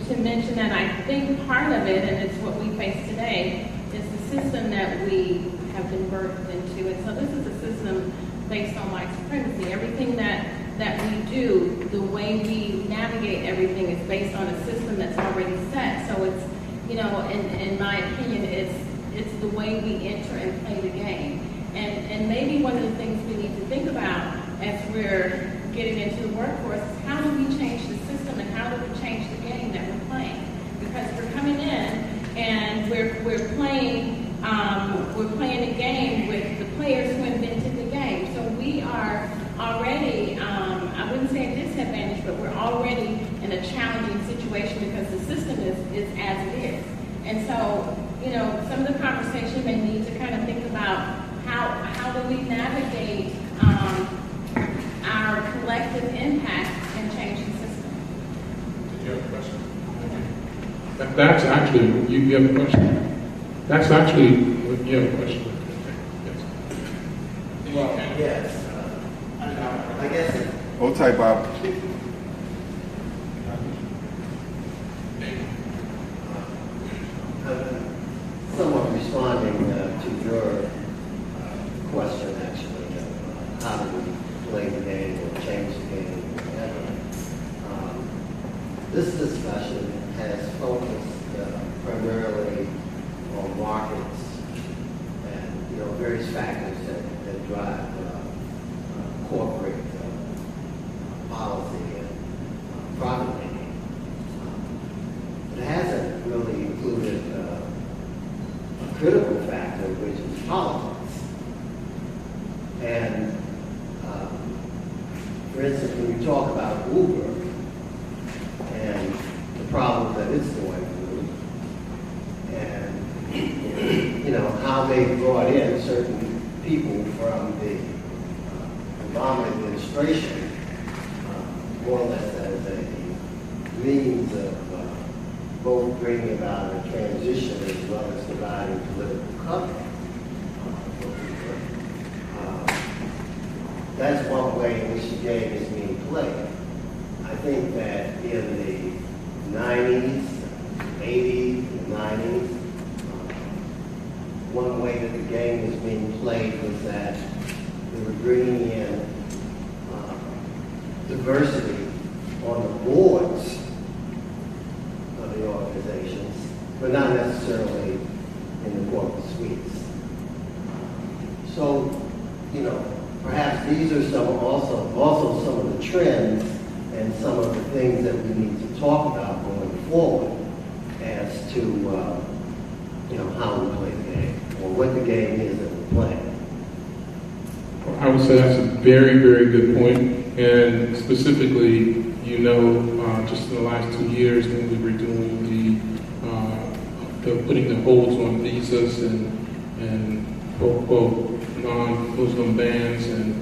to mention that I think part of it, and it's what we face today, is the system that we have been birthed into. And so this is a system based on white supremacy. Everything that we do, the way we navigate everything is based on a system that's already set. So it's, in my opinion, it's the way we enter and play the game. And maybe one of the things we need to think about as we're getting into the workforce is how do we change the system and how do we change the game that we're playing? Because we're coming in and we're playing a game with the players who invented the game. So we are already, I wouldn't say a disadvantage, but we're already in a challenging situation because the system is as it is. And so, some of the conversation may need to kind of think about how do we navigate our collective impact and change the system. Did you have a question? That's actually, you have a question? That's actually, you have a question? Yes. Well, yes. I guess. Hold tight, Bob. Somewhat responding to your question, actually, of how do we play the game or change the game, whatever. This discussion has focused primarily on markets and various factors that drive corporate policy and profit making. It hasn't really included a critical factor, which is politics. And for instance, when you talk about Uber and the problems that it's going through, and how they brought in certain people from the Obama administration, more or less as a means of both bringing about a transition as well as providing political cover for people. That's one way in which the game is being played. I think that in the 90s, 80s, and 90s, one way that the game was being played was that they were bringing in diversity on the boards of the organizations, but not necessarily in the corporate suites. So, perhaps these are also some of the trends and some of the things that we need to talk about going forward as to how we play the game or what the game is that we're playing. I would say that's a very, very good point. And specifically, just in the last 2 years when we were doing the putting the holds on visas and quote non-Muslim bans and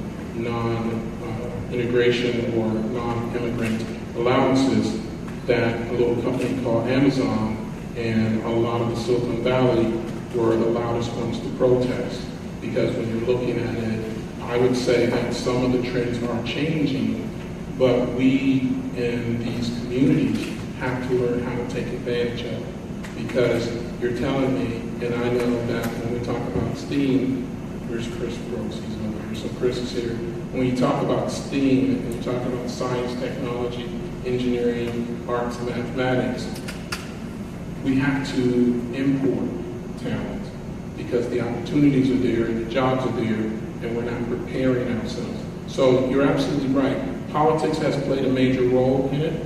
non-integration or non-immigrant allowances, that a little company called Amazon and a lot of the Silicon Valley were the loudest ones to protest. Because when you're looking at it, I would say that some of the trends are changing, but we in these communities have to learn how to take advantage of it. Because you're telling me, and I know that when we talk about STEAM, where's Chris Brooks? He's over here. So Chris is here. When you talk about STEAM, and you talk about science, technology, engineering, arts, and mathematics, we have to import talent because the opportunities are there, the jobs are there, and we're not preparing ourselves. So you're absolutely right. Politics has played a major role in it,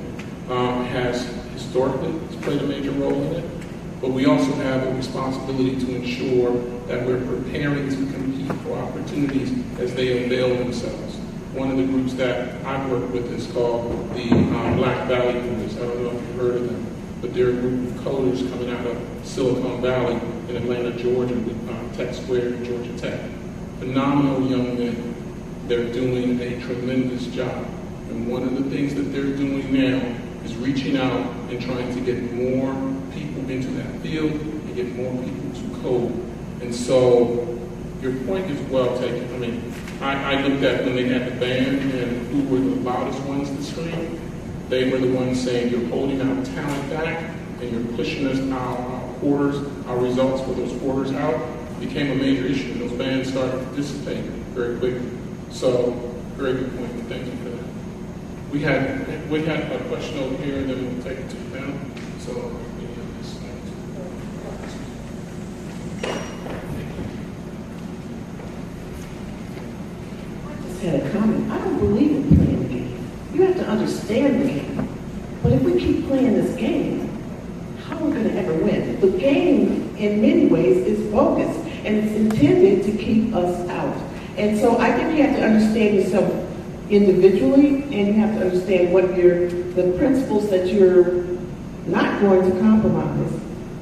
has historically played a major role in it, but we also have a responsibility to ensure that we're preparing to compete for opportunities as they unveil themselves. One of the groups that I've worked with is called the Black Valley Boys. I don't know if you've heard of them, but they're a group of coders coming out of Silicon Valley in Atlanta, Georgia, with Tech Square and Georgia Tech. Phenomenal young men. They're doing a tremendous job. And one of the things that they're doing now is reaching out and trying to get more people into that field and get more people to code. And so your point is well taken. I mean, I looked at when they had the band and who were the loudest ones to scream. They were the ones saying you're holding our talent back and you're pushing us our quarters, our results for those quarters out. It became a major issue. Those bands started to dissipate very quickly. So, very good point. Thank you for that. We had a question over here, and then we'll take it to the panel. So, I just had a comment. I don't believe in playing the game. You have to understand the game. But if we keep playing this game, how are we going to ever win? The game, in many ways, is bogus, and it's intended to keep us out. And so I think you have to understand yourself individually, and you have to understand what the principles that you're not going to compromise.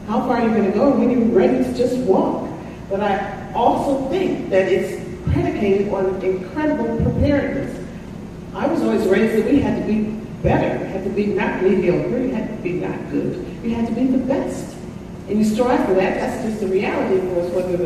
How far are you going to go, and when you're ready to just walk. But I also think that it's predicated on incredible preparedness. I was always raised that we had to be better. We had to be not mediocre. You had to be not good. You had to be the best. And you strive for that. That's just the reality for us, whether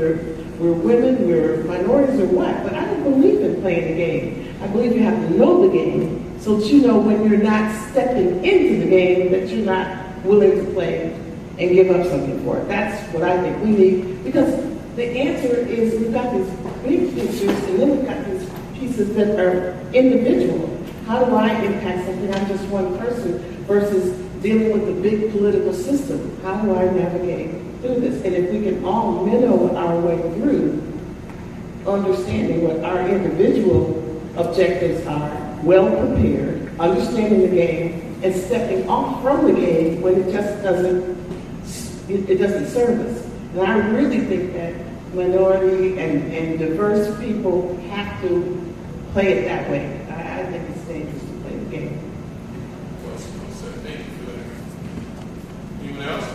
we're women, we're minorities, or what. But I don't believe in playing the game. I believe you have to know the game so that you know when you're not stepping into the game that you're not willing to play and give up something for it. That's what I think we need, because the answer is we've got these big pictures and then we've got these pieces that are individual. How do I impact something? I'm just one person versus dealing with the big political system. How do I navigate through this? And if we can all minnow our way through understanding what our individual objectives are, well prepared, understanding the game, and stepping off from the game when it just doesn't serve us. And I really think that minority and diverse people have to play it that way. I think it's dangerous to play the game. Well said. Thank you for that. Anyone else?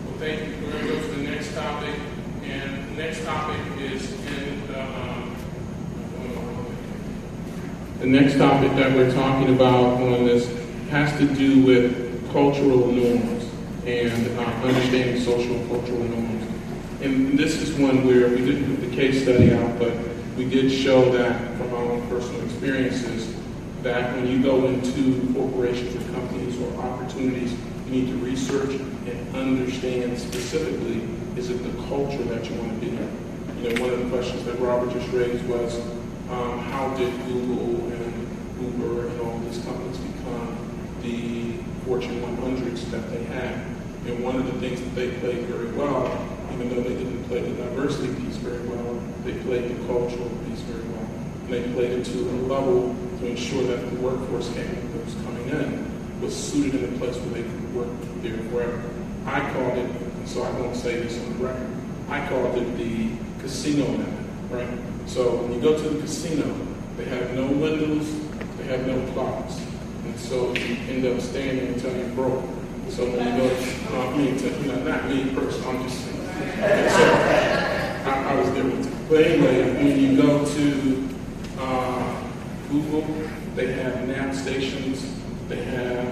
Well, thank you. We're going to go to the next topic. And the next topic is the next topic that we're talking about on this has to do with cultural norms and understanding social and cultural norms. And this is one where we didn't put the case study out, but we did show that from our own personal experiences that when you go into corporations or companies or opportunities, you need to research and understand specifically, is it the culture that you want to be in? You know, one of the questions that Robert just raised was, how did Google and Uber and all these companies become the Fortune 100s that they had? And one of the things that they played very well, even though they didn't play the diversity piece very well, they played the cultural piece very well. And they played it to a level to ensure that the workforce that was coming in was suited in a place where they could work there forever. I called it, and so I won't say this on the record, I called it the casino method, right? So when you go to the casino, they have no windows, they have no clocks. And so you end up standing until you're broke. So when you go to, not me personally, I'm just saying. So I was there with it. But anyway, when you go to Google, they have nap stations, they have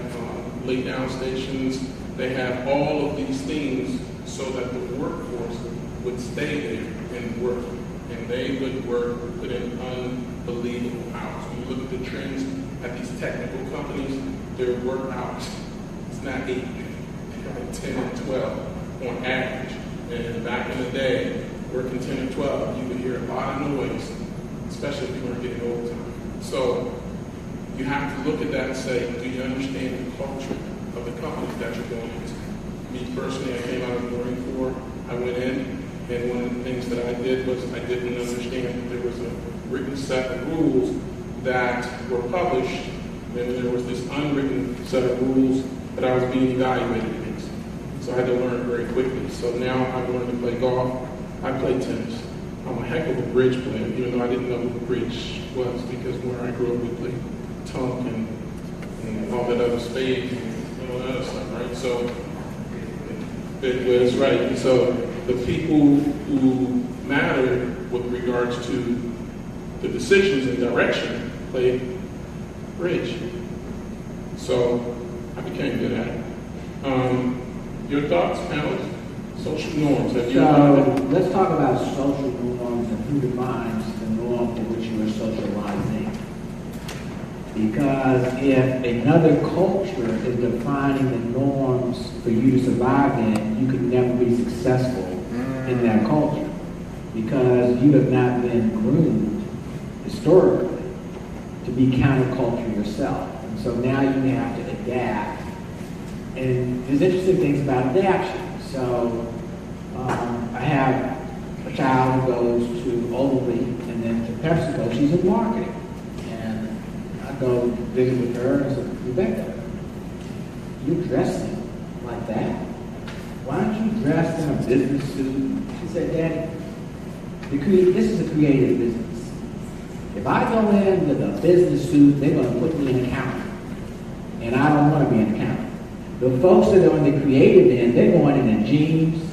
lay down stations. They have all of these things so that the workforce would stay there and work. And they would work, put in unbelievable hours. When you look at the trends at these technical companies, their work hours, it's not 8, they're like 10 and 12 on average. And back in the day, working 10 and 12, you would hear a lot of noise, especially if you weren't getting overtime. So you have to look at that and say, do you understand the culture of the companies that you're going into? Me personally, I came out of the Marine Corps, I went in, and one of the things that I did was I didn't understand that there was a written set of rules that were published, and there was this unwritten set of rules that I was being evaluated against. So I had to learn very quickly. So now I've learned to play golf. I play tennis. I'm a heck of a bridge player, even though I didn't know what bridge was, because where I grew up, we played tunk and all that other spades and all that other stuff, right? So that's right. And so the people who matter with regards to the decisions and direction play bridge. So I became good at it. Your thoughts, panelists? Social norms. Have you So let's talk about social norms and who defines the norm for which you are socializing. Because if another culture is defining the norms for you to survive in, you could never be successful in that culture. Because you have not been groomed historically to be counterculture yourself. And so now you have to adapt. And there's interesting things about adaptation. So I have a child who goes to Oldie and then to PepsiCo. She's in marketing. And I go visit with her and I said, Rebecca, you're dressing like that? Why aren't you dressed in a business suit? She said, Daddy, this is a creative business. If I go in with a business suit, they're going to put me in accounting. And I don't want to be an accountant. The folks that are on the creative end, they're going in jeans.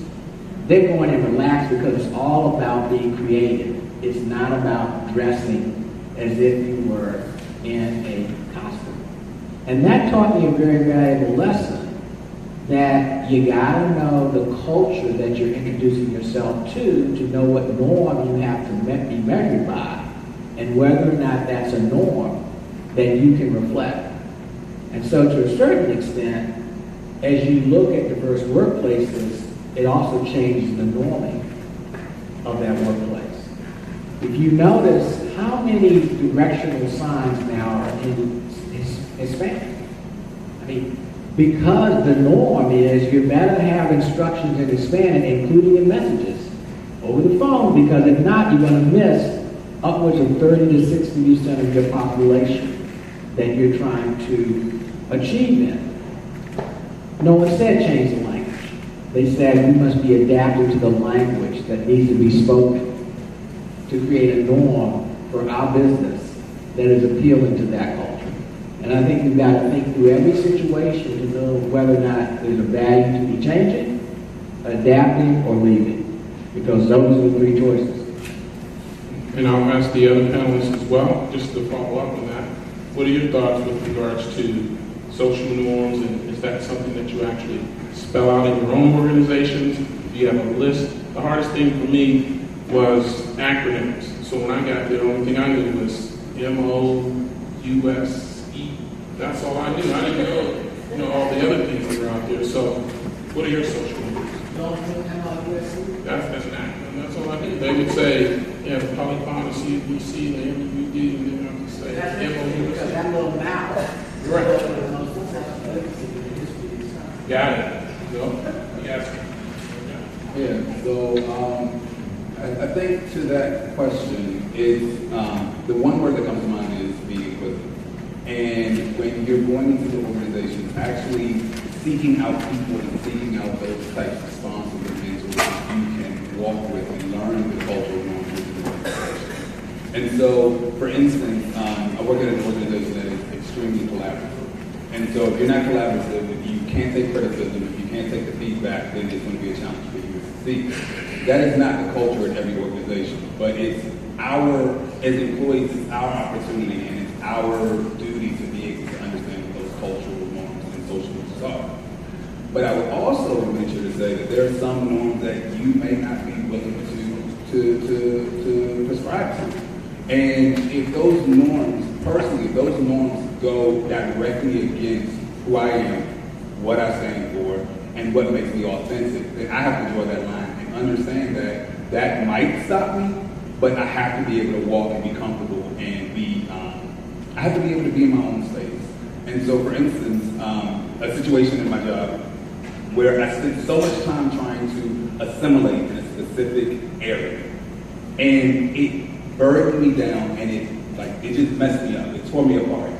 They're going in relaxed because it's all about being creative. It's not about dressing as if you were in a costume. And that taught me a very valuable lesson, that you gotta know the culture that you're introducing yourself to know what norm you have to be measured by, and whether or not that's a norm that you can reflect. And so to a certain extent, as you look at diverse workplaces, it also changes the norming of that workplace. If you notice how many directional signs now are in Hispanic. I mean, because the norm is you better have instructions in Hispanic, including in messages, over the phone, because if not, you're going to miss upwards of 30 to 60% of your population that you're trying to achieve in. No one said change the language. They said we must be adapted to the language that needs to be spoken to create a norm for our business that is appealing to that culture. And I think we've got to think through every situation to know whether or not there's a value to be changing, adapting, or leaving. Because those are the three choices. And I'll ask the other panelists as well, just to follow up on that. What are your thoughts with regards to social norms, and is that something that you actually spell out in your own organizations? Do you have a list? The hardest thing for me was acronyms. So when I got there, the only thing I knew was MOUSE. That's all I knew. I didn't know all the other things that were out there. So what are your social norms? That's an acronym. That's all I knew. They would say, yeah, the polyphonic CBC, the MUD, and then I would say MOUSE. Because that little mouth. Right. Got it. No? Yes. Yeah, so I think to that question is, the one word that comes to mind is being equivalent. And when you're going into the organization, actually seeking out people and seeking out those types of responsible individuals you can walk with and learn the cultural norms within the organization. And so, for instance, I work at an organization that is extremely collaborative. And so if you're not collaborative, if you can't take criticism, if you can't take the feedback, then it's going to be a challenge for you to succeed. That is not the culture at every organization, but it's our, as employees, it's our opportunity and it's our duty to be able to understand what those cultural norms and social norms are. But I would also venture to say that there are some norms that you may not be willing to prescribe to. And if those norms, personally, if those norms go directly against who I am, what I stand for, and what makes me authentic, then I have to draw that line and understand that that might stop me, but I have to be able to walk and be comfortable and I have to be able to be in my own space. And so, for instance, a situation in my job where I spent so much time trying to assimilate in a specific area, and it burdened me down, and it just messed me up. It tore me apart.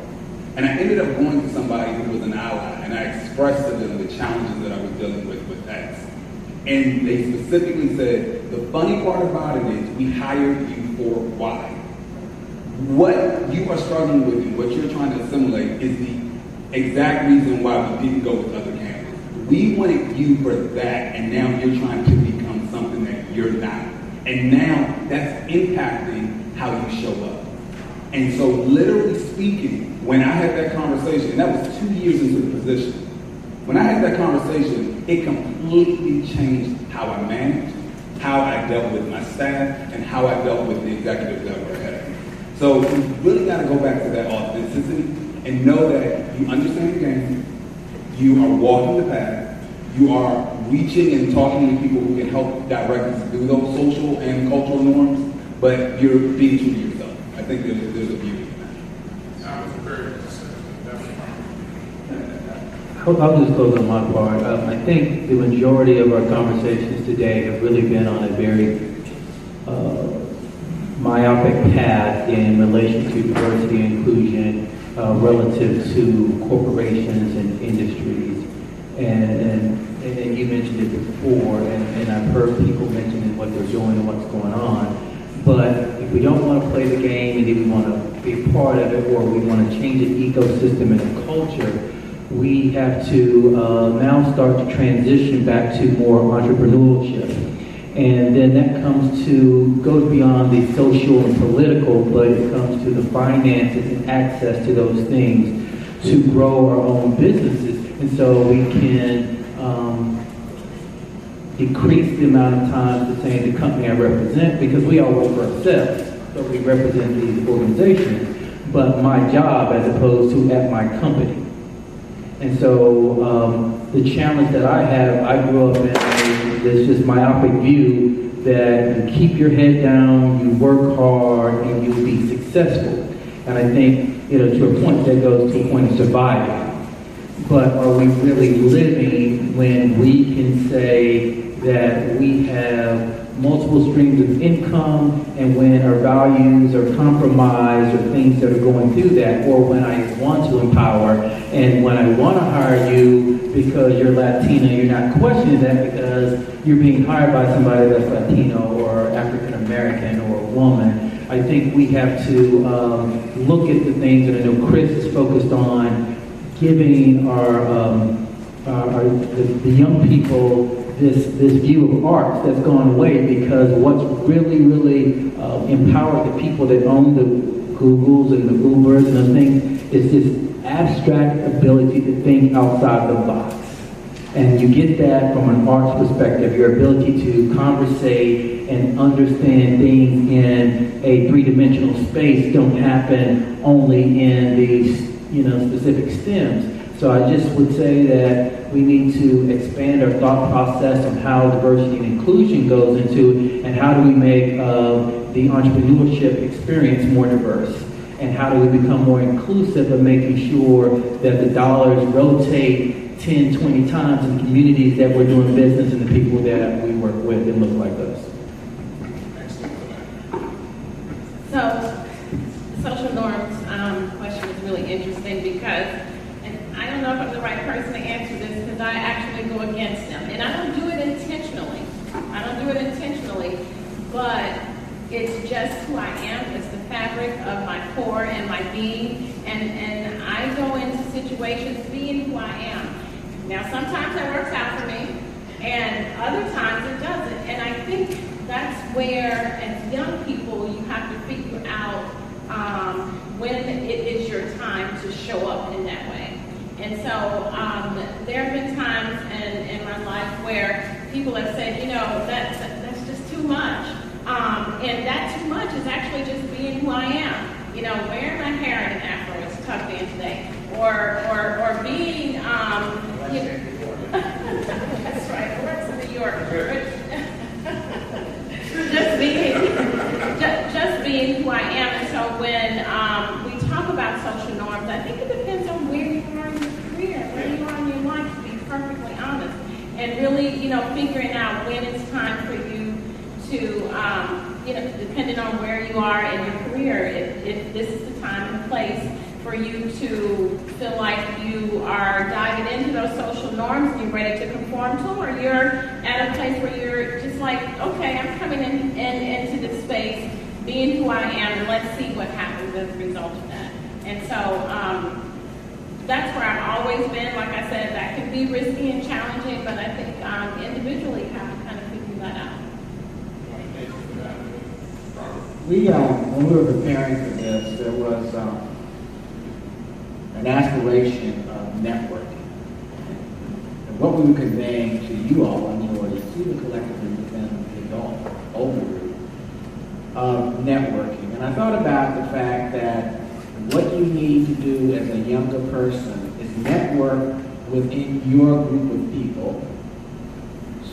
And I ended up going to somebody who was an ally, and I expressed to them the challenges that I was dealing with X. And they specifically said, the funny part about it is we hired you for Y. What you are struggling with and what you're trying to assimilate is the exact reason why we didn't go with other candidates. We wanted you for that, and now you're trying to become something that you're not. And now that's impacting how you show up. And so literally speaking, when I had that conversation, and that was 2 years into the position, when I had that conversation, it completely changed how I managed, how I dealt with my staff, and how I dealt with the executives that were ahead of me. So we really got to go back to that authenticity and know that you understand the game, you are walking the path, you are reaching and talking to people who can help direct us through those social and cultural norms, but you're being true to yourself. I think there's a beauty in that. That was a very good decision. I'll just close on my part. I think the majority of our conversations today have really been on a very myopic path in relation to diversity and inclusion relative to corporations and industries. And you mentioned it before, and I've heard people mentioning what they're doing and what's going on. But if we don't want to play the game and if we want to be a part of it, or we want to change the ecosystem and the culture, we have to now start to transition back to more entrepreneurship. And then that goes beyond the social and political, but it comes to the finances and access to those things to grow our own businesses. And so we can decrease the amount of time to say the company I represent, because we all work for ourselves, so we represent these organizations, but my job as opposed to at my company. And so the challenge that I have, I grew up in this just myopic view that you keep your head down, you work hard, and you'll be successful. And I think, to a point that goes to a point of survival. But are we really living when we can say that we have multiple streams of income, and when our values are compromised or things that are going through that, or when I want to empower and when I want to hire you because you're Latino, you're not questioning that because you're being hired by somebody that's Latino or African American or a woman. I think we have to look at the things, and I know Chris is focused on giving the young people this view of arts that's gone away, because what's really empowered the people that own the Googles and the Ubers and those things is this abstract ability to think outside the box. And you get that from an arts perspective, your ability to conversate and understand things in a three-dimensional space don't happen only in these specific stems. So I just would say that we need to expand our thought process on how diversity and inclusion goes into it, and how do we make the entrepreneurship experience more diverse, and how do we become more inclusive of making sure that the dollars rotate 10, 20 times in communities that we're doing business and the people that we work with and look like us. So, social norms question is really interesting because, and I don't know if I'm the right person to answer this, because I actually go against them. And I don't do it intentionally. But it's just who I am. It's the fabric of my core and my being. And I go into situations being who I am. Now, sometimes that works out for me, and other times it doesn't. And I think that's where, as young people, you have to figure out when it is your time to show up in that way. And so there have been times in my life where people have said, you know, that's just too much. And that too much is actually just being who I am. You know, wearing my hair in an afro, it's tucked in today. Or being, that's right, I works in New York. just being who I am. And so when we talk about social norms, I think it depends on where you are in your career, where you are in your life, to be perfectly honest. And really, you know, figuring out when it's time for you to, you know, depending on where you are in your career, if this is the time and place for you to feel like you are diving into those social norms and you're ready to conform to them, or you're at a place where you're just like, okay, I'm coming into this space, being who I am, and let's see what happens as a result of that. And so that's where I've always been. Like I said, that can be risky and challenging, but I think individually you have to kind of figure that out. When we were preparing for this, there was an aspiration of networking. And what we were conveying to you all in the audience, even collectively within the adult overview of networking. And I thought about the fact that what you need to do as a younger person is network within your group of people.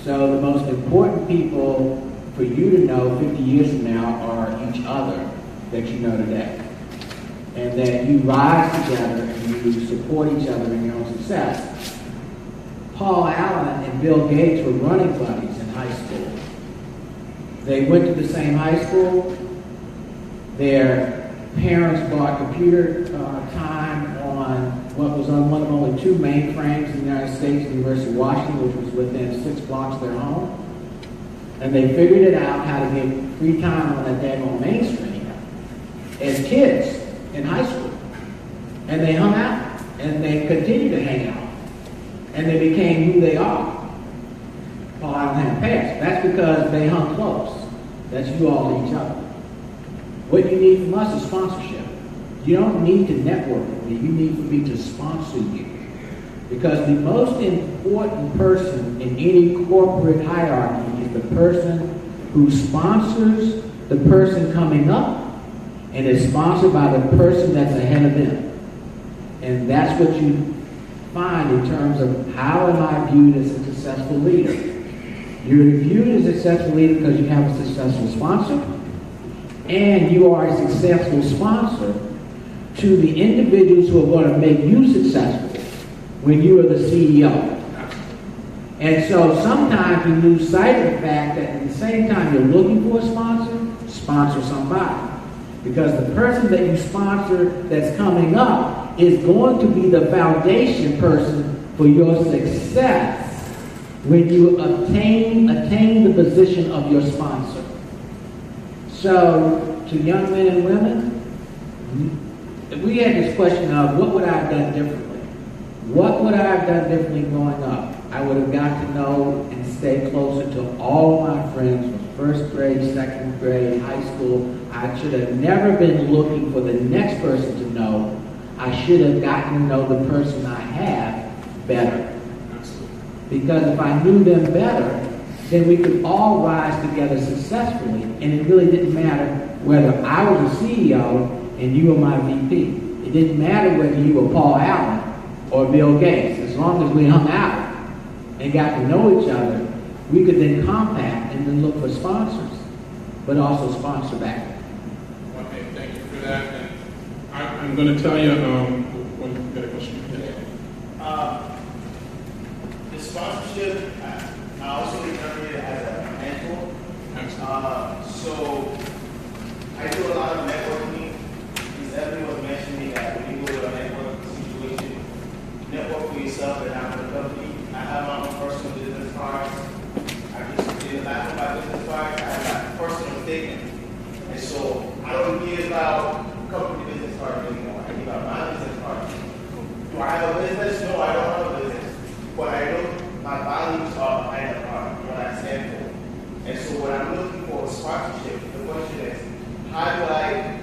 So the most important people for you to know 50 years from now are each other that you know today. And that you rise together and you support each other in your own success. Paul Allen and Bill Gates were running buddies in high school. They went to the same high school. Their parents bought computer time on what was on one of only two mainframes in the United States, the University of Washington, which was within 6 blocks of their home. And they figured it out how to get free time on that daggone mainstream as kids in high school. And they hung out, and they continued to hang out. And they became who they are. Paul Allen had passed. That's because they hung close. That's you all to each other. What you need from us is sponsorship. You don't need to network with me. You need for me to sponsor you. Because the most important person in any corporate hierarchy is the person who sponsors the person coming up and is sponsored by the person that's ahead of them. And that's what you find in terms of how am I viewed as a successful leader. You're viewed as a successful leader because you have a successful sponsor, and you are a successful sponsor to the individuals who are going to make you successful when you are the CEO. And so sometimes you lose sight of the fact that at the same time you're looking for a sponsor, sponsor somebody. Because the person that you sponsor that's coming up is going to be the foundation person for your success when you attain the position of your sponsor. So, to young men and women, we had this question of what would I have done differently? What would I have done differently growing up? I would have got to know and stay closer to all my friends from first grade, second grade, high school. I should have never been looking for the next person to know. I should have gotten to know the person I have better. Because if I knew them better, then we could all rise together successfully, and it really didn't matter whether I was a CEO and you were my VP. It didn't matter whether you were Paul Allen or Bill Gates. As long as we hung out and got to know each other, we could then compact and then look for sponsors, but also sponsor back. Okay, thank you for that. And I'm going to tell you, what got a question? The sponsorship, I also remember it as a mentor. So I do a lot of networking. Because everyone was mentioning that when you go to a network situation, network for yourself and not for the company. I have my own personal business cards. I just did a lot of my business cards. I have my personal statement. And so I don't give out company business cards anymore. I give out my business cards. Do I have a business? No, I don't have a business. But I know my values are behind the card, what I stand for. And so when I'm looking for a sponsorship, the question is, how do I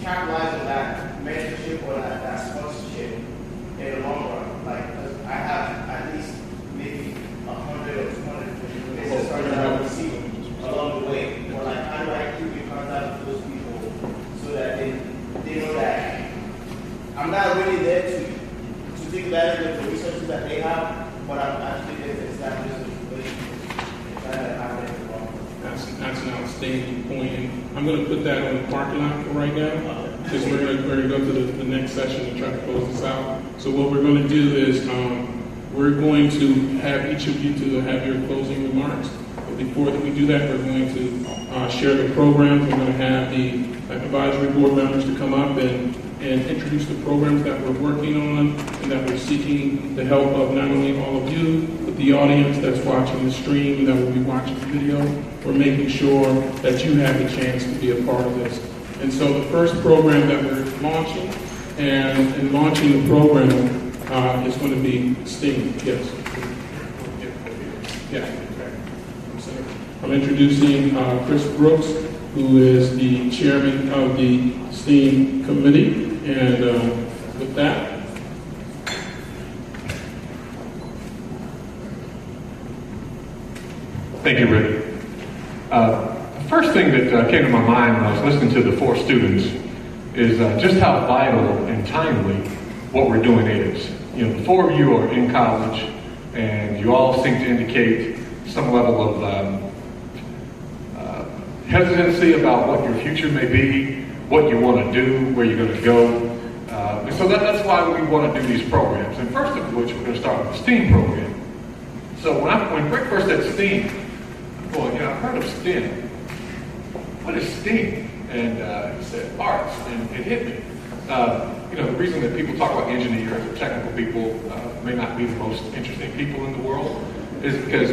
capitalize on that mentorship or that sponsorship in a I'm not really there to take advantage of the resources that they have, but I'm actually there to establish a relationship and try to have that involved. That's an outstanding point. And I'm going to put that on the parking lot for right now, because we're going to go to the next session and try to close this out. So what we're going to do is we're going to have each of you to have your closing remarks. But before we do that, we're going to share the programs. We're going to have the advisory board members to come up and introduce the programs that we're working on and that we're seeking the help of not only all of you, but the audience that's watching the stream and that will be watching the video. We're making sure that you have the chance to be a part of this. And so the first program that we're launching and launching the program is going to be STEAM. Yes. Yeah. I'm introducing Chris Brooks, who is the chairman of the STEAM committee. And with that, thank you, Rick. The first thing that came to my mind when I was listening to the 4 students is just how vital and timely what we're doing is. You know, the 4 of you are in college, and you all seem to indicate some level of hesitancy about what your future may be, what you want to do, where you're going to go. And so that's why we want to do these programs. And first of which, we're going to start with the STEAM program. So when Rick first said STEAM, I'm going, I've heard of STEM. What is STEAM? And he said arts, and it hit me. The reason that people talk about engineers or technical people may not be the most interesting people in the world is because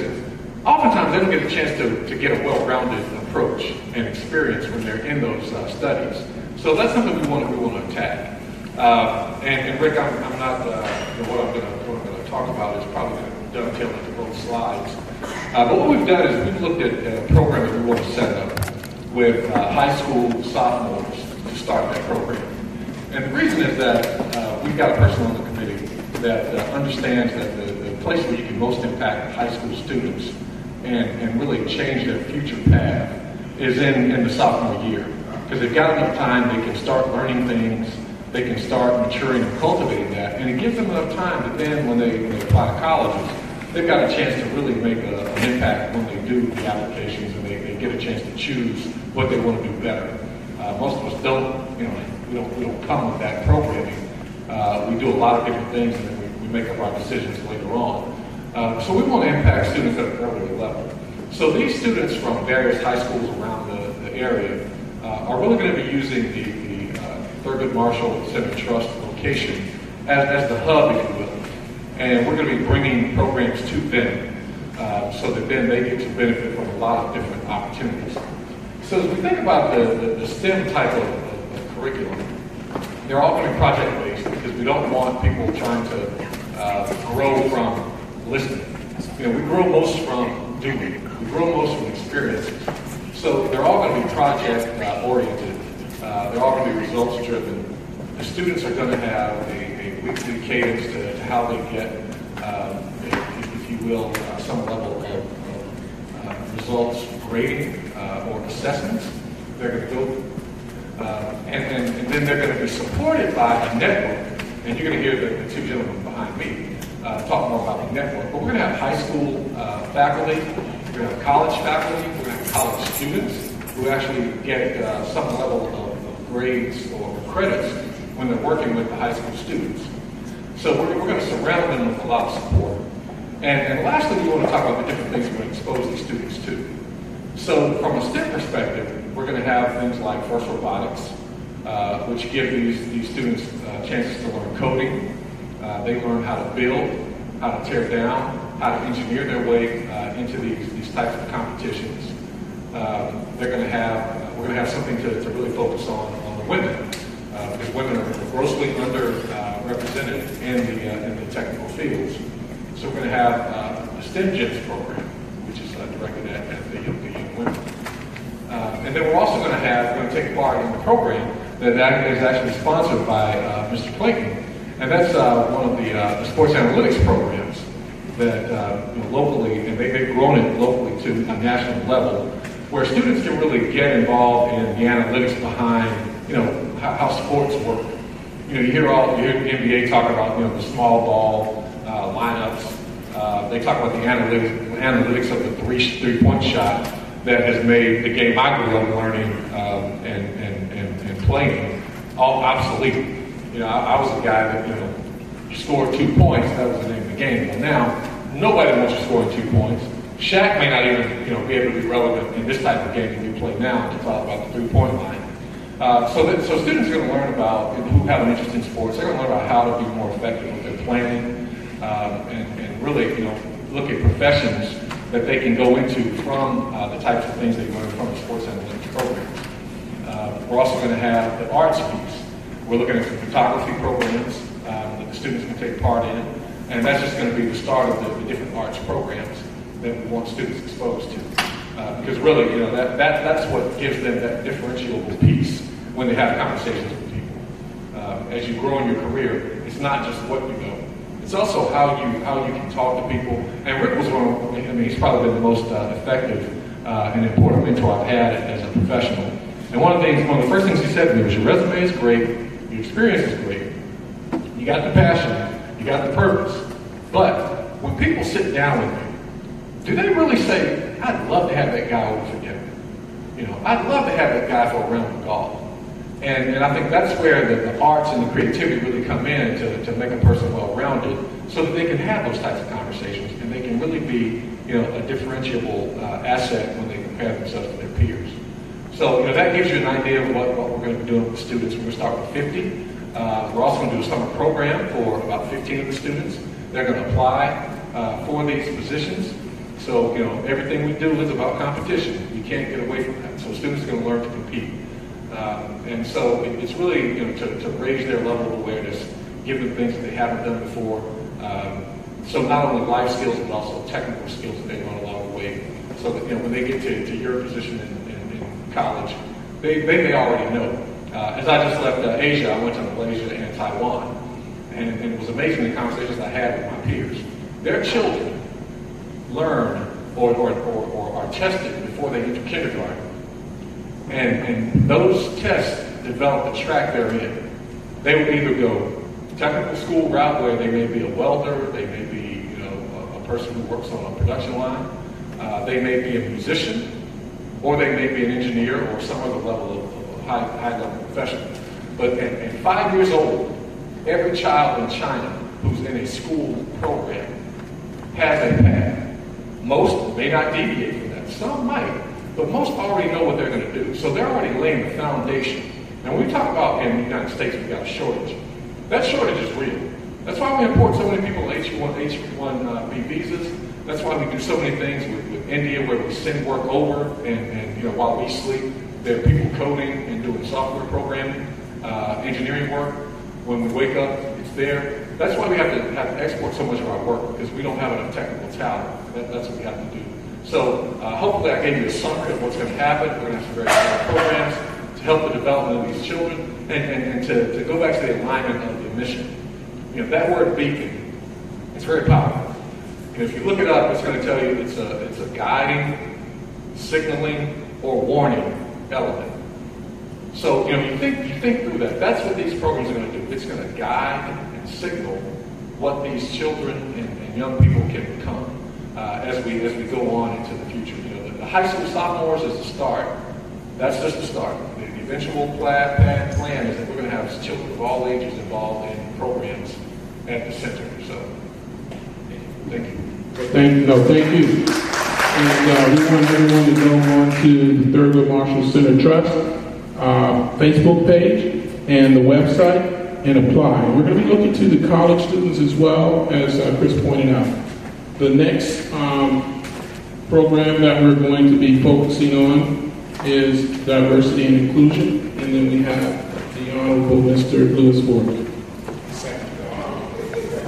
oftentimes they don't get a chance to get a well-rounded approach and experience when they're in those studies. So that's something we want to attack. And Rick, I'm not what I'm going to talk about is probably going to dovetail into both slides. But what we've done is we've looked at a program that we want to set up with high school sophomores to start that program. And the reason is that we've got a person on the committee that understands that the place where you can most impact high school students and really change their future path is in the sophomore year. Because they've got enough time, they can start learning things, they can start maturing and cultivating that, and it gives them enough time that then when they apply to colleges, they've got a chance to really make an impact when they do the applications and they get a chance to choose what they want to do better. Most of us don't, we don't come with that programming. We do a lot of different things and then we make up our decisions later on. So we want to impact students at an earlier level. So these students from various high schools around the area are really going to be using the Thurgood Marshall Center Trust location as the hub, if you will. And we're going to be bringing programs to them so that then they get to benefit from a lot of different opportunities. So as we think about the STEM type of curriculum, they're all going to be project-based because we don't want people trying to grow from listening. We grow most from doing. We grow most from experiences. So they're all going to be project-oriented. They're all going to be results-driven. The students are going to have a weekly cadence to how they get, if you will, some level of results grading or assessments. They're going to go, and then they're going to be supported by a network. And you're going to hear the 2 gentlemen behind me talk more about the network. But we're going to have high school faculty, we're going to have college faculty, we're going to have college students who actually get some level of grades or credits when they're working with the high school students. So we're going to surround them with a lot of support. And lastly, we want to talk about the different things we're going to expose these students to. So from a STEM perspective, we're going to have things like FIRST Robotics, which give these students chances to learn coding. They learn how to build, how to tear down, how to engineer their way into these types of competitions. We're going to have something to really focus on the women, because women are grossly underrepresented in the technical fields. So we're going to have a STEM GEMS program, which is directed at the young women. And then we're also going to take part in a program that is actually sponsored by Mr. Clayton. And that's one of the sports analytics programs that locally, and they've grown it locally to a national level, where students can really get involved in the analytics behind, how sports work. you hear the NBA talk about, the small ball lineups. They talk about the analytics of the three-point shot that has made the game I grew up learning and playing all obsolete. I was a guy that, you scored 2 points, that was the name of the game. Well, now, nobody wants you scoring 2 points. Shaq may not even, be able to be relevant in this type of game that we play now to talk about the three-point line. So students are going to learn about, who have an interest in sports, they're going to learn about how to be more effective with their planning, and really, look at professions that they can go into from the types of things they learn from the sports analytics programs. We're also going to have the arts piece. We're looking at some photography programs that the students can take part in, and that's just going to be the start of the different arts programs that we want students exposed to. Because really, that's what gives them that differentiable piece when they have conversations with people. As you grow in your career, it's not just what you know. It's also how you can talk to people. And Rick was he's probably been the most effective and important mentor I've had as a professional. And one of the first things he said to me was, your resume is great, your experience is great, you got the passion, you got the purpose. But when people sit down with me, do they really say, I'd love to have that guy over for dinner? I'd love to have that guy for a round of golf. And I think that's where the arts and the creativity really come in to make a person well-rounded, so that they can have those types of conversations and they can really be, a differentiable asset when they compare themselves to their peers. So, that gives you an idea of what we're going to be doing with students. We're going to start with 50. We're also going to do a summer program for about 15 of the students. They're going to apply for these positions. So, everything we do is about competition. You can't get away from that. So students are going to learn to compete. And so it's really, to raise their level of awareness, give them things that they haven't done before. So not only life skills, but also technical skills that they learn along the way. So that, when they get to your position in college, they may already know. As I just left Asia, I went to Malaysia and Taiwan. And it was amazing the conversations I had with my peers. Their children learn or are tested before they enter kindergarten. And those tests develop the track they're in. They will either go technical school route where they may be a welder, they may be a person who works on a production line, they may be a musician, or they may be an engineer or some other level of high level professional. But at 5 years old, every child in China who's in a school program has a path. Most may not deviate from that. Some might, but most already know what they're going to do. So they're already laying the foundation. And when we talk about in the United States, we've got a shortage. That shortage is real. That's why we import so many people H-1B visas. That's why we do so many things with India where we send work over and while we sleep, there are people coding and doing software programming, engineering work. When we wake up, it's there. That's why we have to export so much of our work, because we don't have enough technical talent. That's what we have to do. So hopefully I gave you a summary of what's going to happen. We're going to have some very strong programs to help the development of these children and to go back to the alignment of the mission. That word beacon, it's very powerful. And if you look it up, it's going to tell you it's a guiding, signaling, or warning element. So, you think through that. That's what these programs are going to do. It's going to guide and signal what these children and young people can become as we go on into the future. The high school sophomores is the start. That's just the start. The eventual plan is that we're going to have children of all ages involved in programs at the center. So, thank you. Thank you. And we want everyone to go on to the Thurgood Marshall Center Trust Facebook page and the website and apply. We're going to be looking to the college students as well, as Chris pointed out. The next program that we're going to be focusing on is diversity and inclusion, and then we have the Honorable Mr. Lewis Ford.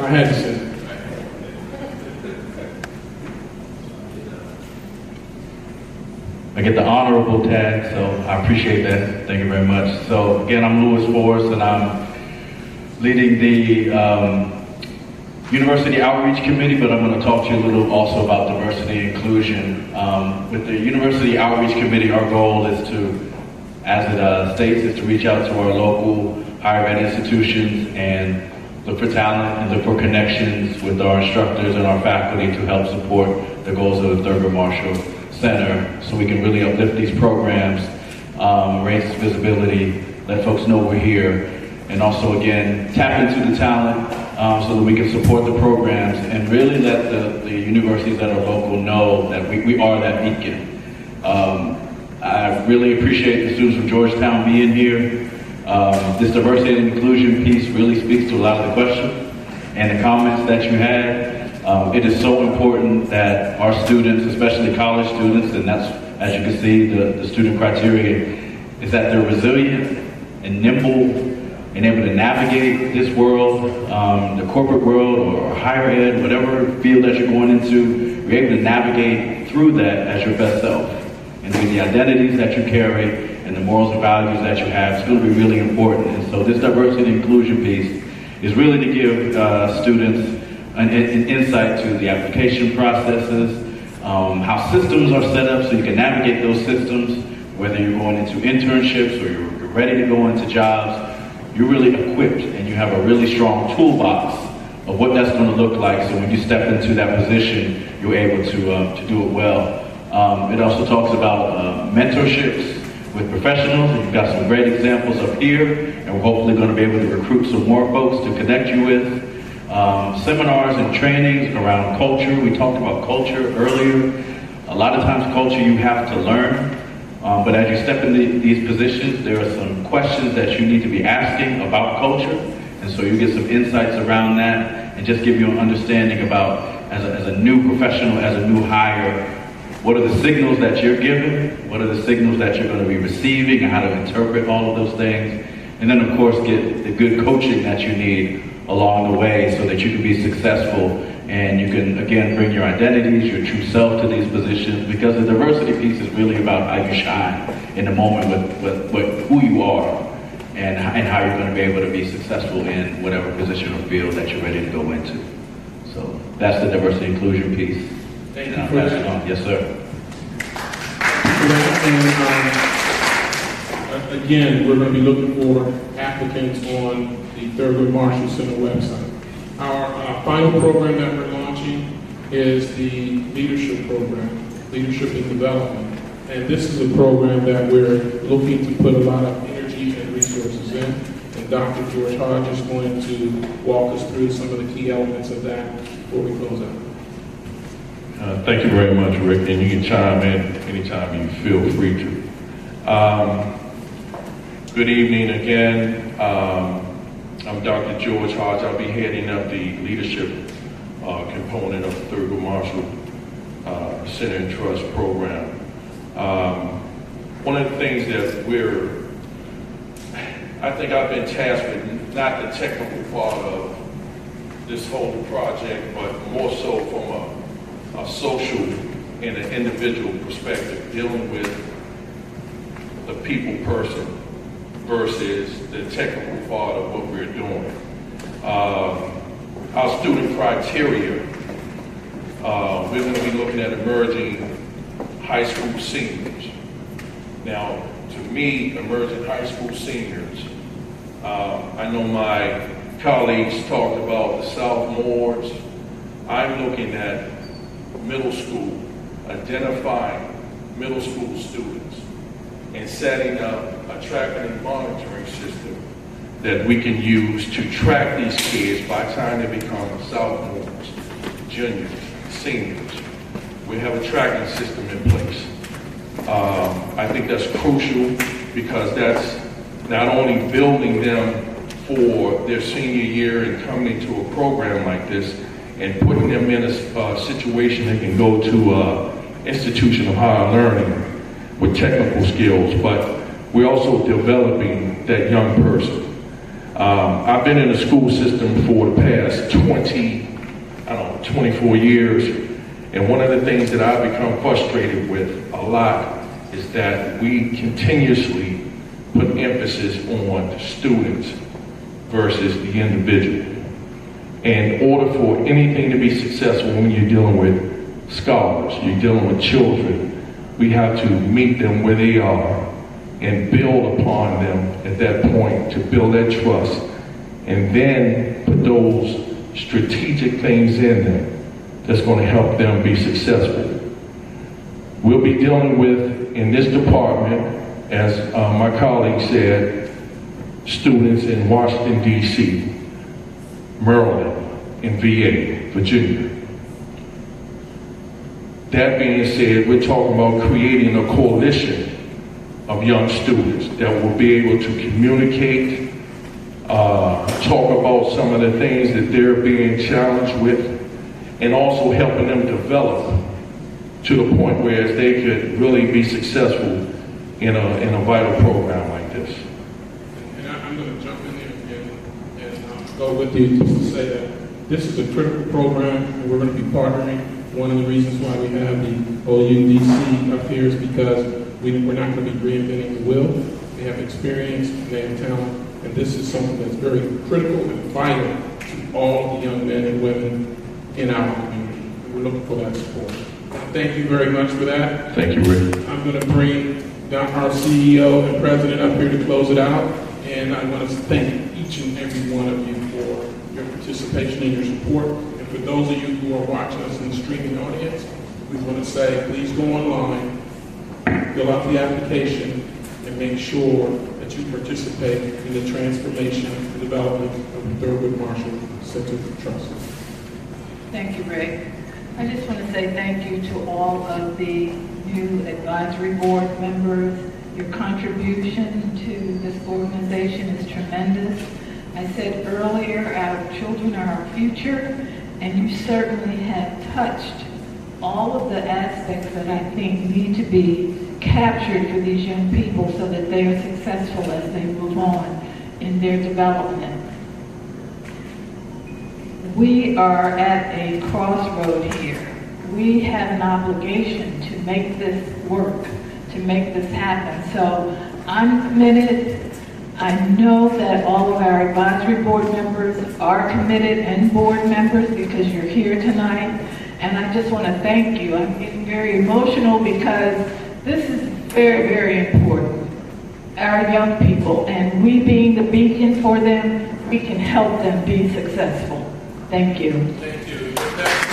I had to say that. I get the honorable tag, so I appreciate that. Thank you very much. So again, I'm Louis Forrest, and I'm leading the University Outreach Committee, but I'm going to talk to you a little also about diversity and inclusion. With the University Outreach Committee, our goal is to as it states, is to reach out to our local higher ed institutions and look for talent and look for connections with our instructors and our faculty to help support the goals of the Thurgood Marshall Center so we can really uplift these programs, raise visibility, let folks know we're here, and also again, tap into the talent so that we can support the programs and really let the universities that are local know that we are that beacon. I really appreciate the students from Georgetown being here. This diversity and inclusion piece really speaks to a lot of the questions and the comments that you had. It is so important that our students, especially college students, and that's, as you can see, the student criteria, is that they're resilient and nimble and able to navigate this world, the corporate world or higher ed, whatever field that you're going into, you're able to navigate through that as your best self. And with the identities that you carry and the morals and values that you have, it's going to be really important. And so this diversity and inclusion piece is really to give students an insight to the application processes, how systems are set up so you can navigate those systems, whether you're going into internships or you're ready to go into jobs. You're really equipped and you have a really strong toolbox of what that's going to look like, so when you step into that position, you're able to do it well. It also talks about mentorships with professionals, and you've got some great examples up here, and we're hopefully going to be able to recruit some more folks to connect you with. Seminars and trainings around culture. We talked about culture earlier. A lot of times culture you have to learn. But as you step into these positions, there are some questions that you need to be asking about culture. And so you get some insights around that and just give you an understanding about, as a new professional, as a new hire, what are the signals that you're given? What are the signals that you're going to be receiving and how to interpret all of those things? And then, of course, get the good coaching that you need along the way so that you can be successful and you can, again, bring your identities, your true self to these positions, because the diversity piece is really about how you shine in the moment with who you are and how you're going to be able to be successful in whatever position or field that you're ready to go into. So that's the diversity inclusion piece. Thank you for that. Yes, sir. And again, we're going to be looking for applicants on the Thurgood Marshall Center website. Our final program that we're launching is the leadership program, Leadership and Development. And this is a program that we're looking to put a lot of energy and resources in. And Dr. George Hodge is going to walk us through some of the key elements of that before we close out. Thank you very much, Rick. And you can chime in anytime you feel free to. Good evening again. I'm Dr. George Hodge. I'll be heading up the leadership component of the Thurgood Marshall Center and Trust program. One of the things that I think I've been tasked with, not the technical part of this whole project, but more so from a social and an individual perspective, dealing with the people person versus the technical part of what we're doing. Our student criteria, we're going to be looking at emerging high school seniors. Now, to me, emerging high school seniors, I know my colleagues talked about the sophomores. I'm looking at middle school, identifying middle school students and setting up a tracking and monitoring system that we can use to track these kids by the time they become sophomores, juniors, seniors. We have a tracking system in place. I think that's crucial because that's not only building them for their senior year and coming into a program like this and putting them in a situation they can go to an institution of higher learning with technical skills, but we're also developing that young person. I've been in the school system for the past 24 years, and one of the things that I've become frustrated with a lot is that we continuously put emphasis on the students versus the individual. In order for anything to be successful when you're dealing with scholars, you're dealing with children, we have to meet them where they are and build upon them at that point to build that trust, and then put those strategic things in them that's going to help them be successful. We'll be dealing with, in this department, as my colleague said, students in Washington, D.C., Maryland, and VA, Virginia. That being said, we're talking about creating a coalition of young students that will be able to communicate, talk about some of the things that they're being challenged with, and also helping them develop to the point where they could really be successful in a vital program like this. And I'm going to jump in there and go with you just to say that this is a critical program, and we're going to be partnering. One of the reasons why we have the OUDC up here is because we're not going to be reinventing the wheel. They have experience, they have talent, and this is something that's very critical and vital to all the young men and women in our community. We're looking for that support. Thank you very much for that. Thank you, Rick. I'm going to bring our CEO and president up here to close it out, and I want to thank each and every one of you for your participation and your support. And for those of you who are watching us in the streaming audience, we want to say, please go online, fill out the application, and make sure that you participate in the transformation and development of the Thurgood Marshall Center for Trust. Thank you, Rick. I just want to say thank you to all of the new advisory board members. Your contribution to this organization is tremendous. I said earlier, our children are our future, and you certainly have touched all of the aspects that I think need to be captured for these young people so that they are successful as they move on in their development. We are at a crossroad here. We have an obligation to make this work, to make this happen. So I'm committed. I know that all of our advisory board members are committed and board members because you're here tonight. And I just want to thank you. I'm getting very emotional because this is very, very important. Our young people, and we being the beacon for them, we can help them be successful. Thank you. Thank you. Thank you.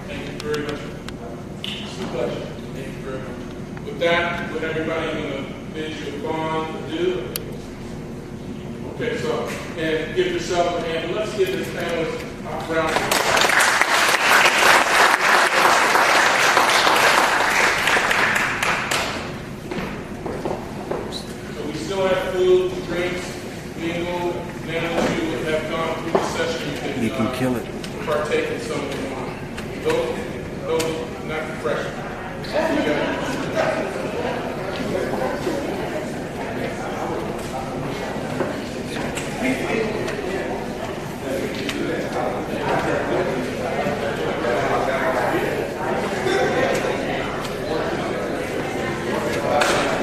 Thank you very much. It's a pleasure. Thank you very much. With that, would everybody going to bid you a bond to do? Okay, so, and give yourself a hand. Let's give this panelist a round of applause. Food, drinks, mingle. Now that you have gone through the session, you can kill it. Partake in something. Those not refreshing.